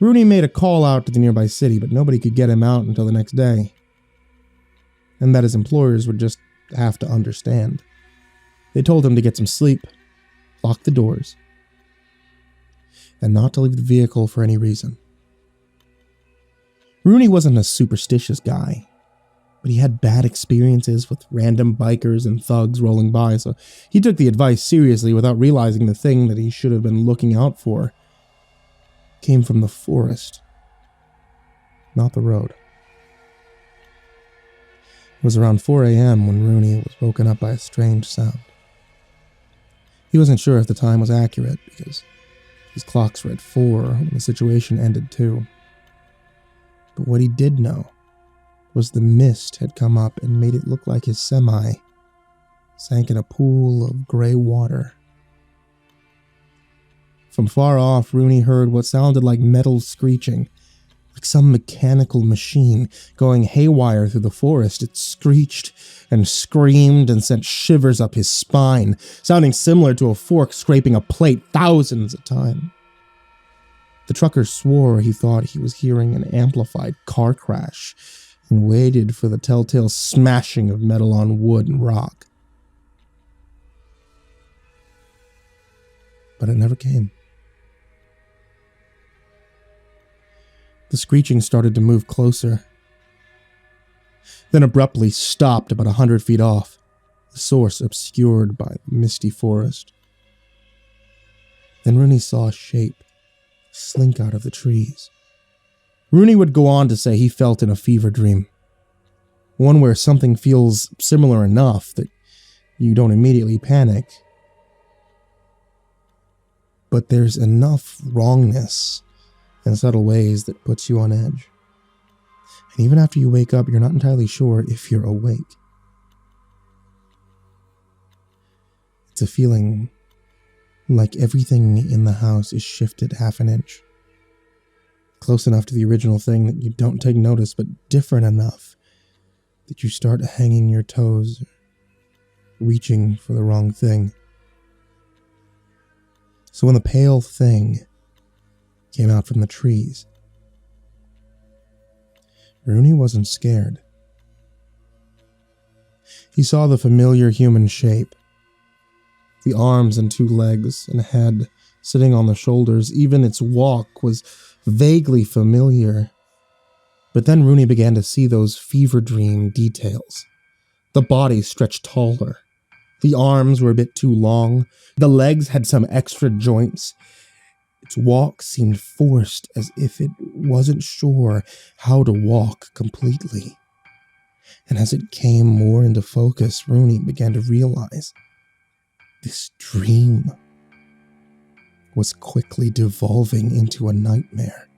Rooney made a call out to the nearby city, but nobody could get him out until the next day. And that his employers would just have to understand. They told him to get some sleep, lock the doors, and not to leave the vehicle for any reason. Rooney wasn't a superstitious guy, but he had bad experiences with random bikers and thugs rolling by, so he took the advice seriously without realizing the thing that he should have been looking out for came from the forest, not the road. It was around 4 a.m. when Rooney was woken up by a strange sound. He wasn't sure if the time was accurate because his clocks read 4 when the situation ended too. But what he did know was the mist had come up and made it look like his semi sank in a pool of gray water. From far off, Rooney heard what sounded like metal screeching, like some mechanical machine going haywire through the forest. It screeched and screamed and sent shivers up his spine, sounding similar to a fork scraping a plate thousands of times. The trucker swore he thought he was hearing an amplified car crash and waited for the telltale smashing of metal on wood and rock. But it never came. The screeching started to move closer, then abruptly stopped about 100 feet off, the source obscured by the misty forest. Then Rooney saw a shape slink out of the trees. Rooney would go on to say he felt in a fever dream, one where something feels similar enough that you don't immediately panic, but there's enough wrongness in subtle ways that puts you on edge. And even after you wake up, you're not entirely sure if you're awake. It's a feeling like everything in the house is shifted half an inch. Close enough to the original thing that you don't take notice, but different enough that you start hanging your toes, reaching for the wrong thing. So when the pale thing came out from the trees, Rooney wasn't scared. He saw the familiar human shape, the arms and 2 legs and head sitting on the shoulders. Even its walk was vaguely familiar, But then Rooney began to see those fever dream details. The body stretched taller. The arms were a bit too long. The legs had some extra joints. Its walk seemed forced, as if it wasn't sure how to walk completely. And as it came more into focus, Rooney began to realize this dream was quickly devolving into a nightmare.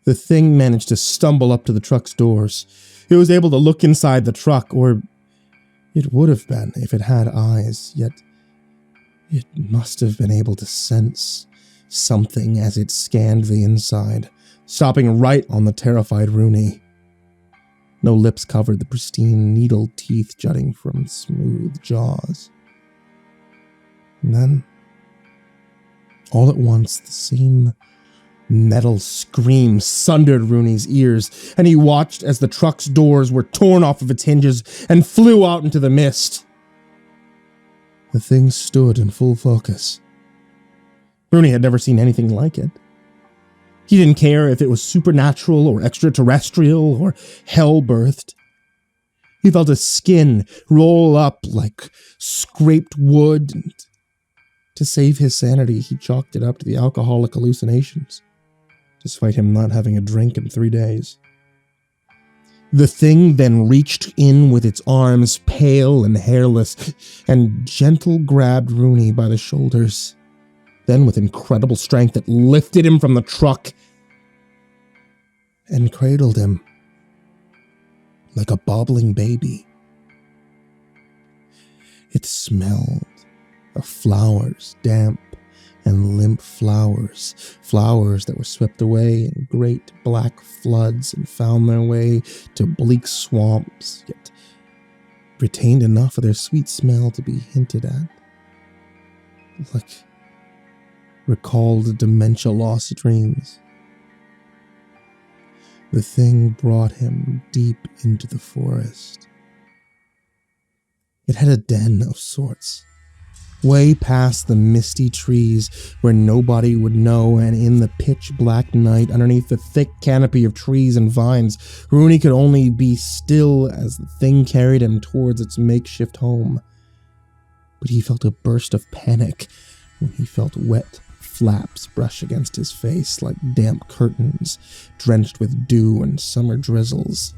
The thing managed to stumble up to the truck's doors. It was able to look inside the truck, or it would have been if it had eyes, yet it must have been able to sense something as it scanned the inside, stopping right on the terrified Rooney. No lips covered the pristine needle teeth jutting from smooth jaws. And then, all at once, the same metal scream sundered Rooney's ears, and he watched as the truck's doors were torn off of its hinges and flew out into the mist. The thing stood in full focus. Rooney had never seen anything like it. He didn't care if it was supernatural or extraterrestrial or hell-birthed. He felt his skin roll up like scraped wood, and to save his sanity, he chalked it up to the alcoholic hallucinations, despite him not having a drink in 3 days. The thing then reached in with its arms, pale and hairless, and gentle grabbed Rooney by the shoulders. Then, with incredible strength, it lifted him from the truck and cradled him like a bobbling baby. It smelled of flowers, damp and limp flowers, flowers that were swept away in great black floods and found their way to bleak swamps, yet retained enough of their sweet smell to be hinted at, like recalled dementia-lost dreams. The thing brought him deep into the forest. It had a den of sorts, way past the misty trees where nobody would know, and in the pitch-black night, underneath the thick canopy of trees and vines, Rooney could only be still as the thing carried him towards its makeshift home. But he felt a burst of panic when he felt wet flaps brush against his face like damp curtains, drenched with dew and summer drizzles.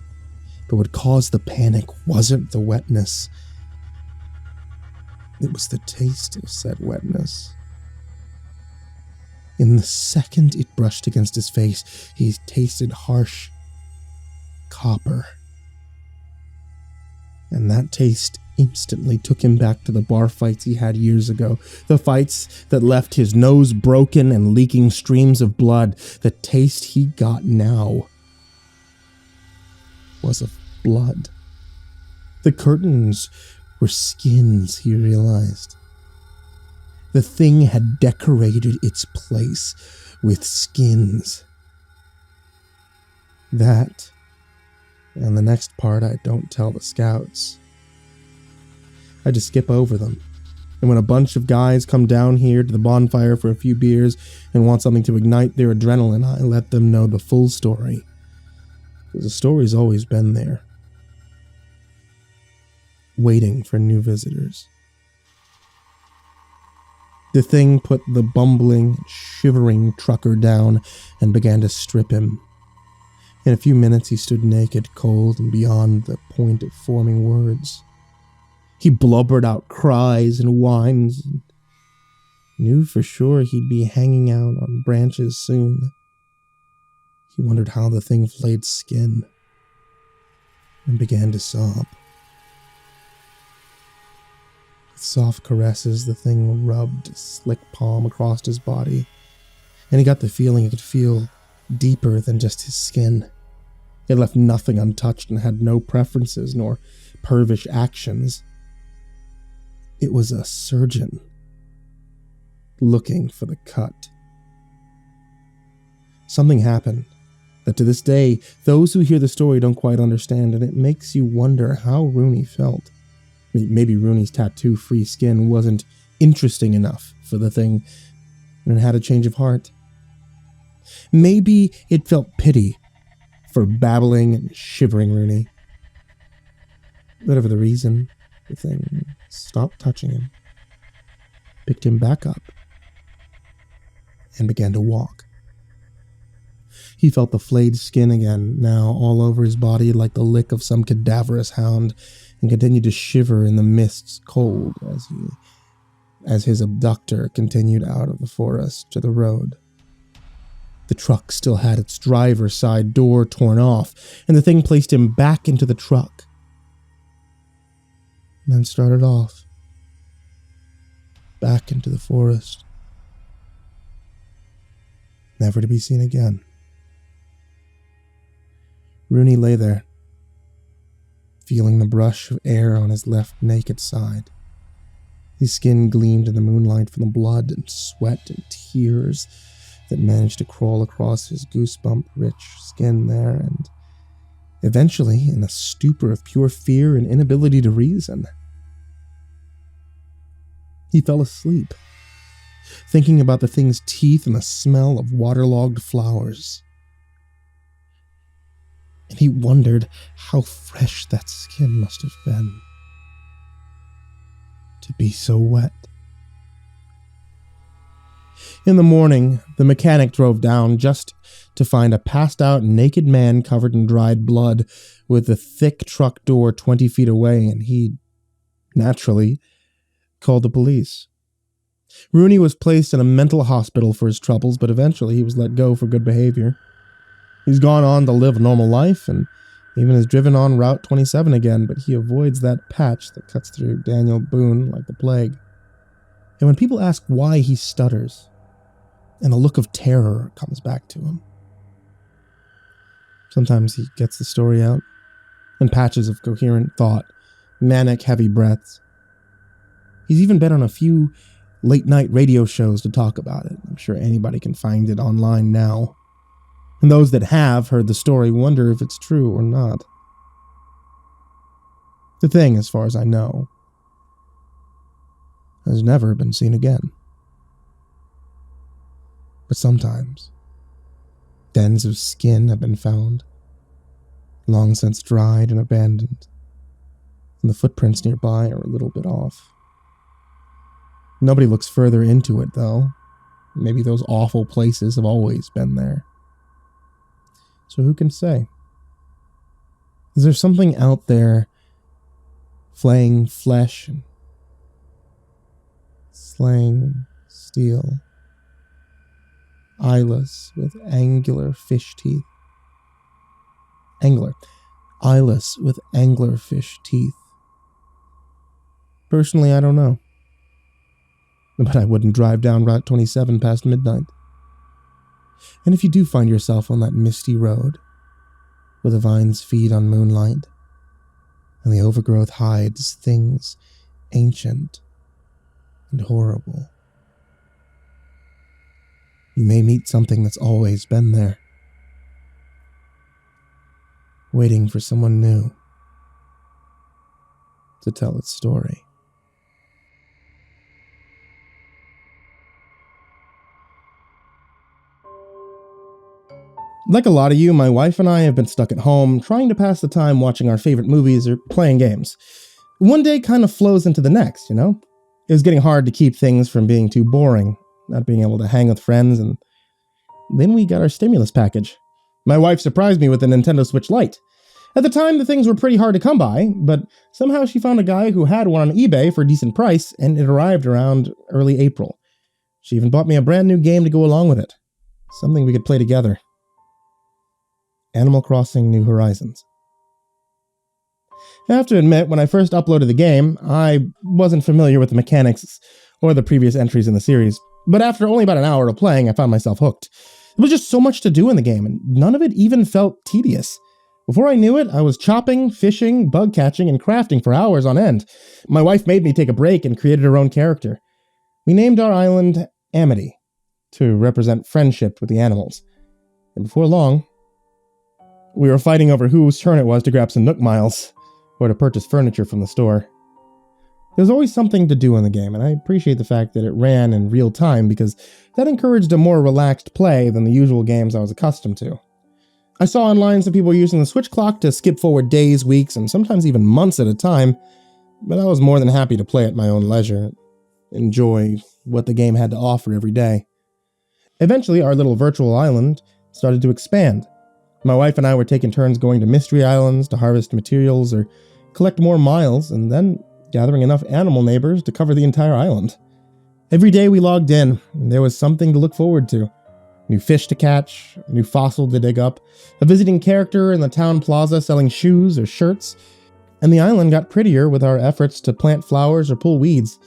But what caused the panic wasn't the wetness. It was the taste of said wetness. In the second it brushed against his face, he tasted harsh copper. And that taste instantly took him back to the bar fights he had years ago. The fights that left his nose broken and leaking streams of blood. The taste he got now was of blood. The curtains were skins, he realized. The thing had decorated its place with skins. That, and the next part I don't tell the scouts. I just skip over them. And when a bunch of guys come down here to the bonfire for a few beers and want something to ignite their adrenaline, I let them know the full story. Because the story's always been there, waiting for new visitors. The thing put the bumbling, shivering trucker down and began to strip him. In a few minutes he stood naked, cold, and beyond the point of forming words. He blubbered out cries and whines, and knew for sure he'd be hanging out on branches soon. He wondered how the thing flayed skin, and began to sob. With soft caresses, the thing rubbed a slick palm across his body, and he got the feeling it could feel deeper than just his skin. It left nothing untouched and had no preferences nor pervish actions. It was a surgeon looking for the cut. Something happened that to this day, those who hear the story don't quite understand, and it makes you wonder how Rooney felt. Maybe Rooney's tattoo-free skin wasn't interesting enough for the thing, and it had a change of heart. Maybe it felt pity for babbling and shivering Rooney. Whatever the reason, the thing stopped touching him, picked him back up, and began to walk. He felt the flayed skin again, now all over his body like the lick of some cadaverous hound, and continued to shiver in the mist's cold as his abductor continued out of the forest to the road. The truck still had its driver's side door torn off, and the thing placed him back into the truck. And then started off, back into the forest, never to be seen again. Rooney lay there, feeling the brush of air on his left naked side. His skin gleamed in the moonlight from the blood and sweat and tears that managed to crawl across his goosebump-rich skin there, and eventually, in a stupor of pure fear and inability to reason, he fell asleep, thinking about the thing's teeth and the smell of waterlogged flowers. And he wondered how fresh that skin must have been to be so wet. In the morning, the mechanic drove down just to find a passed-out naked man covered in dried blood with the thick truck door 20 feet away, and he, naturally, called the police. Rooney was placed in a mental hospital for his troubles, but eventually he was let go for good behavior. He's gone on to live a normal life, and even has driven on Route 27 again, but he avoids that patch that cuts through Daniel Boone like the plague. And when people ask why he stutters, and a look of terror comes back to him, sometimes he gets the story out in patches of coherent thought, manic, heavy breaths. He's even been on a few late-night radio shows to talk about it. I'm sure anybody can find it online now. And those that have heard the story wonder if it's true or not. The thing, as far as I know, has never been seen again. But sometimes, dens of skin have been found, long since dried and abandoned, and the footprints nearby are a little bit off. Nobody looks further into it, though. Maybe those awful places have always been there. So who can say? Is there something out there flaying flesh and slaying steel, eyeless with angular fish teeth? Eyeless with angler fish teeth. Personally, I don't know. But I wouldn't drive down Route 27 past midnight. And if you do find yourself on that misty road, where the vines feed on moonlight, and the overgrowth hides things ancient and horrible, you may meet something that's always been there, waiting for someone new to tell its story. Like a lot of you, my wife and I have been stuck at home, trying to pass the time watching our favorite movies or playing games. One day kind of flows into the next, you know? It was getting hard to keep things from being too boring, not being able to hang with friends, and then we got our stimulus package. My wife surprised me with a Nintendo Switch Lite. At the time, the things were pretty hard to come by, but somehow she found a guy who had one on eBay for a decent price, and it arrived around early April. She even bought me a brand new game to go along with it. Something we could play together. Animal Crossing New Horizons. I have to admit, when I first uploaded the game, I wasn't familiar with the mechanics or the previous entries in the series, but after only about an hour of playing, I found myself hooked. There was just so much to do in the game, and none of it even felt tedious. Before I knew it, I was chopping, fishing, bug catching, and crafting for hours on end. My wife made me take a break and created her own character. We named our island Amity, to represent friendship with the animals. And before long, we were fighting over whose turn it was to grab some Nook Miles, or to purchase furniture from the store. There's always something to do in the game, and I appreciate the fact that it ran in real time because that encouraged a more relaxed play than the usual games I was accustomed to. I saw online some people were using the Switch clock to skip forward days, weeks, and sometimes even months at a time, but I was more than happy to play at my own leisure, enjoy what the game had to offer every day. Eventually, our little virtual island started to expand. My wife and I were taking turns going to mystery islands to harvest materials or collect more miles, and then gathering enough animal neighbors to cover the entire island. Every day we logged in, and there was something to look forward to. New fish to catch, a new fossil to dig up, a visiting character in the town plaza selling shoes or shirts, and the island got prettier with our efforts to plant flowers or pull weeds.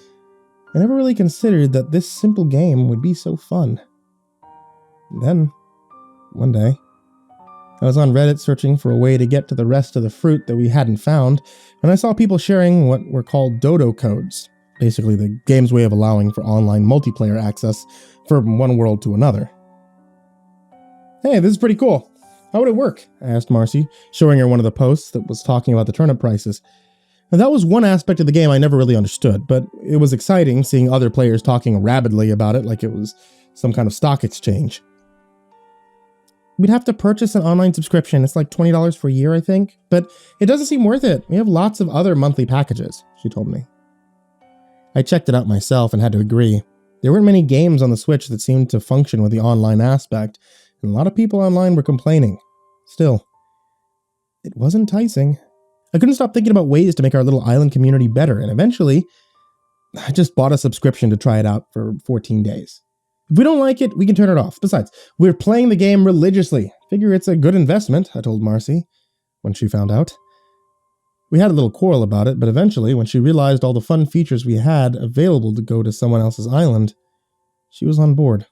I never really considered that this simple game would be so fun. Then, one day, I was on Reddit searching for a way to get to the rest of the fruit that we hadn't found, and I saw people sharing what were called dodo codes, basically the game's way of allowing for online multiplayer access from one world to another. Hey, this is pretty cool. How would it work? I asked Marcy, showing her one of the posts that was talking about the turnip prices. And that was one aspect of the game I never really understood, but it was exciting seeing other players talking rabidly about it like it was some kind of stock exchange. We'd have to purchase an online subscription. It's like $20 for a year, I think. But it doesn't seem worth it. We have lots of other monthly packages, she told me. I checked it out myself and had to agree. There weren't many games on the Switch that seemed to function with the online aspect, and a lot of people online were complaining. Still, it was enticing. I couldn't stop thinking about ways to make our little island community better, and eventually, I just bought a subscription to try it out for 14 days. If we don't like it, we can turn it off. Besides, we're playing the game religiously. Figure it's a good investment, I told Marcy, when she found out. We had a little quarrel about it, but eventually, when she realized all the fun features we had available to go to someone else's island, she was on board.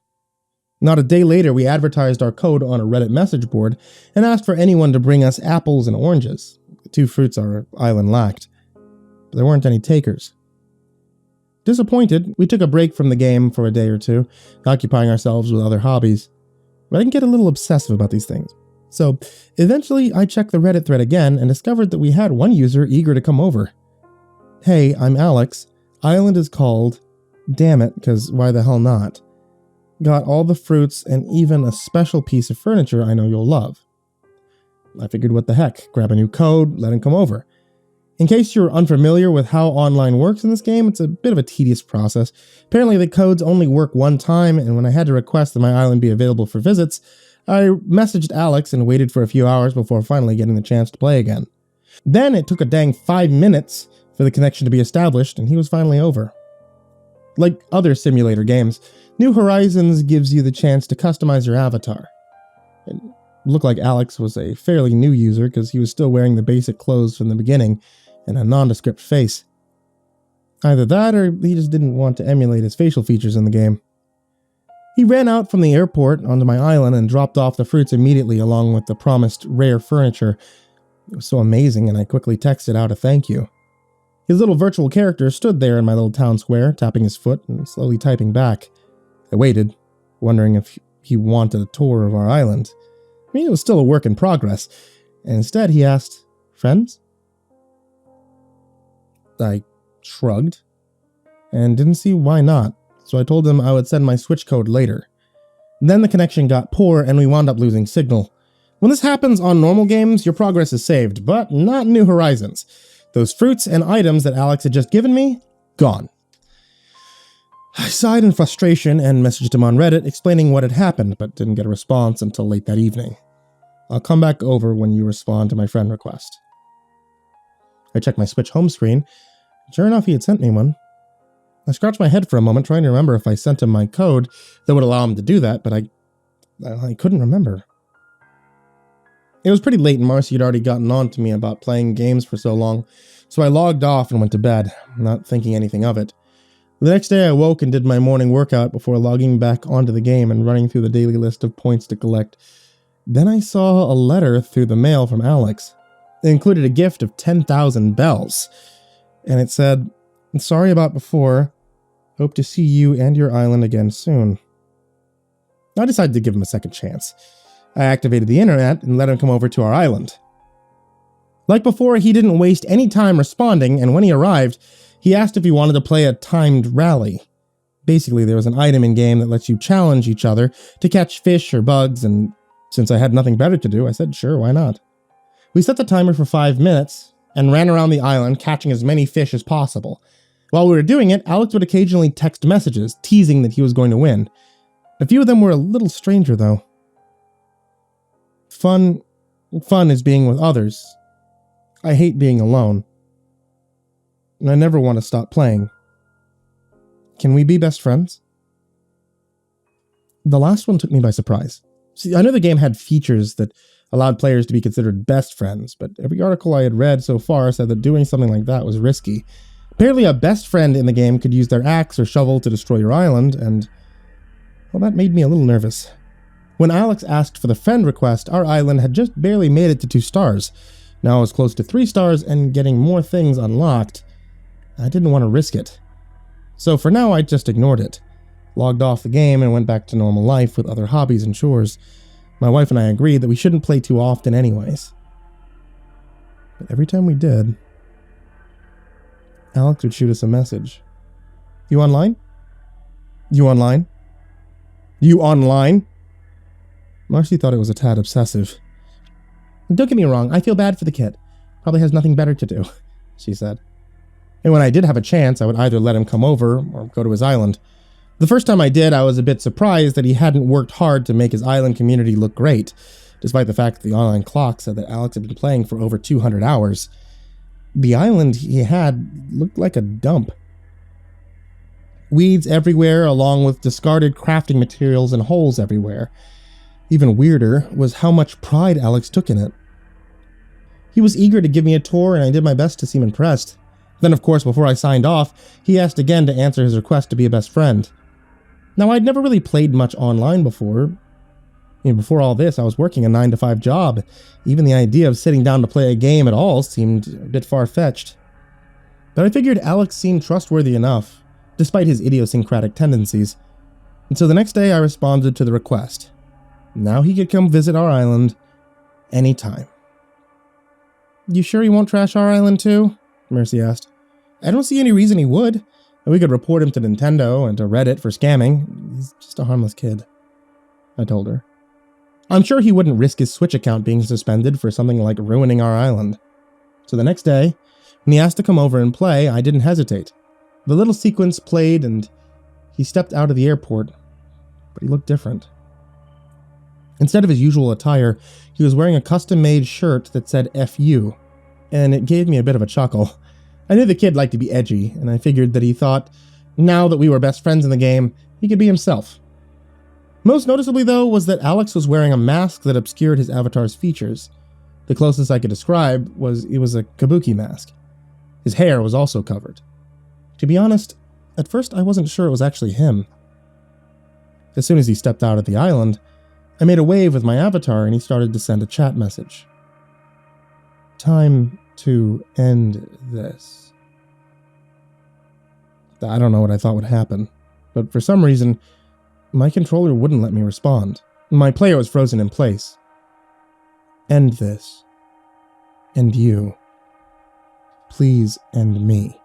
Not a day later, we advertised our code on a Reddit message board and asked for anyone to bring us apples and oranges, the two fruits our island lacked. But there weren't any takers. Disappointed, we took a break from the game for a day or two, occupying ourselves with other hobbies. But I can get a little obsessive about these things. So, eventually, I checked the Reddit thread again and discovered that we had one user eager to come over. Hey, I'm Alex. Island is called... Damn it, because why the hell not? Got all the fruits and even a special piece of furniture I know you'll love. I figured what the heck, grab a new code, let him come over. In case you're unfamiliar with how online works in this game, it's a bit of a tedious process. Apparently the codes only work one time, and when I had to request that my island be available for visits, I messaged Alex and waited for a few hours before finally getting the chance to play again. Then it took a dang 5 minutes for the connection to be established, and he was finally over. Like other simulator games, New Horizons gives you the chance to customize your avatar. It looked like Alex was a fairly new user because he was still wearing the basic clothes from the beginning and a nondescript face. Either that or he just didn't want to emulate his facial features in the game. He ran out from the airport onto my island and dropped off the fruits immediately along with the promised rare furniture. It was so amazing, and I quickly texted out a thank you. His little virtual character stood there in my little town square, tapping his foot and slowly typing back. I waited, wondering if he wanted a tour of our island. I mean, it was still a work in progress, and instead he asked, "Friends?" I shrugged, and didn't see why not, so I told him I would send my Switch code later. Then the connection got poor, and we wound up losing signal. When this happens on normal games, your progress is saved, but not New Horizons. Those fruits and items that Alex had just given me, gone. I sighed in frustration and messaged him on Reddit explaining what had happened, but didn't get a response until late that evening. I'll come back over when you respond to my friend request. I checked my Switch home screen. Sure enough, he had sent me one. I scratched my head for a moment trying to remember if I sent him my code that would allow him to do that, but I couldn't remember. It was pretty late and Marcy had already gotten on to me about playing games for so long, so I logged off and went to bed, not thinking anything of it. The next day I woke and did my morning workout before logging back onto the game and running through the daily list of points to collect. Then I saw a letter through the mail from Alex. It included a gift of 10,000 bells, and it said, "Sorry about before. Hope to see you and your island again soon." I decided to give him a second chance. I activated the internet and let him come over to our island. Like before, he didn't waste any time responding, and when he arrived, he asked if he wanted to play a timed rally. Basically, there was an item in-game that lets you challenge each other to catch fish or bugs, and Since I had nothing better to do, I said sure, why not? We set the timer for 5 minutes and ran around the island catching as many fish as possible. While we were doing it, Alex would occasionally text messages teasing that he was going to win. A few of them were a little stranger though. Fun is being with others. I hate being alone. And I never want to stop playing. Can we be best friends? The last one took me by surprise. See, I know the game had features that allowed players to be considered best friends, but every article I had read so far said that doing something like that was risky. Apparently a best friend in the game could use their axe or shovel to destroy your island, and well, that made me a little nervous. When Alex asked for the friend request, our island had just barely made it to 2 stars. Now I was close to 3 stars and getting more things unlocked. I didn't want to risk it. So for now, I just ignored it. Logged off the game and went back to normal life with other hobbies and chores. My wife and I agreed that we shouldn't play too often anyways. But every time we did, Alex would shoot us a message. You online? You online? You online? Marcy thought it was a tad obsessive. Don't get me wrong, I feel bad for the kid. Probably has nothing better to do, she said. And when I did have a chance, I would either let him come over or go to his island. The first time I did, I was a bit surprised that he hadn't worked hard to make his island community look great, despite the fact that the online clock said that Alex had been playing for over 200 hours. The island he had looked like a dump. Weeds everywhere, along with discarded crafting materials and holes everywhere. Even weirder was how much pride Alex took in it. He was eager to give me a tour, and I did my best to seem impressed. Then, of course, before I signed off, he asked again to answer his request to be a best friend. Now, I'd never really played much online before. Before all this, I was working a 9-to-5 job. Even the idea of sitting down to play a game at all seemed a bit far-fetched. But I figured Alex seemed trustworthy enough, despite his idiosyncratic tendencies. And so the next day I responded to the request. Now he could come visit our island anytime. You sure he won't trash our island too? Mercy asked. I don't see any reason he would. We could report him to Nintendo and to Reddit for scamming. He's just a harmless kid, I told her. I'm sure he wouldn't risk his Switch account being suspended for something like ruining our island. So the next day, when he asked to come over and play, I didn't hesitate. The little sequence played and he stepped out of the airport, but he looked different. Instead of his usual attire, he was wearing a custom-made shirt that said FU, and it gave me a bit of a chuckle. I knew the kid liked to be edgy, and I figured that he thought, now that we were best friends in the game, he could be himself. Most noticeably, though, was that Alex was wearing a mask that obscured his avatar's features. The closest I could describe was it was a kabuki mask. His hair was also covered. To be honest, at first I wasn't sure it was actually him. As soon as he stepped out of the island, I made a wave with my avatar and he started to send a chat message. Time to end this. I don't know what I thought would happen, but for some reason, my controller wouldn't let me respond. My player was frozen in place. End this. And you. Please end me.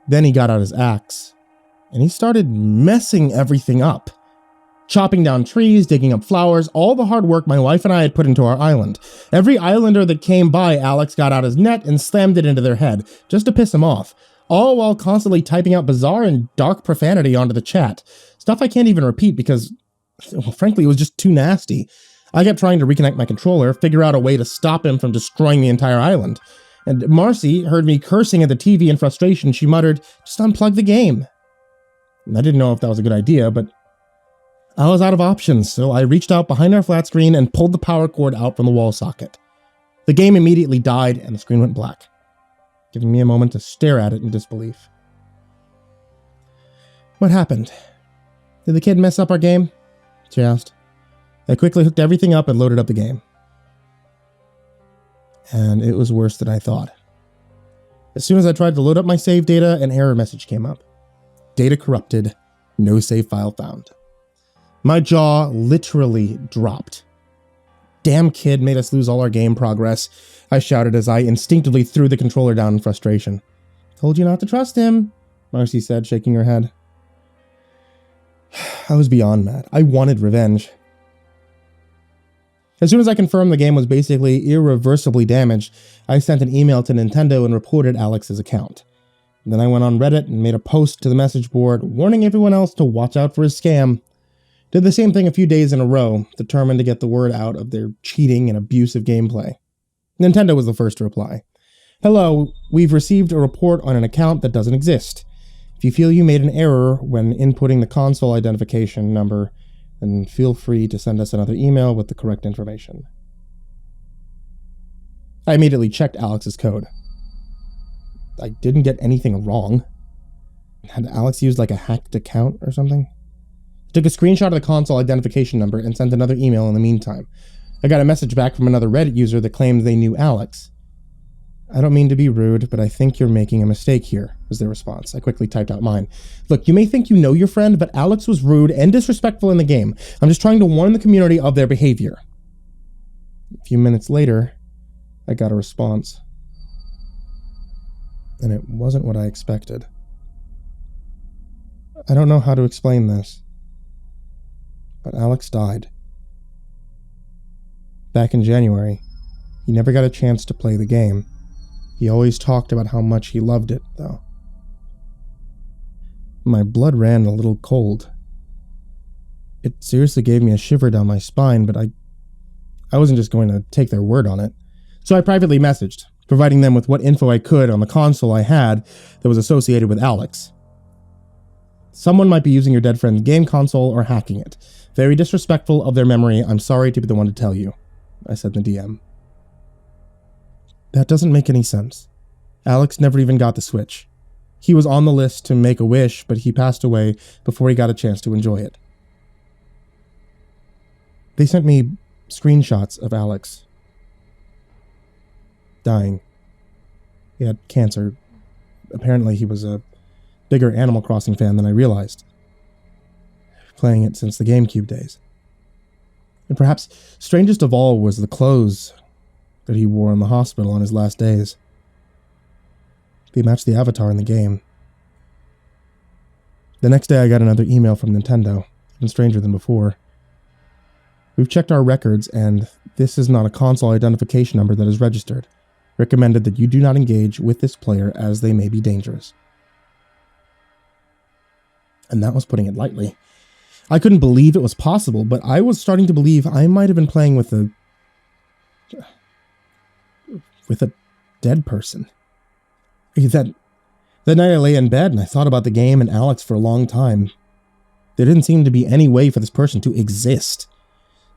Then he got out his axe, and he started messing everything up. Chopping down trees, digging up flowers, all the hard work my wife and I had put into our island. Every islander that came by, Alex got out his net and slammed it into their head, just to piss him off. All while constantly typing out bizarre and dark profanity onto the chat. Stuff I can't even repeat because, well, frankly, it was just too nasty. I kept trying to reconnect my controller, figure out a way to stop him from destroying the entire island. And Marcy heard me cursing at the TV in frustration. She muttered, just unplug the game. And I didn't know if that was a good idea, but I was out of options, so I reached out behind our flat screen and pulled the power cord out from the wall socket. The game immediately died and the screen went black, giving me a moment to stare at it in disbelief. What happened? Did the kid mess up our game? She asked. I quickly hooked everything up and loaded up the game. And it was worse than I thought. As soon as I tried to load up my save data, an error message came up. Data corrupted, no save file found. My jaw literally dropped. Damn kid made us lose all our game progress, I shouted as I instinctively threw the controller down in frustration. Told you not to trust him, Marcy said, shaking her head. I was beyond mad. I wanted revenge. As soon as I confirmed the game was basically irreversibly damaged, I sent an email to Nintendo and reported Alex's account. Then I went on Reddit and made a post to the message board warning everyone else to watch out for his scam. Did the same thing a few days in a row, determined to get the word out of their cheating and abusive gameplay. Nintendo was the first to reply. Hello, we've received a report on an account that doesn't exist. If you feel you made an error when inputting the console identification number, then feel free to send us another email with the correct information. I immediately checked Alex's code. I didn't get anything wrong. Had Alex used like a hacked account or something? I took a screenshot of the console identification number and sent another email in the meantime. I got a message back from another Reddit user that claimed they knew Alex. I don't mean to be rude, but I think you're making a mistake here, was their response. I quickly typed out mine. Look, you may think you know your friend, but Alex was rude and disrespectful in the game. I'm just trying to warn the community of their behavior. A few minutes later, I got a response. And it wasn't what I expected. I don't know how to explain this, but Alex died. Back in January, he never got a chance to play the game. He always talked about how much he loved it, though. My blood ran a little cold. It seriously gave me a shiver down my spine, but I wasn't just going to take their word on it. So I privately messaged, providing them with what info I could on the console I had that was associated with Alex. Someone might be using your dead friend's game console or hacking it. Very disrespectful of their memory. I'm sorry to be the one to tell you, I said in the DM. That doesn't make any sense. Alex never even got the Switch. He was on the list to make a wish, but he passed away before he got a chance to enjoy it. They sent me screenshots of Alex dying. He had cancer. Apparently he was a bigger Animal Crossing fan than I realized, playing it since the GameCube days. And perhaps strangest of all was the clothes that he wore in the hospital on his last days. They matched the avatar in the game. The next day I got another email from Nintendo, even stranger than before. We've checked our records, and this is not a console identification number that is registered. Recommended that you do not engage with this player as they may be dangerous. And that was putting it lightly. I couldn't believe it was possible, but I was starting to believe I might have been playing with a dead person. That night I lay in bed and I thought about the game and Alex for a long time. There didn't seem to be any way for this person to exist,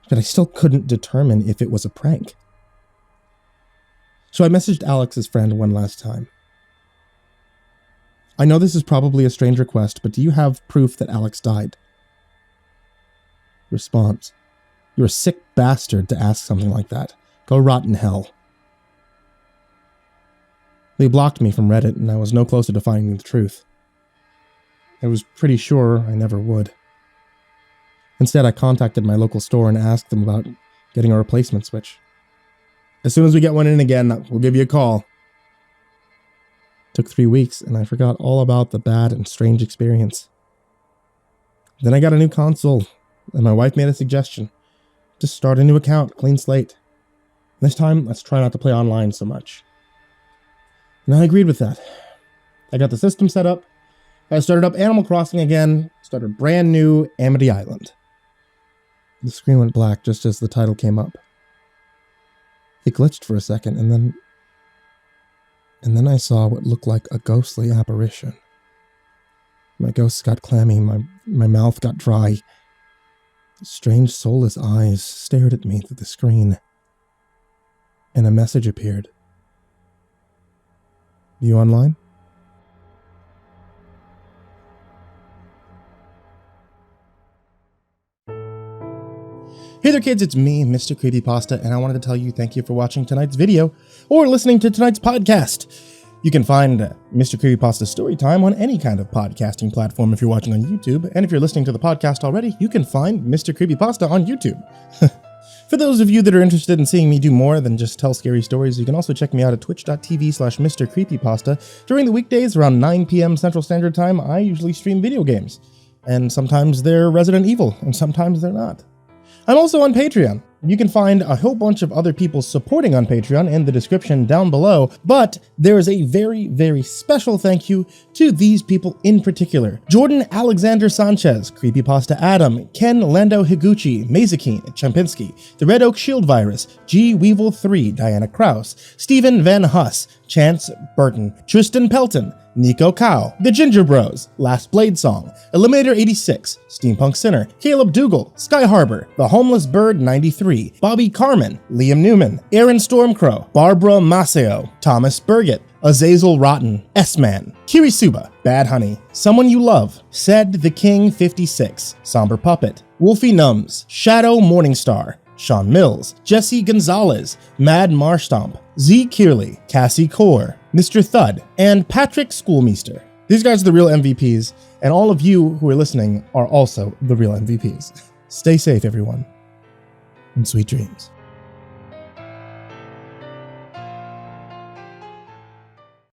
but I still couldn't determine if it was a prank. So I messaged Alex's friend one last time. I know this is probably a strange request, but do you have proof that Alex died? Response: You're a sick bastard to ask something like that. Go rot in hell. They blocked me from Reddit, and I was no closer to finding the truth. I was pretty sure I never would. Instead, I contacted my local store and asked them about getting a replacement Switch. As soon as we get one in again, we'll give you a call. It took 3 weeks, and I forgot all about the bad and strange experience. Then I got a new console, and my wife made a suggestion. Just start a new account, clean slate. This time, let's try not to play online so much. And I agreed with that. I got the system set up. I started up Animal Crossing again, started brand new Amity Island. The screen went black just as the title came up. It glitched for a second, and then I saw what looked like a ghostly apparition. My ghosts got clammy, my mouth got dry. Strange soulless eyes stared at me through the screen. And a message appeared. You online? Hey there kids, it's me, MrCreepyPasta, and I wanted to tell you thank you for watching tonight's video, or listening to tonight's podcast. You can find MrCreepyPasta Storytime on any kind of podcasting platform if you're watching on YouTube, and if you're listening to the podcast already, you can find MrCreepyPasta on YouTube. For those of you that are interested in seeing me do more than just tell scary stories, you can also check me out at twitch.tv/MrCreepyPasta. During the weekdays around 9 p.m. Central Standard Time, I usually stream video games. And sometimes they're Resident Evil, and sometimes they're not. I'm also on Patreon. You can find a whole bunch of other people supporting on Patreon in the description down below, but there is a very, very special thank you to these people in particular. Jordan Alexander Sanchez, CreepyPasta Adam, Ken Lando Higuchi, Mazakine Champinski, The Red Oak Shield Virus, G Weevil 3, Diana Kraus, Stephen Van Huss, Chance Burton, Tristan Pelton, Nico Cow, The Ginger Bros, Last Blade Song, Eliminator 86, Steampunk Sinner, Caleb Dougal, Sky Harbor, The Homeless Bird 93, Bobby Carmen, Liam Newman, Aaron Stormcrow, Barbara Maceo, Thomas Burgett, Azazel Rotten, S-Man, Kirisuba, Bad Honey, Someone You Love, Said the King 56, Somber Puppet, Wolfie Nums, Shadow Morningstar, Sean Mills, Jesse Gonzalez, Mad Marstomp, Z. Kearley, Cassie Core, Mr. Thud, and Patrick Schoolmeister. These guys are the real MVPs, and all of you who are listening are also the real MVPs. Stay safe, everyone, and sweet dreams.